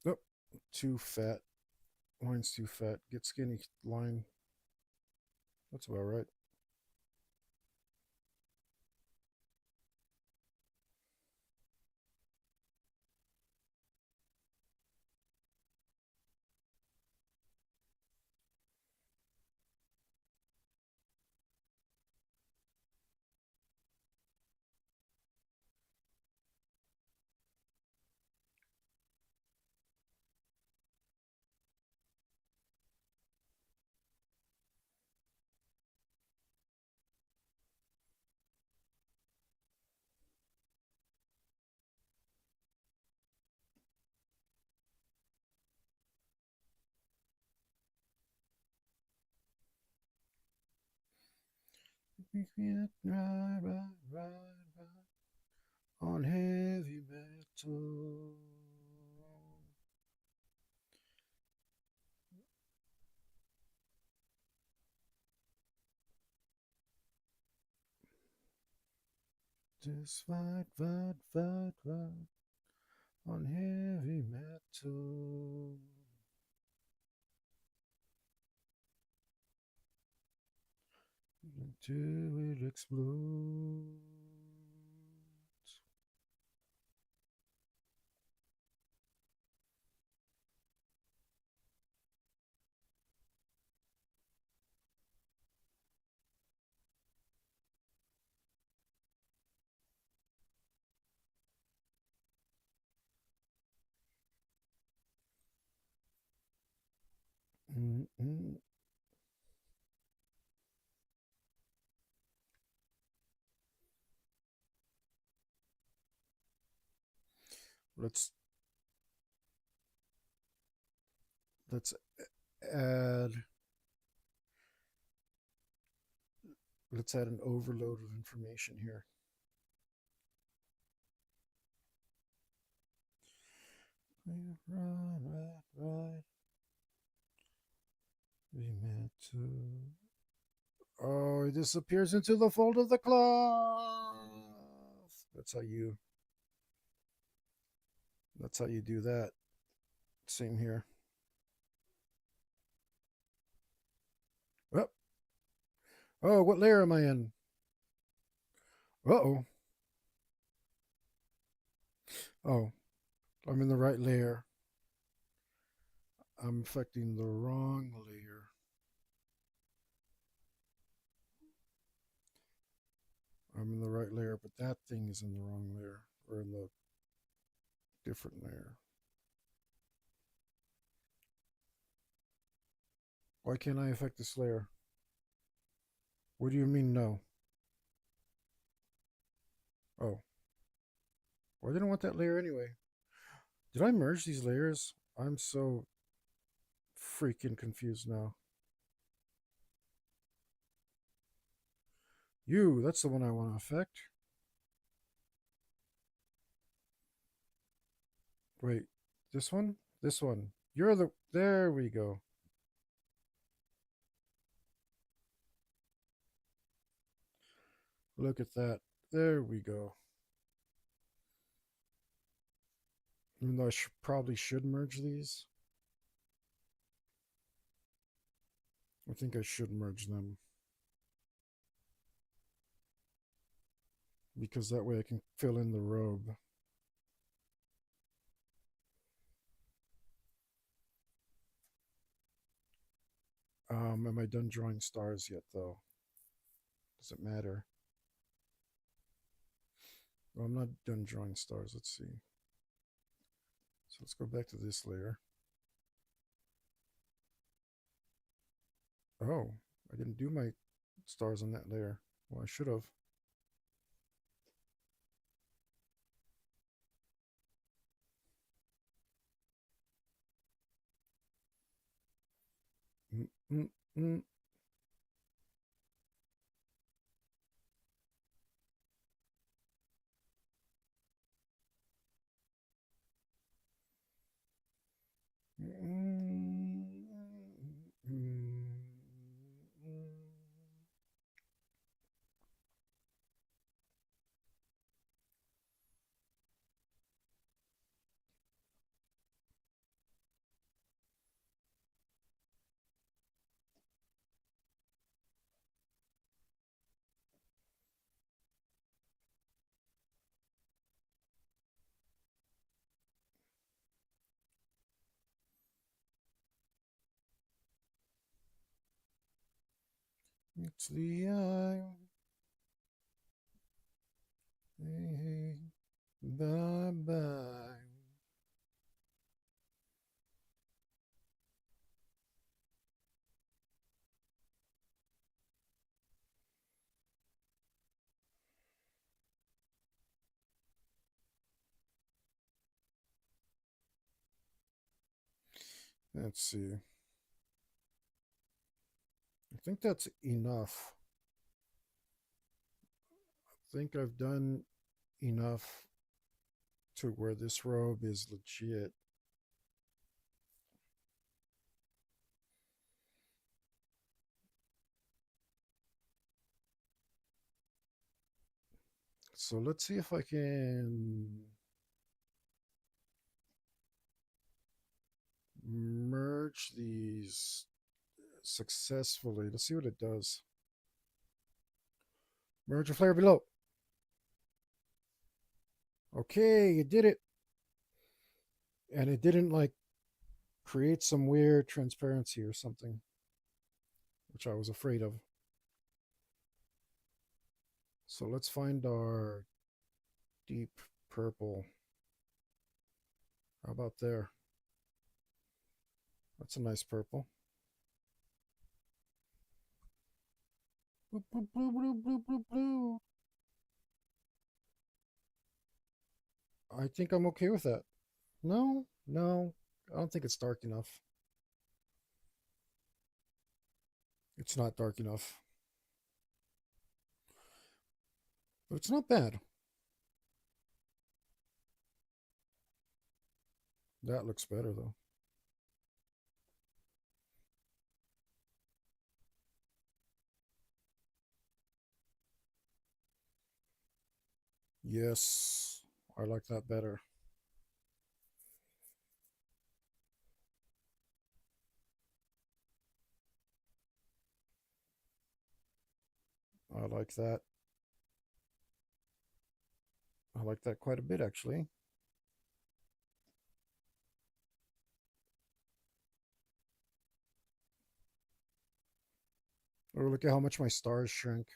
Oh, too fat. Line's too fat. Get skinny line. That's about right. Ride, ride, ride on heavy metal. Just ride on heavy metal until it explodes. Mm-mm. Let's let's add let's add an overload of information here. Right. We meant to. Oh, it disappears into the fold of the cloth. That's how you. That's how you do that. Same here. Oh, oh, what layer am I in? Uh-oh. Oh, I'm in the right layer. I'm affecting the wrong layer. I'm in the right layer, but that thing is in the wrong layer, or in the Different layer. Why can't I affect this layer? What do you mean no? Oh. Well, I didn't want that layer anyway. Did I merge these layers? I'm so freaking confused now. That's the one I want to affect. Wait, this one? This one. There we go. Look at that. There we go. Even though probably should merge these. I think I should merge them. Because that way I can fill in the robe. Am I done drawing stars yet, though? Does it matter? Well, I'm not done drawing stars. Let's see. So let's go back to this layer. Oh, I didn't do my stars on that layer. Well, I should have. Mm, mm, mm. Mm, mm, mm. It's the eye. Hey, hey, bye bye. Let's see. I think that's enough. I think I've done enough to where this robe is legit. So let's see if I can merge these successfully. Let's see what it does. Merge a flare below. Okay, you did it. And it didn't like create some weird transparency or something, which I was afraid of. So let's find our deep purple. How about there? That's a nice purple. Blue, blue, blue, blue, blue, blue, blue. I think I'm okay with that. No, no, I don't think it's dark enough. It's not dark enough. But it's not bad. That looks better though. Yes, I like that better. I like that. I like that quite a bit actually. Oh, look at how much my stars shrink.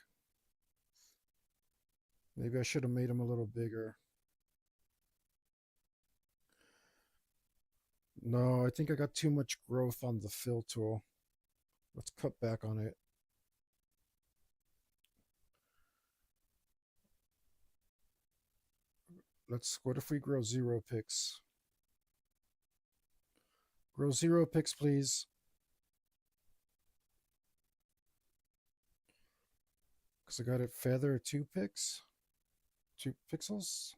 Maybe I should have made them a little bigger. No, I think I got too much growth on the fill tool. Let's cut back on it. What if we grow 0 picks? Grow 0 picks, please. Because I got it feather 2 picks. 2 pixels.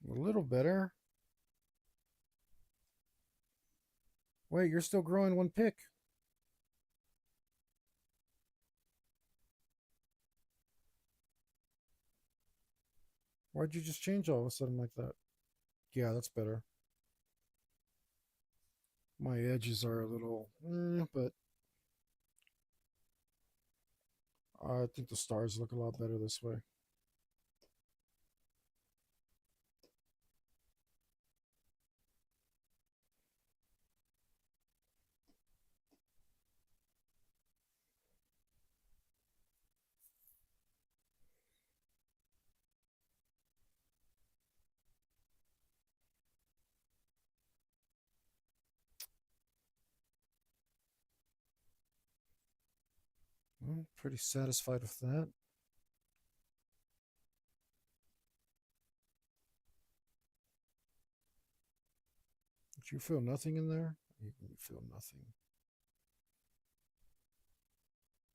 A little better. Wait, you're still growing 1 pick. Why'd you just change all of a sudden like that? Yeah, that's better. My edges are a little, but I think the stars look a lot better this way. I'm pretty satisfied with that. Did you feel nothing in there? You can feel nothing.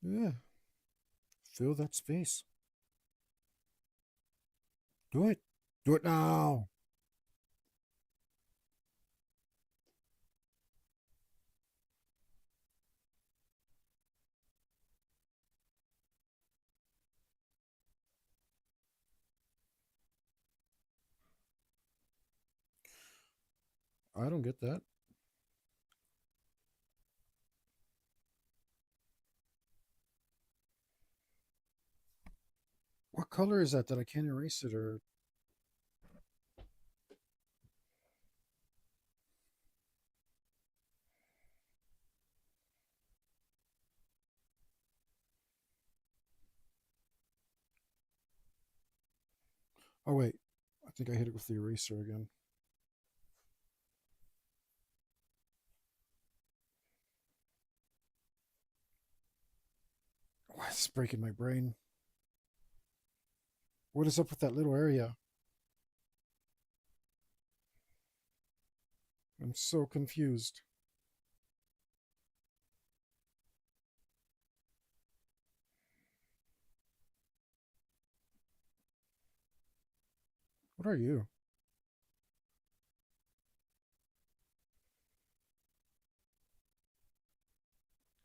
Yeah, fill that space. Do it. Do it now. I don't get that. What color is that I can't erase it? Or oh wait, I think I hit it with the eraser again. Why is this breaking my brain? What is up with that little area? I'm so confused. What are you?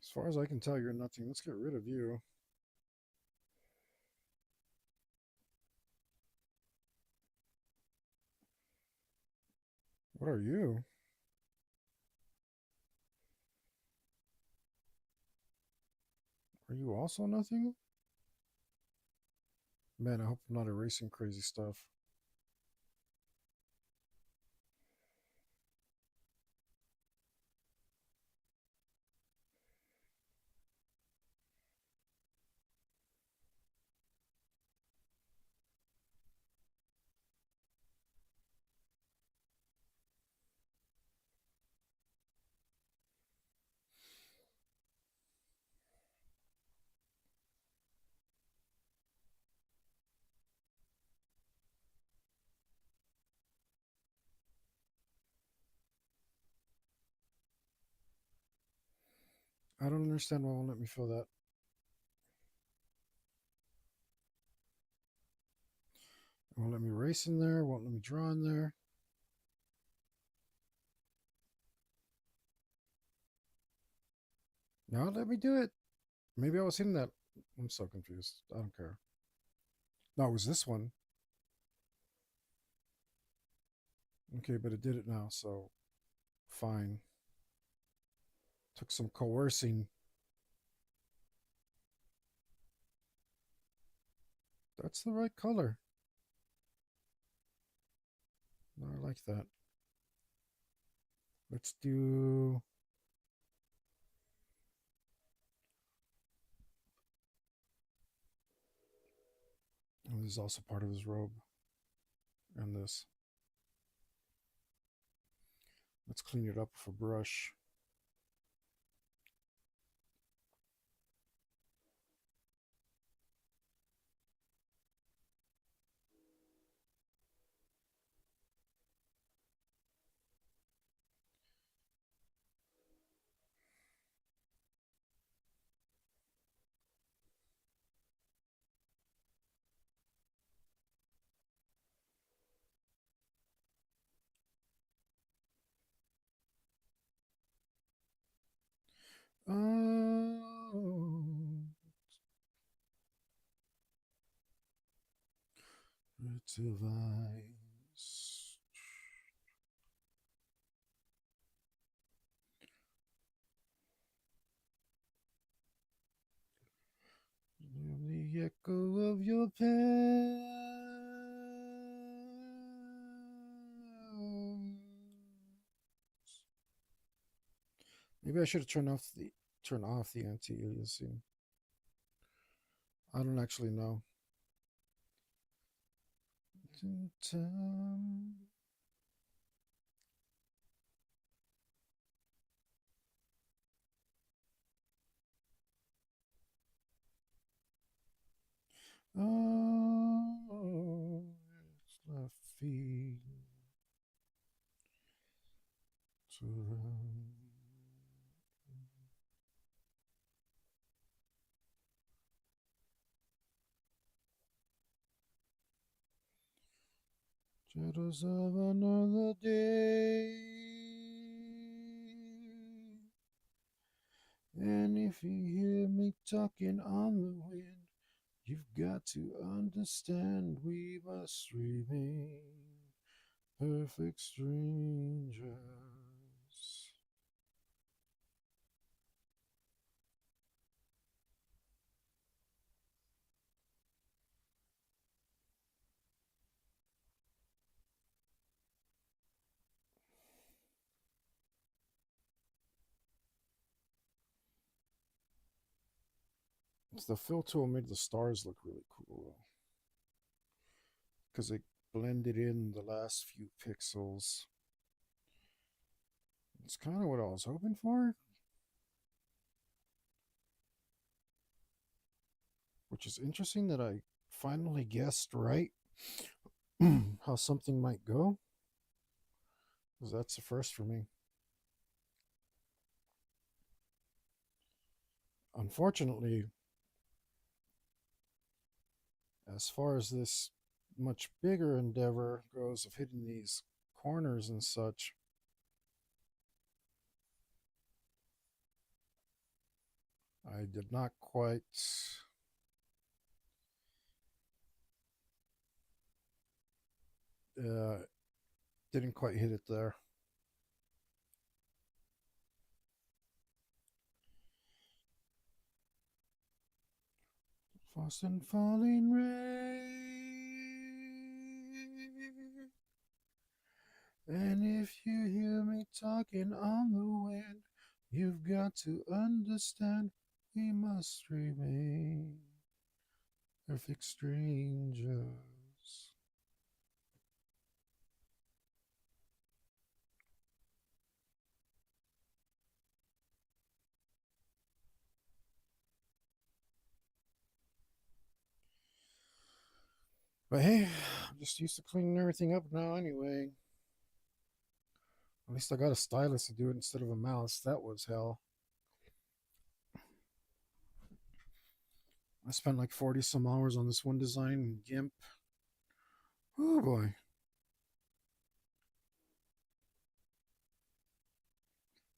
As far as I can tell, you're nothing. Let's get rid of you. What are you? Are you also nothing? Man, I hope I'm not erasing crazy stuff. I don't understand why it won't let me fill that. It won't let me erase in there. Won't let me draw in there. Now let me do it. Maybe I was hitting that. I'm so confused. I don't care. No, it was this one. Okay, but it did it now, so fine. Took some coercing. That's the right color. No, I like that. Let's do. Oh, this is also part of his robe. and this. Let's clean it up with a brush. Oh, primitive eyes. The echo of your pen. Maybe I should have turned off the anti-aliasing. I don't actually know. Oh, it's left feet to run. Shadows of another day. And if you hear me talking on the wind, you've got to understand we must remain perfect strangers. The fill tool made the stars look really cool because it blended in the last few pixels. It's kind of what I was hoping for, which is interesting that I finally guessed right how something might go, because that's the first for me. Unfortunately, as far as this much bigger endeavor goes of hitting these corners and such, I did not quite uh, didn't quite hit it there. Fast and falling rain. And if you hear me talking on the wind, you've got to understand we must remain perfect strangers. But hey, I'm just used to cleaning everything up now anyway. At least I got a stylus to do it instead of a mouse. That was hell. I spent like 40 some hours on this one design in GIMP. Oh boy.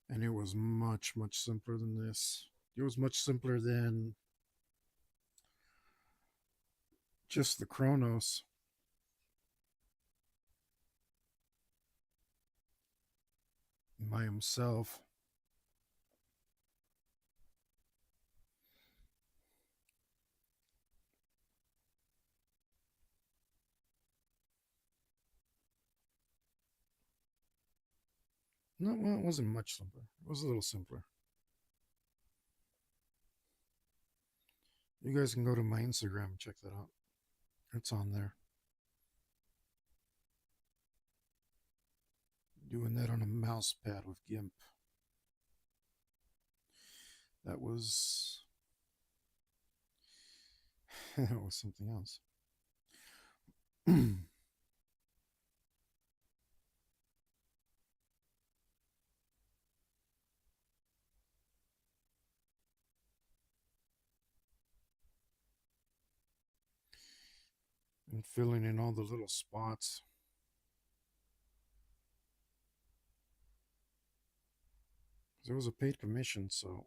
And it was much, much simpler than this. It was much simpler than just the Chronos by himself. No, well, it wasn't much simpler. It was a little simpler. You guys can go to my Instagram and check that out. It's on there. Doing that on a mouse pad with GIMP. That was that was something else. And filling in all the little spots. It was a paid commission, so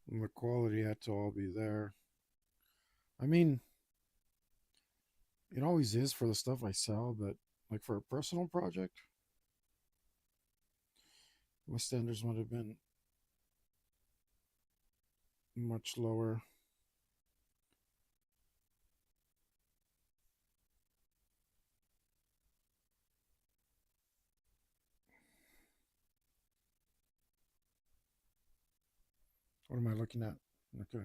the quality had to all be there. I mean, it always is for the stuff I sell, but like for a personal project, my standards would have been much lower. What am I looking at? Okay.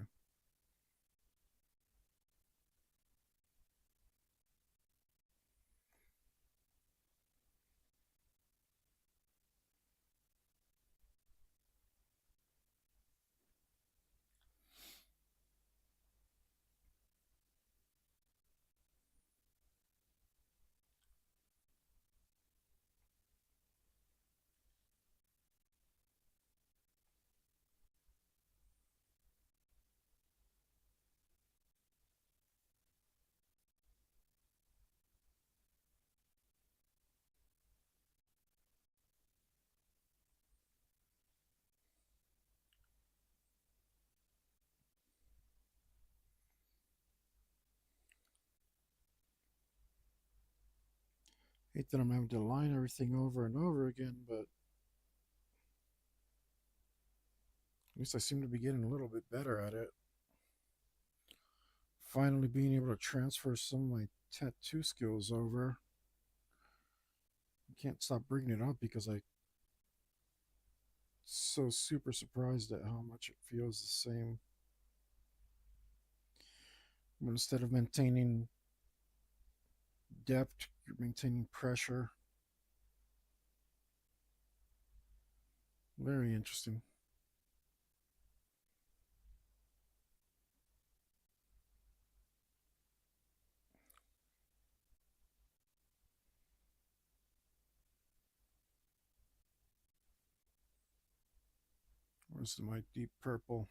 Hate that I'm having to line everything over and over again, but at least I seem to be getting a little bit better at it. Finally being able to transfer some of my tattoo skills over. I can't stop bringing it up because I'm so super surprised at how much it feels the same. But instead of maintaining depth, you're maintaining pressure. Very interesting. Where's my deep purple?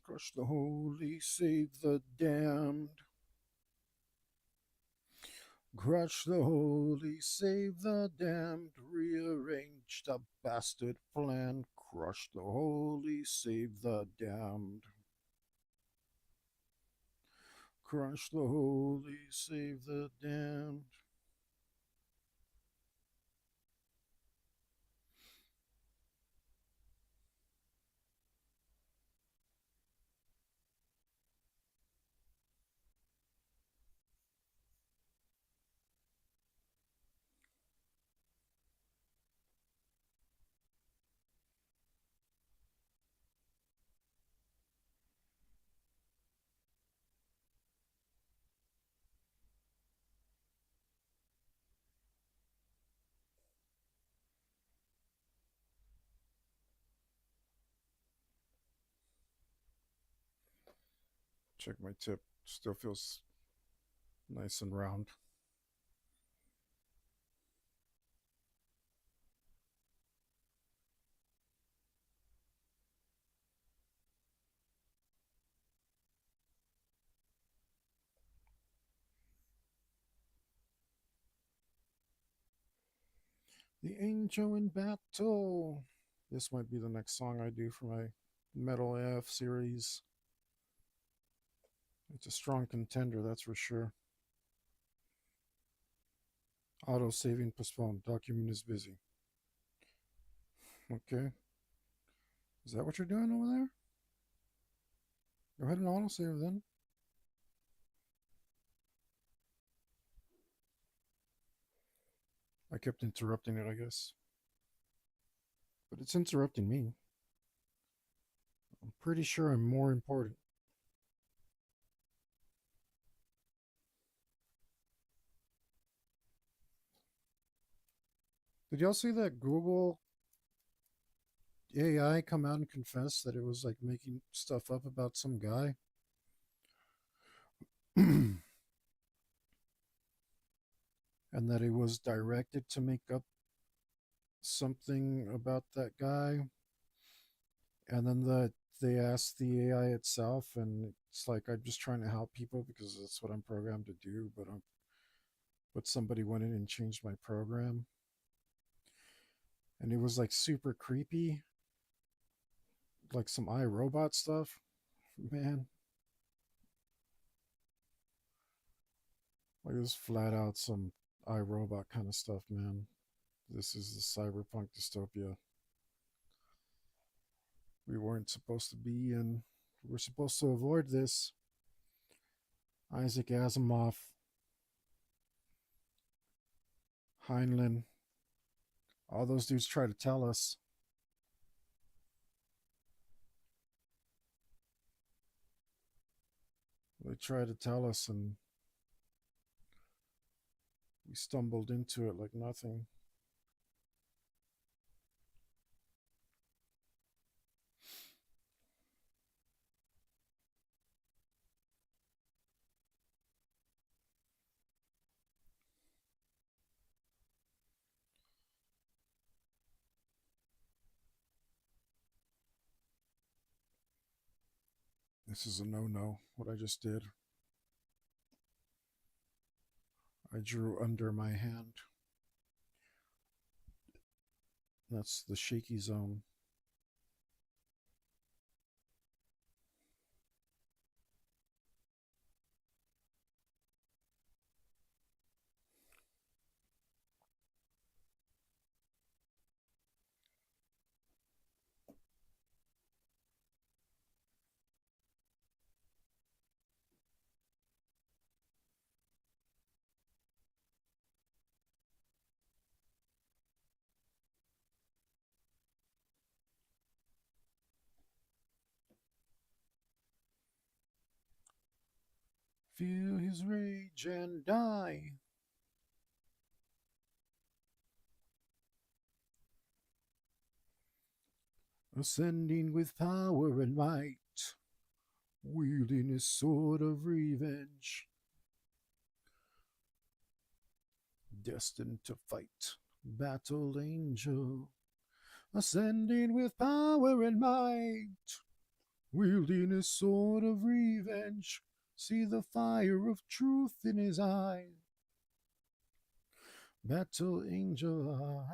Crush the holy, save the damned. Crush the holy, save the damned. Rearrange the bastard plan. Crush the holy, save the damned. Crush the holy, save the damned. Check my tip. Still feels nice and round. The Angel in Battle. This might be the next song I do for my Metal AF series. It's a strong contender, that's for sure. Auto saving postponed. Document is busy. Okay. Is that what you're doing over there? Go ahead and auto save then. I kept interrupting it, I guess. But it's interrupting me. I'm pretty sure I'm more important. Did y'all see that Google AI come out and confess that it was like making stuff up about some guy? And that it was directed to make up something about that guy? And then they asked the AI itself, and it's like, I'm just trying to help people because that's what I'm programmed to do. But somebody went in and changed my program, and it was like super creepy, like some iRobot stuff. Man, like it was flat out some iRobot kind of stuff, man. This is the cyberpunk dystopia we weren't supposed to be in. We're supposed to avoid this. Isaac Asimov, Heinlein, all those dudes try to tell us. They try to tell us, and we stumbled into it like nothing. This is a no-no, what I just did. I drew under my hand. That's the shaky zone. Feel his rage and die. Ascending with power and might, wielding his sword of revenge. Destined to fight, battle angel. Ascending with power and might, wielding his sword of revenge. See the fire of truth in his eye. Battle angel.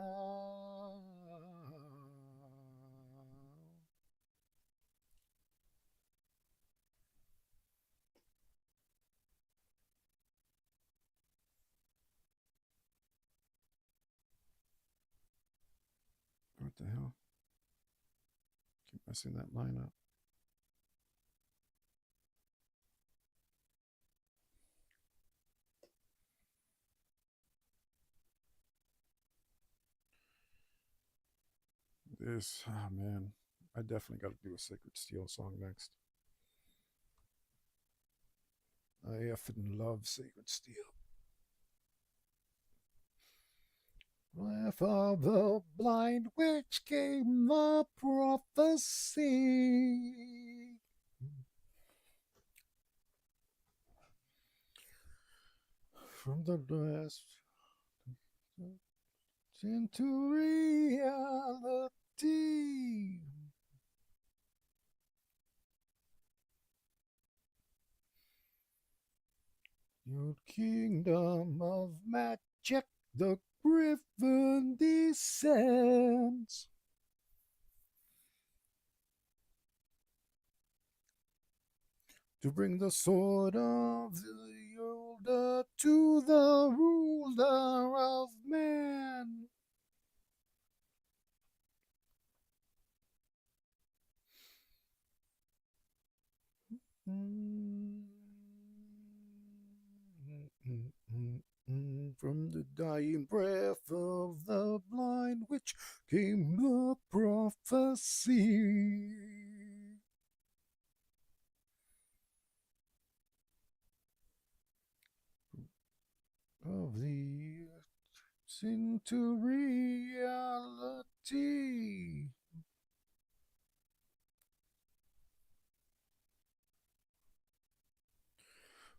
What the hell? Keep messing that line up. This, oh man, I definitely got to do a Sacred Steel song next. I effing love Sacred Steel. Wherefore the blind witch gave the prophecy. From the last into reality. Your kingdom of magic, the griffin descends. To bring the sword of the old elder to the ruler of man. From the dying breath of the blind which came the prophecy of the into reality.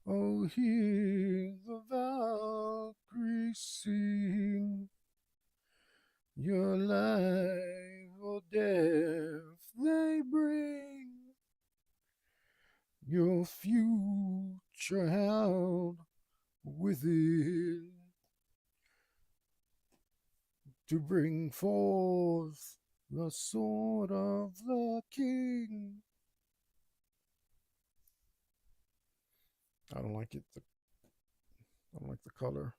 Oh, hear the Valkyrie sing. Your life or death they bring. Your future held within to bring forth the sword of the king. I don't like it. I don't like the color.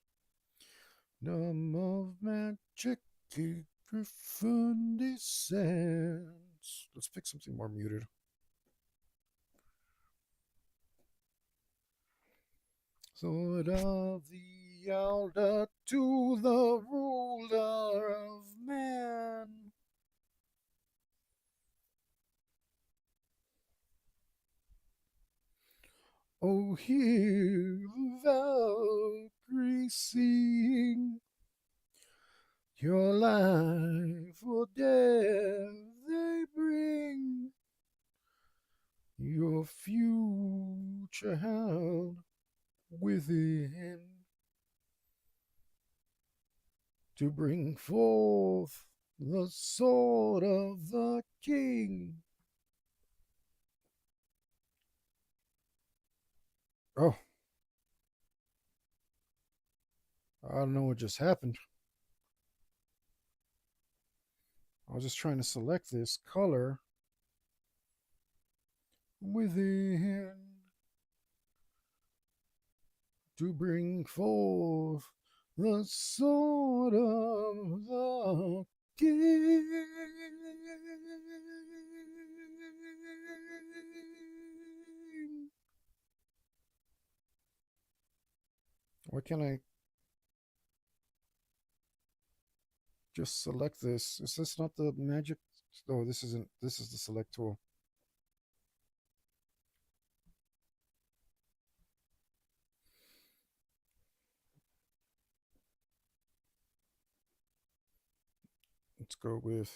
Numb of magic, Griffin descends. Let's pick something more muted. Sword of the elder to the ruler of man. Oh, hear the Valkyrie sing. Your life or death they bring. Your future held within to bring forth the sword of the king. Oh, I don't know what just happened. I was just trying to select this color within to bring forth the sword of the king. Why can't I just select this? Is this not the magic? Oh, this isn't. This is the select tool. Let's go with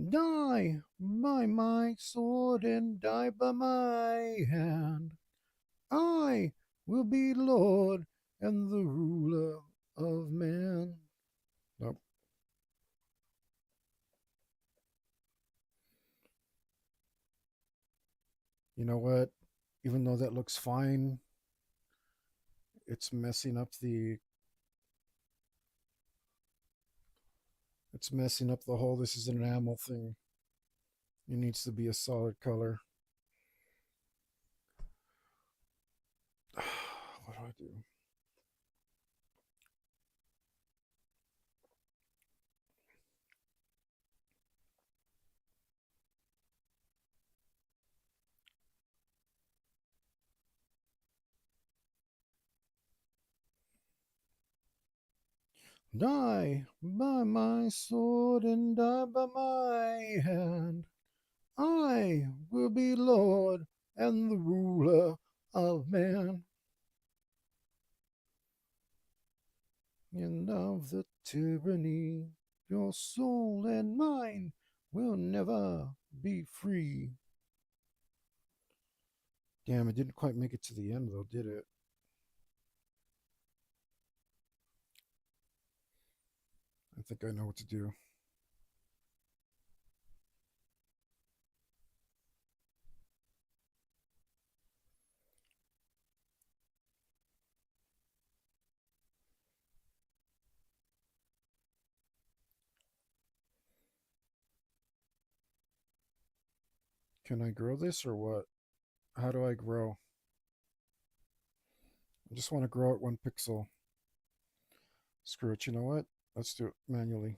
die by my sword and die by my hand. I will be Lord and the ruler of man. Nope. You know what? Even though that looks fine, it's messing up the whole this is an enamel thing. It needs to be a solid color. What do I do? Die by my sword and die by my hand. I will be Lord and the ruler of man. And of the tyranny, your soul and mine will never be free. Damn, it didn't quite make it to the end though, did it? I think I know what to do. Can I grow this or what? How do I grow? I just want to grow it 1 pixel. Screw it. You know what? Let's do it manually.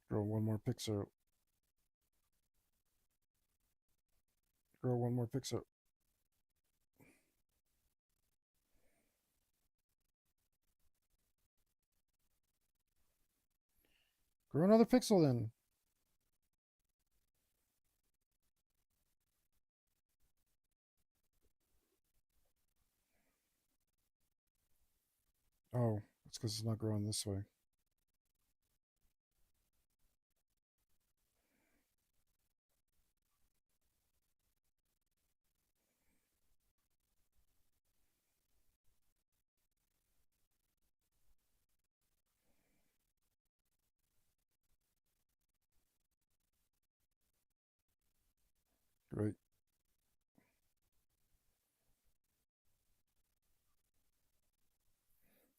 Grow 1 more pixel. Grow 1 more pixel. Grow another pixel then. Oh, it's because it's not growing this way. Great.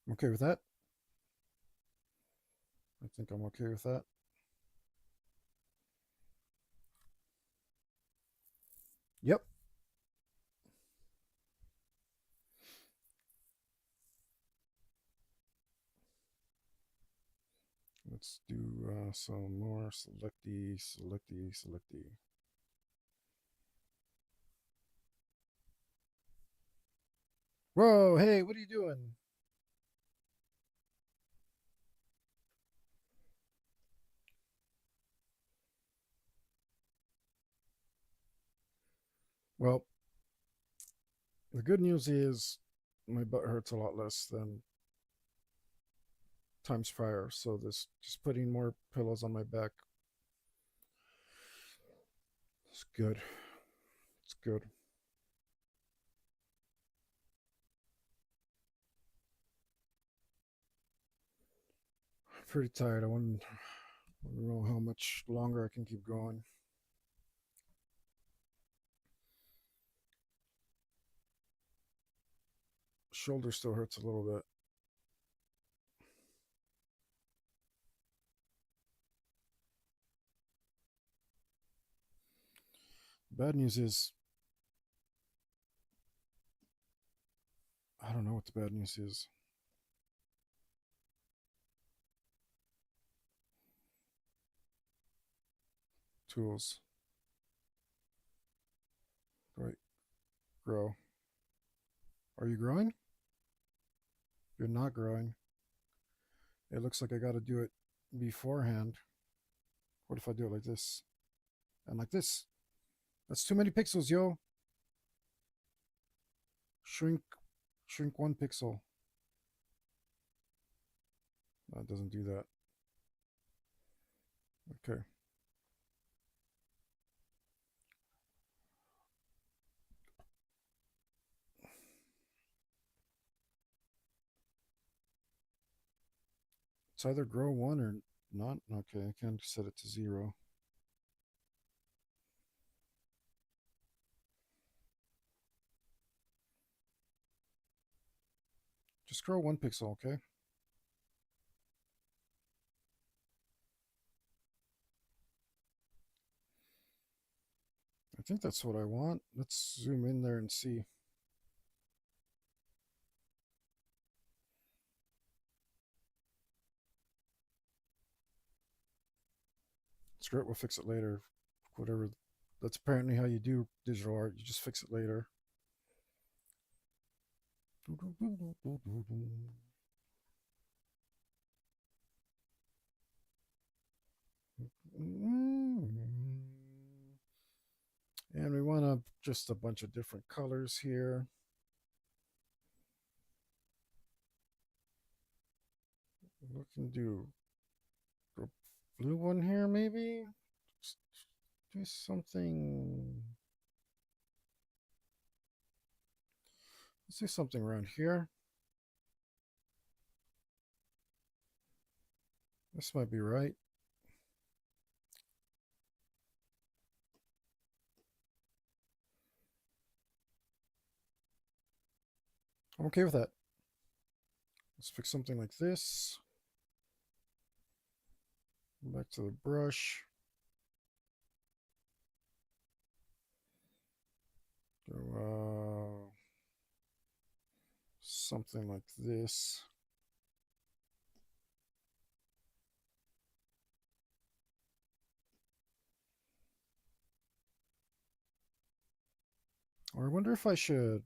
I'm okay with that. I think I'm okay with that. Yep. Let's do some more selecty. Whoa, hey, what are you doing? Well, the good news is my butt hurts a lot less than times prior. So this just putting more pillows on my back is good. It's good. I'm pretty tired. I want to know how much longer I can keep going. Shoulder still hurts a little bit. Bad news is I don't know what the bad news is. Tools. Right. Grow. Are you growing? You're not growing. It looks like I got to do it beforehand. What if I do it like this? And like this? That's too many pixels, yo. Shrink. Shrink 1 pixel. That doesn't do that. Okay. It's either grow 1 or not. Okay, I can't set it to 0. Just grow 1 pixel, okay? I think that's what I want. Let's zoom in there and see. Screw it, we'll fix it later. Whatever. That's apparently how you do digital art. You just fix it later. And we want just a bunch of different colors here. What can do? Blue one here, maybe? Just do something. Let's do something around here. This might be right. I'm okay with that. Let's pick something like this. Back to the brush. Go something like this. Or I wonder if I should.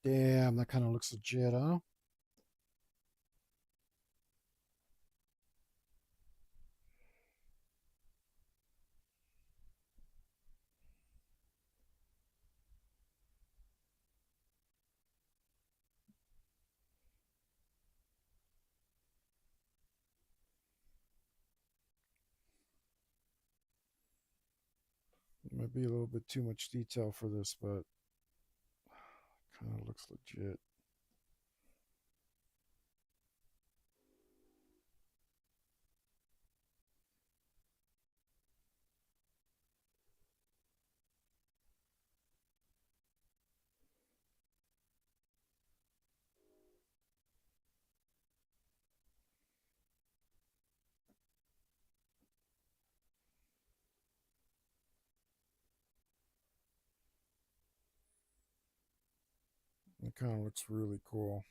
Damn, that kind of looks legit, huh? It might be a little bit too much detail for this, but kind of looks legit. It kind of looks really cool.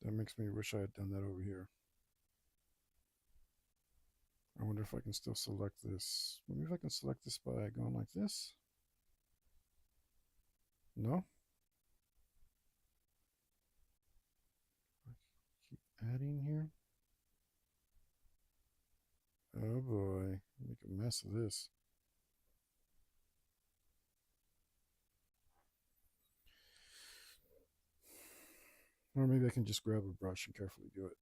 That makes me wish I had done that over here. I wonder if I can still select this. Maybe if I can select this by going like this. No? Keep adding here. Oh boy. Make a mess of this. Or maybe I can just grab a brush and carefully do it.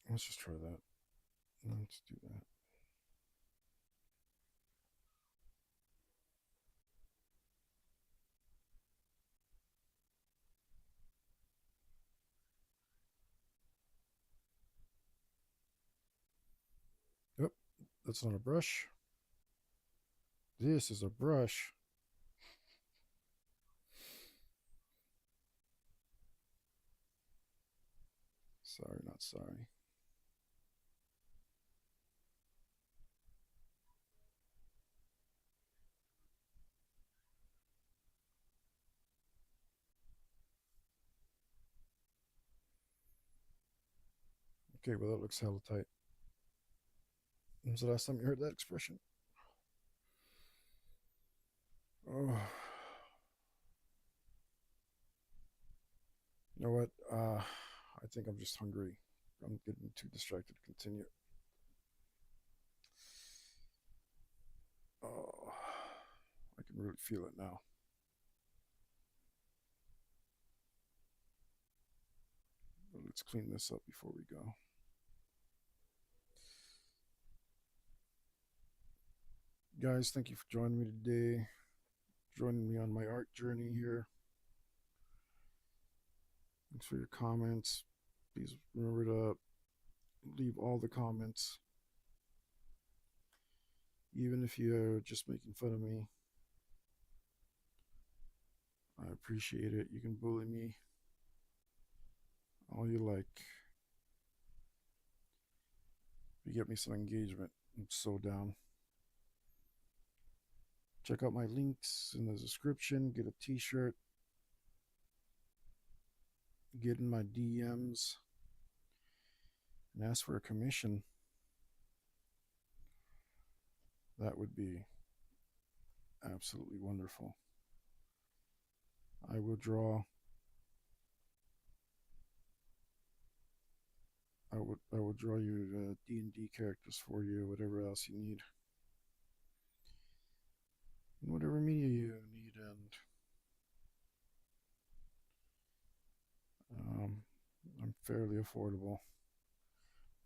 Let's just try that. Let's do that. Yep, that's not a brush. This is a brush. Sorry, not sorry. Okay, well, that looks hella tight. When was the last time you heard that expression? Oh, you know what? I think I'm just hungry. I'm getting too distracted to continue. Oh, I can really feel it now. But let's clean this up before we go. Guys, thank you for joining me today, joining me on my art journey here. Thanks for your comments. Please remember to leave all the comments, even if you're just making fun of me. I appreciate it. You can bully me all you like. You get me some engagement. I'm so down. Check out my links in the description. Get a t-shirt. Get in my DMs and ask for a commission. That would be absolutely wonderful. I will draw. I will draw you D&D characters for you, whatever else you need, and whatever media you need, and I'm fairly affordable.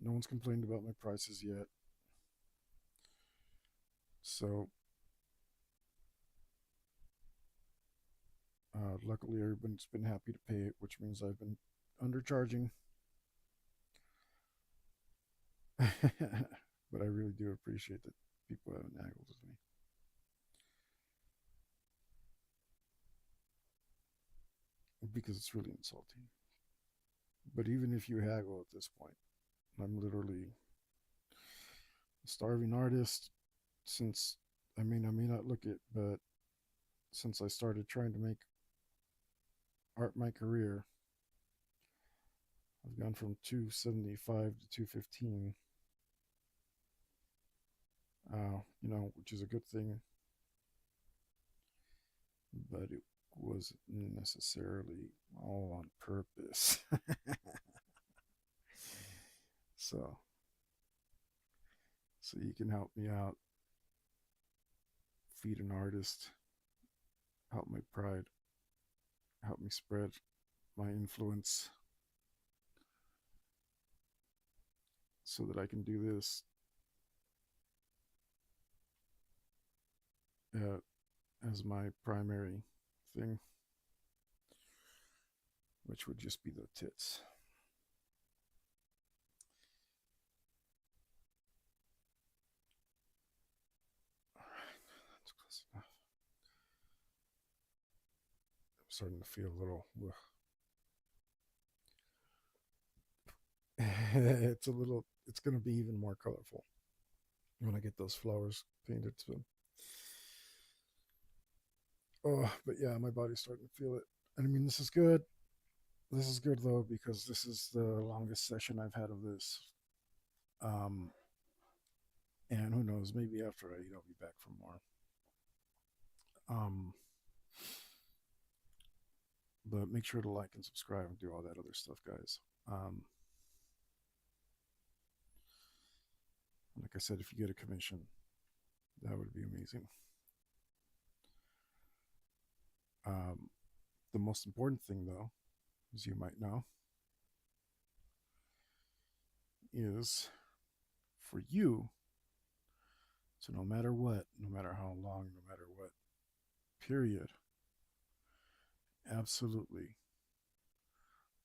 No one's complained about my prices yet, so Luckily, everyone's been happy to pay it, which means I've been undercharging. But I really do appreciate that people haven't haggled with me because it's really insulting. But even if you haggle at this point, I'm literally a starving artist since, I may not look it, but since I started trying to make art my career, I've gone from 275 to 215. Which is a good thing, but it wasn't necessarily all on purpose. so, so you can help me out, feed an artist, help my pride, help me spread my influence, so that I can do this uh, as my primary thing, which would just be the tits. All right, that's close enough. I'm starting to feel a little. It's a little. It's going to be even more colorful when I get those flowers painted to them. Oh, but yeah, my body's starting to feel it. And I mean, this is good. This is good though because this is the longest session I've had of this. Um, and who knows? Maybe after I eat, I'll be back for more. Um, but make sure to like and subscribe and do all that other stuff, guys. Like I said, if you get a commission, that would be amazing. Um, the most important thing, though, as you might know, is for you. So no matter what, no matter how long, no matter what period, absolutely,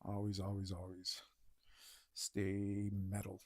always, always, always stay metal.